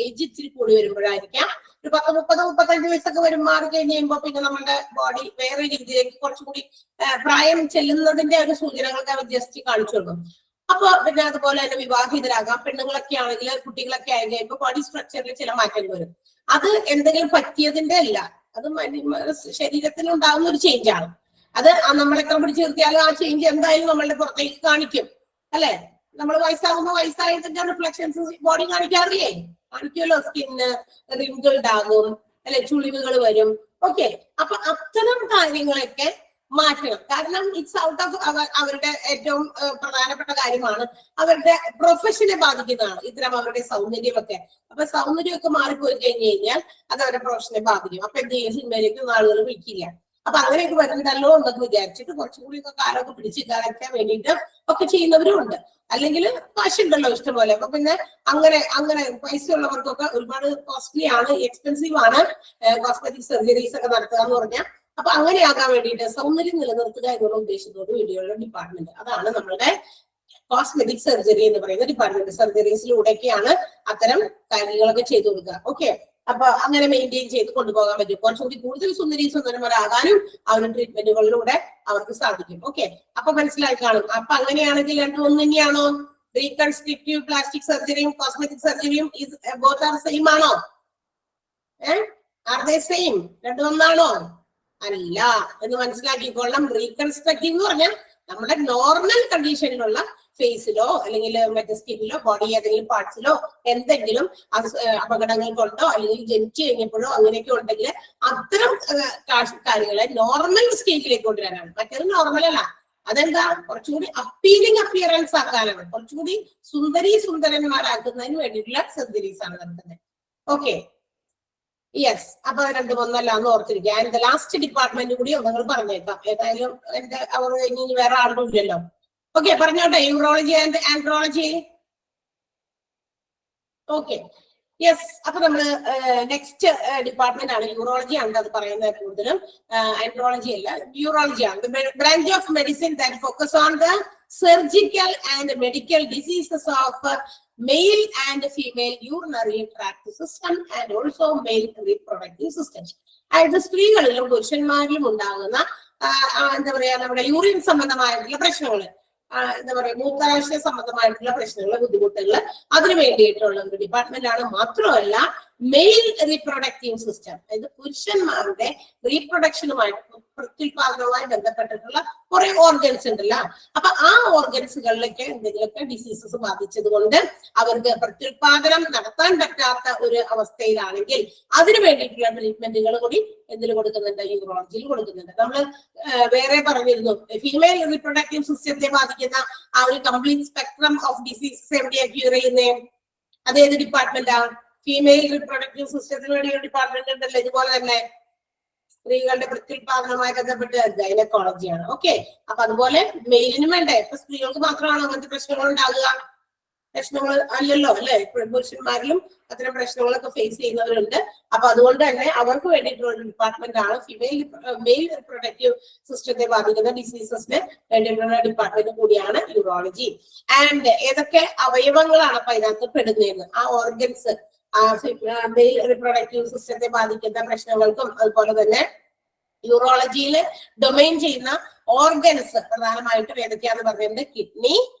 ഏജ് ഇച്ചിരി കൂടി വരുമ്പോഴായിരിക്കാം ഒരു 30-35 വയസ്സൊക്കെ മാറി കഴിഞ്ഞ് കഴിയുമ്പോ പിന്നെ നമ്മുടെ ബോഡി വേറെ രീതിയിലേക്ക് കുറച്ചുകൂടി പ്രായം ചെല്ലുന്നതിന്റെ ഒരു സൂചനകളൊക്കെ അവർ ജസ്റ്റ് കാണിച്ചു കൊടുക്കും. അപ്പൊ പിന്നെ അതുപോലെ തന്നെ വിവാഹിതരാകാം. പെണ്ണുങ്ങളൊക്കെ ആണെങ്കിൽ കുട്ടികളൊക്കെ ആയി കഴിയുമ്പോൾ ബോഡി സ്ട്രക്ചറിൽ ചില മാറ്റങ്ങൾ വരും. അത് എന്തെങ്കിലും പറ്റിയതിന്റെ അല്ല, അത് ശരീരത്തിൽ ഉണ്ടാകുന്ന ഒരു ചേഞ്ച് ആണ്. അത് നമ്മളെത്ര പിടിച്ചു നിർത്തിയാലും ആ ചേഞ്ച് എന്തായാലും നമ്മളുടെ പുറത്തേക്ക് കാണിക്കും അല്ലെ. നമ്മൾ വയസ്സാകുമ്പോൾ വയസ്സായതിന്റെ റിഫ്ലക്ഷൻസ് ബോഡി കാണിക്കാറില്ലേ? കാണിക്കുമല്ലോ. സ്കിന്ന് റിങ്കിൾഡ് ആകും അല്ലെ, ചുളിവുകൾ വരും. ഓക്കെ, അപ്പൊ അത്തരം കാര്യങ്ങളൊക്കെ മാറ്റണം. കാരണം ഇറ്റ്സ് ഔട്ട് ഓഫ് അവരുടെ ഏറ്റവും പ്രധാനപ്പെട്ട കാര്യമാണ്, അവരുടെ പ്രൊഫഷനെ ബാധിക്കുന്നതാണ് ഇത്തരം അവരുടെ സൗന്ദര്യമൊക്കെ. അപ്പൊ സൗന്ദര്യമൊക്കെ മാറിപ്പോയി കഴിഞ്ഞു കഴിഞ്ഞാൽ അത് അവരുടെ പ്രൊഫഷനെ ബാധിക്കും. അപ്പൊ എന്ത് ചെയ്യും? സിനിമയിലേക്ക് ആളുകൾ വിളിക്കില്ല. അപ്പൊ അങ്ങനെയൊക്കെ വരുന്നുണ്ടല്ലോ ഉണ്ടെന്ന് വിചാരിച്ചിട്ട് കുറച്ചുകൂടി ഒക്കെ കാലമൊക്കെ പിടിച്ച് കയറാൻ വേണ്ടിയിട്ട് ഒക്കെ ചെയ്യുന്നവരും ഉണ്ട്. അല്ലെങ്കിൽ കാശുണ്ടല്ലോ ഇഷ്ടംപോലെ. അപ്പൊ പിന്നെ അങ്ങനെ പൈസ ഉള്ളവർക്കൊക്കെ ഒരുപാട് കോസ്റ്റ്ലി ആണ്, എക്സ്പെൻസീവ് ആണ് കോസ്മെറ്റിക് സർജറീസ് ഒക്കെ നടത്തുക എന്ന് പറഞ്ഞാൽ. അപ്പൊ അങ്ങനെയാകാൻ വേണ്ടിയിട്ട് സൗന്ദര്യം നിലനിർത്തുക എന്നുള്ള ഉദ്ദേശത്തോട് വേണ്ടിയുള്ള ഡിപ്പാർട്ട്മെന്റ്, അതാണ് നമ്മളുടെ കോസ്മെറ്റിക് സർജറി എന്ന് പറയുന്ന ഡിപ്പാർട്ട്മെന്റ്. സർജറീസിലൂടെയൊക്കെയാണ് അത്തരം കാര്യങ്ങളൊക്കെ ചെയ്തു കൊടുക്കുക. ഓക്കെ, അപ്പൊ അങ്ങനെ മെയിൻറ്റെയിൻ ചെയ്ത് കൊണ്ടുപോകാൻ പറ്റും. കുറച്ചുകൂടി കൂടുതൽ സുന്ദരന്മാരാകാനും ആ ഒരു ട്രീറ്റ്മെന്റുകളിലൂടെ അവർക്ക് സാധിക്കും. ഓക്കെ, അപ്പൊ മനസ്സിലായി കാണും. അപ്പൊ അങ്ങനെയാണെങ്കിൽ രണ്ടും ഒന്ന് തന്നെയാണോ? റീകൺസ്ട്രക്റ്റീവ് പ്ലാസ്റ്റിക് സർജറിയും കോസ്മെറ്റിക് സർജറിയും ബോത്ത് ആർ സെയിം ആണോ? Are they same? രണ്ടും ഒന്നാണോ? അല്ല എന്ന് മനസ്സിലാക്കിക്കൊള്ളാം. റീകൺസ്ട്രക്റ്റീവ് എന്ന് പറഞ്ഞാൽ നമ്മുടെ നോർമൽ കണ്ടീഷനിലുള്ള ഫേസിലോ അല്ലെങ്കിൽ മറ്റേ സ്കിന്നിലോ ബോഡി ഏതെങ്കിലും പാർട്സിലോ എന്തെങ്കിലും അപകടങ്ങൾ കൊണ്ടോ അല്ലെങ്കിൽ ജനിച്ചു കഴിഞ്ഞപ്പോഴോ അങ്ങനെയൊക്കെ ഉണ്ടെങ്കിൽ അത്തരം കാര്യങ്ങളെ നോർമൽ സ്റ്റേജിലേക്ക് കൊണ്ടുവരാനാണ്. മറ്റേത് നോർമൽ അല്ല. അതെന്താ? കുറച്ചുകൂടി അപ്പീലിംഗ് അപ്പിയറൻസ് ആക്കാനാണ്, കുറച്ചുകൂടി സുന്ദരന്മാരാക്കുന്നതിന് വേണ്ടിയിട്ടുള്ള സർജറീസ് ആണ് നടത്തുന്നത്. Okay, yes. അപ്പൊ രണ്ടും ഒന്നല്ല എന്ന് ഓർത്തിരിക്കുക. ആൻഡ് ലാസ്റ്റ് ഡിപ്പാർട്ട്മെന്റ് കൂടി ഒന്നുകൂടി പറഞ്ഞേക്കാം. ഏതായാലും എന്റെ അവർ ഇനി വേറെ ആളും ഇല്ലല്ലോ. ഓക്കെ, പറഞ്ഞോട്ടെ. Urology and andrology. Okay, yes. അപ്പൊ നമ്മള് നെക്സ്റ്റ് ഡിപ്പാർട്ട്മെന്റ് ആണ് യൂറോളജി ആണ്. അത് പറയുന്നത് കൂടുതലും ആൻഡ്രോളജി അല്ല, യൂറോളജി ആണ്. Branch of medicine that focus on the surgical and medical diseases of male and female urinary tract system and also male reproductive system. അതായത് സ്ത്രീകളിലും പുരുഷന്മാരിലും ഉണ്ടാകുന്ന എന്താ പറയാ നമ്മുടെ യൂറിൻ സംബന്ധമായിട്ടുള്ള പ്രശ്നങ്ങൾ, എന്താ പറയാ മൂത്രാശയ സംബന്ധമായിട്ടുള്ള പ്രശ്നങ്ങൾ, ബുദ്ധിമുട്ടുകൾ, അതിനു വേണ്ടിയിട്ടുള്ള ഒരു ഡിപ്പാർട്ട്മെന്റ് ആണ്. മാത്രമല്ല മെയിൽ റീപ്രൊഡക്റ്റീവ് സിസ്റ്റം, അതായത് പുരുഷന്മാരുടെ റീപ്രൊഡക്ഷനുമായിട്ട് പ്രത്യുൽപാദനവുമായി ബന്ധപ്പെട്ടിട്ടുള്ള കുറെ ഓർഗൻസ് ഉണ്ടല്ലോ. അപ്പൊ ആ ഓർഗൻസുകളിലേക്ക് എന്തെങ്കിലുമൊക്കെ ഡിസീസസ് ബാധിച്ചത് കൊണ്ട് അവർക്ക് പ്രത്യുൽപാദനം നടത്താൻ പറ്റാത്ത ഒരു അവസ്ഥയിലാണെങ്കിൽ അതിനു വേണ്ടിയിട്ടുള്ള ട്രീറ്റ്മെന്റുകൾ കൂടി എന്തിൽ കൊടുക്കുന്നുണ്ട്? യൂറോളജിയിൽ കൊടുക്കുന്നുണ്ട്. നമ്മൾ വേറെ പറഞ്ഞിരുന്നു, ഫീമെയിൽ റീപ്രൊഡക്റ്റീവ് സിസ്റ്റത്തെ ബാധിക്കുന്ന ആ ഒരു കംപ്ലീറ്റ് സ്പെക്ട്രം ഓഫ് ഡിസീസസ് എവിടെയാ ക്യൂർ ചെയ്യുന്നേ? അതേത് ഡിപ്പാർട്ട്മെന്റാ? ഫീമെയിൽ റീപ്രൊഡക്റ്റീവ് സിസ്റ്റത്തിന് വേണ്ടി ഒരു ഡിപ്പാർട്ട്മെന്റ് ഉണ്ടല്ലോ. ഇതുപോലെ തന്നെ സ്ത്രീകളുടെ പ്രത്യുൽപാദനവുമായി ബന്ധപ്പെട്ട് ഗൈനക്കോളജിയാണ്. ഓക്കെ, അപ്പൊ അതുപോലെ മെയിലിനും വേണ്ടേ? ഇപ്പൊ സ്ത്രീകൾക്ക് മാത്രമാണോ അങ്ങനത്തെ പ്രശ്നങ്ങൾ ഉണ്ടാകുക? പ്രശ്നങ്ങൾ അല്ലല്ലോ അല്ലെ. പുരുഷന്മാരിലും അത്തരം പ്രശ്നങ്ങളൊക്കെ ഫേസ് ചെയ്യുന്നവരുണ്ട്. അപ്പൊ അതുകൊണ്ട് തന്നെ അവർക്ക് വേണ്ടിയിട്ടുള്ള ഒരു ഡിപ്പാർട്ട്മെന്റ് ആണ് മെയിൽ റിപ്രൊഡക്റ്റീവ് സിസ്റ്റത്തെ ബാധിക്കുന്ന ഡിസീസസിന് വേണ്ടിയിട്ടുള്ള ഡിപ്പാർട്ട്മെന്റ് കൂടിയാണ് യൂറോളജി. ആൻഡ് ഏതൊക്കെ അവയവങ്ങളാണ് അപ്പൊ അതിനകത്ത് പെടുന്നതെന്ന്, ആ ഓർഗൻസ് മെയിൽ റിപ്രൊഡക്റ്റീവ് സിസ്റ്റത്തെ ബാധിക്കുന്ന പ്രശ്നങ്ങൾക്കും അതുപോലെ തന്നെ യൂറോളജിയിൽ ഡൊമൈൻ ചെയ്യുന്ന ഓർഗൻസ് പ്രധാനമായിട്ടും ഏതൊക്കെയാന്ന് പറയുന്നത് കിഡ്നി,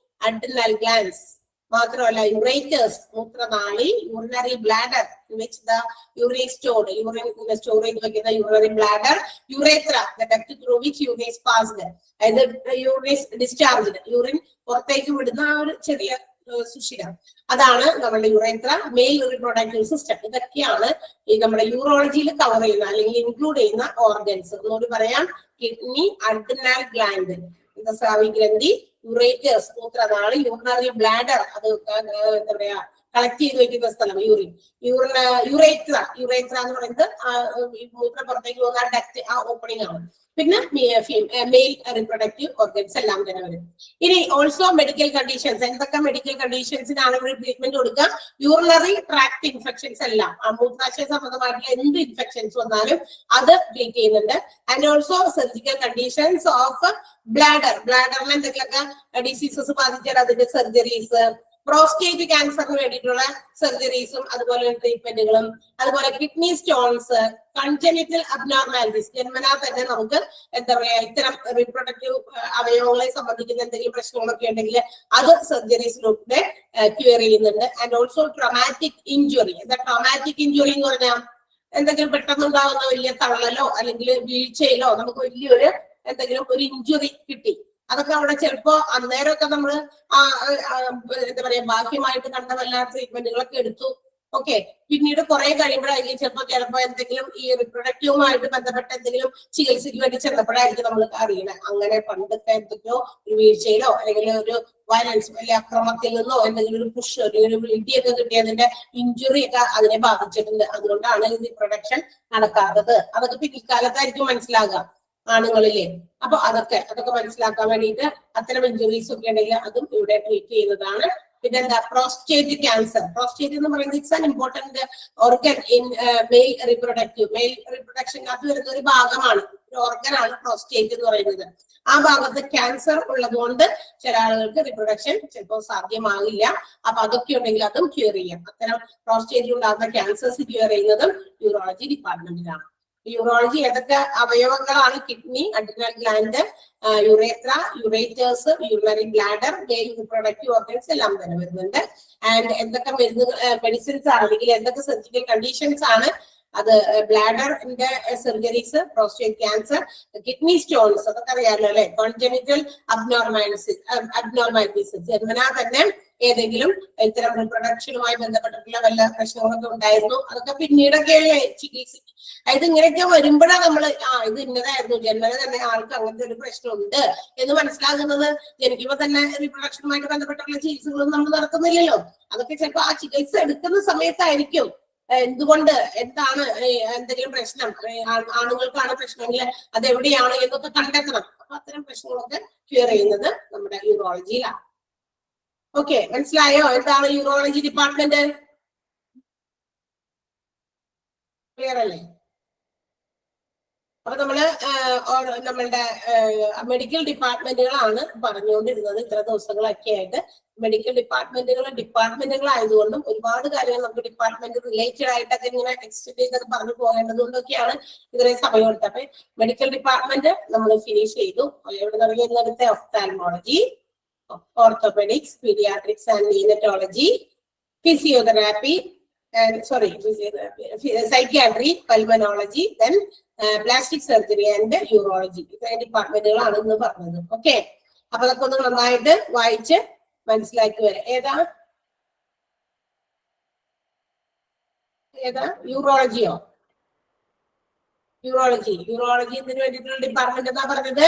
അഡ്രിനൽ ഗ്ലാൻഡ്സ്, മാത്രമല്ല യുറേറ്റേഴ്സ് മൂത്രനാളി, urinary bladder which the urine stored, urine store ചെയ്ത് വെക്കുന്ന urinary bladder, urethra the duct through which urine is passed, അതായത് യൂറിൻ ഡിസ്ചാർജ്ഡ്, യൂറിൻ പുറത്തേക്ക് വിടുന്ന ആ ഒരു ചെറിയ സുഷിരം, അതാണ് നമ്മുടെ യുറേത്ര. മെയിൽ റിപ്രൊഡക്റ്റീവ് സിസ്റ്റം, ഇതൊക്കെയാണ് ഈ നമ്മുടെ യൂറോളജിയിൽ കവർ ചെയ്യുന്ന അല്ലെങ്കിൽ ഇൻക്ലൂഡ് ചെയ്യുന്ന ഓർഗൻസ്. ഒന്നുകൂടി പറയാം, കിഡ്നി, അഡ്രിനൽ ഗ്ലാൻഡ്, സ്രാവി ഗ്രന്ഥി, യുറേറ്റേഴ്സ് മൂത്രനാളി, യൂറിനറി ബ്ലാഡർ അത് എന്താ പറയാ കളക്ട് ചെയ്ത് വെക്കുന്ന സ്ഥലം യൂറിൻ, യുറേത്ര എന്ന് പറയുന്നത് മൂത്രം പുറത്തേക്ക് പോകുന്ന ആ ഡക്ട്, ആ ഓപ്പണിംഗ് ആണ്. പിന്നെ മെയിൽ റിപ്രൊഡക്റ്റീവ് ഓർഗൻസ് എല്ലാം തന്നെ വരും. ഇനി ഓൾസോ മെഡിക്കൽ കണ്ടീഷൻസ്, എന്തൊക്കെ മെഡിക്കൽ കണ്ടീഷൻസിനാണ് ഇവിടെ ട്രീറ്റ്മെന്റ് കൊടുക്കുക? യൂറിനറി ട്രാക്ട് ഇൻഫെക്ഷൻസ് എല്ലാം, മൂത്രാശയ സംബന്ധമായിട്ടുള്ള എന്ത് ഇൻഫെക്ഷൻസ് വന്നാലും അത് ട്രീറ്റ് ചെയ്യുന്നുണ്ട്. And also surgical conditions of ബ്ലാഡറിന് എന്തെങ്കിലുമൊക്കെ ഡിസീസസ് ബാധിച്ചാൽ അതിന്റെ സർജറീസ്, പ്രോസ്റ്റേറ്റ് ക്യാൻസറിന് വേണ്ടിയിട്ടുള്ള സർജറീസും അതുപോലെ ട്രീറ്റ്മെന്റുകളും, അതുപോലെ കിഡ്നി സ്റ്റോൺസ്, കൺജനിറ്റൽ അബ്നോർമാലിറ്റീസ്, ജന്മനാ തന്നെ നമുക്ക് എന്താ പറയാ ഇത്തരം റീപ്രൊഡക്റ്റീവ് അവയവങ്ങളെ സംബന്ധിക്കുന്ന എന്തെങ്കിലും പ്രശ്നങ്ങളൊക്കെ ഉണ്ടെങ്കിൽ അത് സർജറീസിലൂടെ ക്യൂർ ചെയ്യുന്നുണ്ട്. And also traumatic injury. എന്താ ട്രോമാറ്റിക് ഇഞ്ചുറി എന്ന് പറഞ്ഞാൽ എന്തെങ്കിലും പെട്ടെന്നുണ്ടാകുന്ന വലിയ തള്ളലോ അല്ലെങ്കിൽ വീഴ്ചയിലോ നമുക്ക് വലിയൊരു എന്തെങ്കിലും ഒരു ഇഞ്ചുറി കിട്ടി, അതൊക്കെ അവിടെ ചിലപ്പോ അന്നേരമൊക്കെ നമ്മള് എന്താ പറയാ ബാഹ്യമായിട്ട് കണ്ട വല്ല ട്രീറ്റ്മെന്റുകളൊക്കെ എടുത്തു. ഓക്കെ, പിന്നീട് കുറെ കഴിയുമ്പോഴായിരിക്കും ചിലപ്പോ എന്തെങ്കിലും ഈ റിപ്രൊഡക്റ്റീവുമായിട്ട് ബന്ധപ്പെട്ട എന്തെങ്കിലും ചികിത്സയ്ക്ക് വേണ്ടി ചെന്നപ്പോഴായിരിക്കും നമ്മൾ അറിയണത് അങ്ങനെ പണ്ടത്തെ എന്തൊക്കെയോ ഒരു വീഴ്ചയിലോ അല്ലെങ്കിൽ ഒരു വയലൻസ് വലിയ അക്രമത്തിൽ നിന്നോ എന്തെങ്കിലും ഒരു പുഷ് അല്ലെങ്കിൽ ഒരു ഇടിയൊക്കെ കിട്ടിയതിന്റെ ഇഞ്ചുറി ഒക്കെ അതിനെ ബാധിച്ചിട്ടുണ്ട്. അതുകൊണ്ടാണ് ഈ റിപ്രൊഡക്ഷൻ നടക്കാത്തത്. അതൊക്കെ പിൽക്കാലത്തായിരിക്കും മനസ്സിലാകുക ആണുങ്ങളിലെ. അപ്പൊ അതൊക്കെ മനസ്സിലാക്കാൻ വേണ്ടിയിട്ട് അത്തരം ഇഞ്ചുറീസ് ഒക്കെ ഉണ്ടെങ്കിൽ അതും ഇവിടെ ട്രീറ്റ് ചെയ്യുന്നതാണ്. പിന്നെ എന്താ പ്രോസ്റ്റേറ്റ് ക്യാൻസർ. പ്രോസ്റ്റേറ്റ് എന്ന് പറയുന്നത് it's an important organ in male റിപ്രൊഡക്ഷനകത്ത് വരുന്ന ഒരു ഭാഗമാണ്, ഒരു ഓർഗനാണ് പ്രോസ്റ്റേറ്റ് എന്ന് പറയുന്നത്. ആ ഭാഗത്ത് ക്യാൻസർ ഉള്ളതുകൊണ്ട് ചില ആളുകൾക്ക് റിപ്രൊഡക്ഷൻ ചിലപ്പോൾ സാധ്യമാകില്ല. അപ്പൊ അതൊക്കെ ഉണ്ടെങ്കിൽ അതും ക്യൂർ ചെയ്യാം. അത്തരം പ്രോസ്റ്റേറ്റിൽ ഉണ്ടാകുന്ന ക്യാൻസേഴ്സ് ക്യൂർ ചെയ്യുന്നതും യൂറോളജി ഡിപ്പാർട്ട്മെന്റിലാണ്. യൂറോളജി ഏതൊക്കെ അവയവങ്ങളാണ്? Kidney, adrenal gland, urethra, ureters, urinary bladder, male reproductive organs എല്ലാം തന്നെ വരുന്നുണ്ട്. ആൻഡ് എന്തൊക്കെ മെഡിസിൻസ് ആണ് അല്ലെങ്കിൽ എന്തൊക്കെ സർജിക്കൽ കണ്ടീഷൻസ് ആണ്? അത് ബ്ലാഡറിന്റെ surgeries, prostate cancer, kidney stones, അതൊക്കെ അറിയാമല്ലോ അല്ലെ, കോൺജനിറ്റൽ അബ്നോർമാലിറ്റീസ്, ജന്മനാ തന്നെ ഏതെങ്കിലും ഇത്തരം റിപ്രൊഡക്ഷനുമായി ബന്ധപ്പെട്ടിട്ടുള്ള വല്ല പ്രശ്നങ്ങളൊക്കെ ഉണ്ടായിരുന്നു, അതൊക്കെ പിന്നീടൊക്കെ ചികിത്സിക്കും. അതായത് ഇങ്ങനെയൊക്കെ വരുമ്പോഴാണ് നമ്മൾ ഇത് ഇന്നതായിരുന്നു, ജന്മന തന്നെ ആൾക്ക് അങ്ങനത്തെ ഒരു പ്രശ്നമുണ്ട് എന്ന് മനസ്സിലാകുന്നത്. ജനിക്കുമ്പോ തന്നെ റിപ്രൊഡക്ഷനുമായിട്ട് ബന്ധപ്പെട്ടുള്ള ചികിത്സകളൊന്നും നമ്മൾ നടത്തുന്നില്ലല്ലോ. അതൊക്കെ ചിലപ്പോൾ ആ ചികിത്സ എടുക്കുന്ന സമയത്തായിരിക്കും എന്തുകൊണ്ട്, എന്താണ് എന്തെങ്കിലും പ്രശ്നം, ആണുങ്ങൾക്കാണ് പ്രശ്നമെങ്കിൽ അത് എവിടെയാണ് എന്നൊക്കെ കണ്ടെത്തണം. അപ്പൊ അത്തരം പ്രശ്നങ്ങളൊക്കെ ക്യൂർ ചെയ്യുന്നത് നമ്മുടെ യൂറോളജിയിലാണ്. ഓക്കെ, മനസ്സിലായോ എന്താണ് യൂറോളജി ഡിപ്പാർട്ട്മെന്റ്? ക്ലിയർ അല്ലേ? അപ്പൊ നമ്മളുടെ മെഡിക്കൽ ഡിപ്പാർട്ട്മെന്റുകളാണ് പറഞ്ഞുകൊണ്ടിരുന്നത് ഇത്ര ദിവസങ്ങളൊക്കെ ആയിട്ട്. മെഡിക്കൽ ഡിപ്പാർട്ട്മെന്റുകളായതുകൊണ്ടും ഒരുപാട് കാര്യങ്ങൾ നമുക്ക് ഡിപ്പാർട്ട്മെന്റ് റിലേറ്റഡ് ആയിട്ടൊക്കെ ഇങ്ങനെ എക്സ്റ്റെൻഡ് ചെയ്ത് പറഞ്ഞു പോകേണ്ടതുകൊണ്ടൊക്കെയാണ് ഇത്രയും സമയം എടുത്തത്. അപ്പൊ മെഡിക്കൽ ഡിപ്പാർട്ട്മെന്റ് നമ്മൾ ഫിനിഷ് ചെയ്തു. എവിടെ തുടങ്ങിയ ophthalmology, orthopaedics, paediatrics and neonatology, physiotherapy, psychiatry, pulmonology, then plastic surgery and urology. ഇത്രയും ഡിപ്പാർട്ട്മെന്റുകളാണ് ഇന്ന് പറഞ്ഞത്. ഓക്കെ, അപ്പൊ അതൊക്കെ ഒന്ന് നന്നായിട്ട് വായിച്ച് മനസ്സിലാക്കി വരാം. ഏതാ യൂറോളജിയോ? യൂറോളജി ഇതിന് വേണ്ടിയിട്ടുള്ള ഡിപ്പാർട്ട്മെന്റ് എന്താ പറഞ്ഞത്?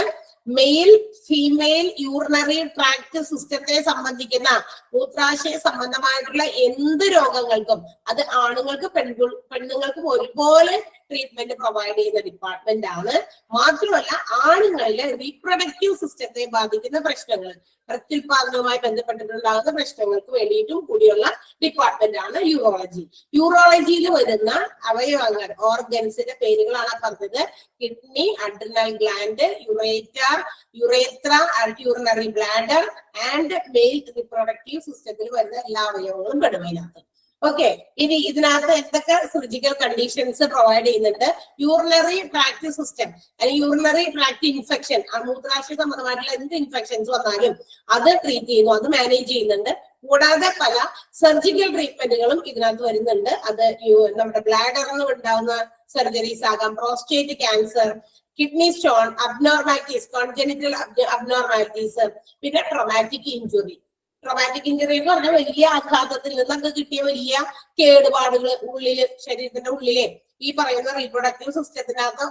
മെയിൽ ഫീമെയിൽ യൂറിനറി ട്രാക്ട് സിസ്റ്റത്തെ സംബന്ധിക്കുന്ന മൂത്രാശയ സംബന്ധമായിട്ടുള്ള എന്ത് രോഗങ്ങൾക്കും അത് ആണുങ്ങൾക്കും പെണ്ണുങ്ങൾക്കും ഒരുപോലെ ട്രീറ്റ്മെന്റ് പ്രൊവൈഡ് ചെയ്യുന്ന ഡിപ്പാർട്ട്മെന്റ് ആണ്. മാത്രമല്ല ആണുങ്ങളിലെ റീപ്രൊഡക്റ്റീവ് സിസ്റ്റത്തെ ബാധിക്കുന്ന പ്രശ്നങ്ങൾ, പ്രത്യുൽപാദനവുമായി ബന്ധപ്പെട്ടിട്ടുണ്ടാകുന്ന പ്രശ്നങ്ങൾക്ക് വേണ്ടിയിട്ടും കൂടിയുള്ള ഡിപ്പാർട്ട്മെന്റ് ആണ് യൂറോളജി. യൂറോളജിയിൽ വരുന്ന അവയവങ്ങൾ, ഓർഗൻസിന്റെ പേരുകളാണ് പറഞ്ഞത്. Kidney, adrenal gland, യുറേത്ര, urinary bladder and mail reproductive സിസ്റ്റത്തിൽ വരുന്ന എല്ലാ അവയവങ്ങളും പെടും അതിനകത്ത്. ഓക്കെ, ഇനി ഇതിനകത്ത് എന്തൊക്കെ സർജിക്കൽ കണ്ടീഷൻസ് പ്രൊവൈഡ് ചെയ്യുന്നുണ്ട്? യൂറിനറി ട്രാക്ട് സിസ്റ്റം അല്ലെങ്കിൽ യൂറിനറി ട്രാക്ട് ഇൻഫെക്ഷൻ, മൂത്രാശയ സംബന്ധമായിട്ടുള്ള എന്ത് ഇൻഫെക്ഷൻസ് വന്നാലും അത് ട്രീറ്റ് ചെയ്യുന്നു, അത് മാനേജ് ചെയ്യുന്നുണ്ട്. കൂടാതെ പല സർജിക്കൽ ട്രീറ്റ്മെന്റുകളും ഇതിനകത്ത് വരുന്നുണ്ട്. അത് നമ്മുടെ ബ്ലാഡറിന് ഉണ്ടാവുന്ന സർജറീസ് ആകാം, prostate cancer, kidney stone, abnormalities, congenital abnormalities, പിന്നെ ട്രോമാറ്റിക് ഇഞ്ചുറി. ട്രോമാറ്റിക് ഇഞ്ചുറി എന്ന് പറഞ്ഞാൽ വലിയ ആഘാതത്തിൽ നിന്നൊക്കെ കിട്ടിയ വലിയ കേടുപാടുകൾ ഉള്ളില്, ശരീരത്തിന്റെ ഉള്ളിലെ ഈ പറയുന്ന റീപ്രൊഡക്റ്റീവ് സിസ്റ്റത്തിനകത്ത്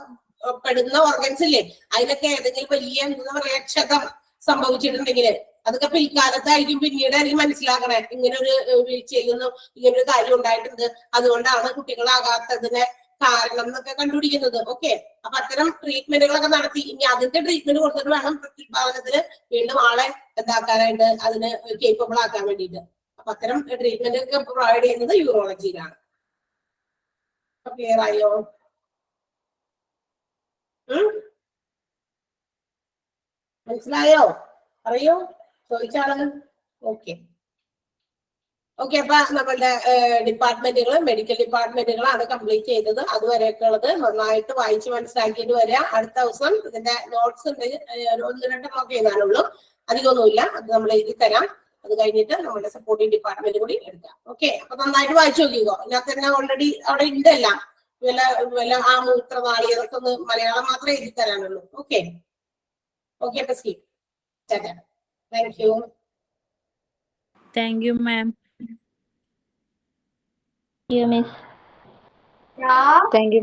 പെടുന്ന ഓർഗൻസ് ഇല്ലേ, അതിനൊക്കെ ഏതെങ്കിലും വലിയ എന്താ പറയാ ക്ഷതം സംഭവിച്ചിട്ടുണ്ടെങ്കിൽ അതൊക്കെ പിൽക്കാലത്തായിരിക്കും പിന്നീടായിരിക്കും മനസ്സിലാക്കണേ ഇങ്ങനെ ഒരു ചെയ്യുന്നു, ഇങ്ങനൊരു കാര്യം ഉണ്ടായിട്ടുണ്ട്, അതുകൊണ്ടാണ് കുട്ടികളാകാത്തതിന് കാരണം എന്നൊക്കെ കണ്ടുപിടിക്കുന്നത്. ഓക്കെ, അപ്പൊ അത്തരം ട്രീറ്റ്മെന്റുകളൊക്കെ നടത്തി ഇനി അതിന്റെ ട്രീറ്റ്മെന്റ് കൊടുത്തിട്ട് വേണം പ്രത്യുത്പാദനത്തിന് വീണ്ടും ആളെ എന്താക്കാനായിട്ട്, അതിന് കേപ്പബിൾ ആക്കാൻ വേണ്ടിയിട്ട്. അപ്പൊ അത്തരം ട്രീറ്റ്മെന്റ് ഒക്കെ പ്രൊവൈഡ് ചെയ്യുന്നത് യൂറോളജിയിലാണ്. ക്ലിയർ ആയോ? മനസ്സിലായോ? പറയൂ, ചോദിച്ചാള്. ഓക്കെ ഓക്കെ, അപ്പൊ നമ്മളുടെ ഡിപ്പാർട്ട്മെന്റുകൾ, മെഡിക്കൽ ഡിപ്പാർട്ട്മെന്റുകളാണ് കംപ്ലീറ്റ് ചെയ്തത്. അതുവരെയൊക്കെ ഉള്ളത് നന്നായിട്ട് വായിച്ച് മനസ്സിലാക്കിയിട്ട് വരിക. അടുത്ത ദിവസം ഇതിന്റെ നോട്ട്സ് ഉണ്ട്, 1-2 ഒക്കെ എഴുതാനുള്ളൂ, അധികമൊന്നുമില്ല, അത് നമ്മൾ എഴുതി തരാം. അത് കഴിഞ്ഞിട്ട് നമ്മുടെ സപ്പോർട്ടിംഗ് ഡിപ്പാർട്ട്മെന്റ് കൂടി എടുക്കാം. ഓക്കെ, അപ്പൊ നന്നായിട്ട് വായിച്ചു നോക്കിക്കോ. ഇതിനകത്ത് തന്നെ ഓൾറെഡി അവിടെ ഉണ്ടല്ല വില ആ മൂത്രനാളി, അതൊക്കെ ഒന്ന് മലയാളം മാത്രമേ എഴുതി തരാനുള്ളൂ. ഓക്കെ ഓക്കെ, അപ്പൊ skip. Thank you. Thank you, ma'am. You miss. Thank you.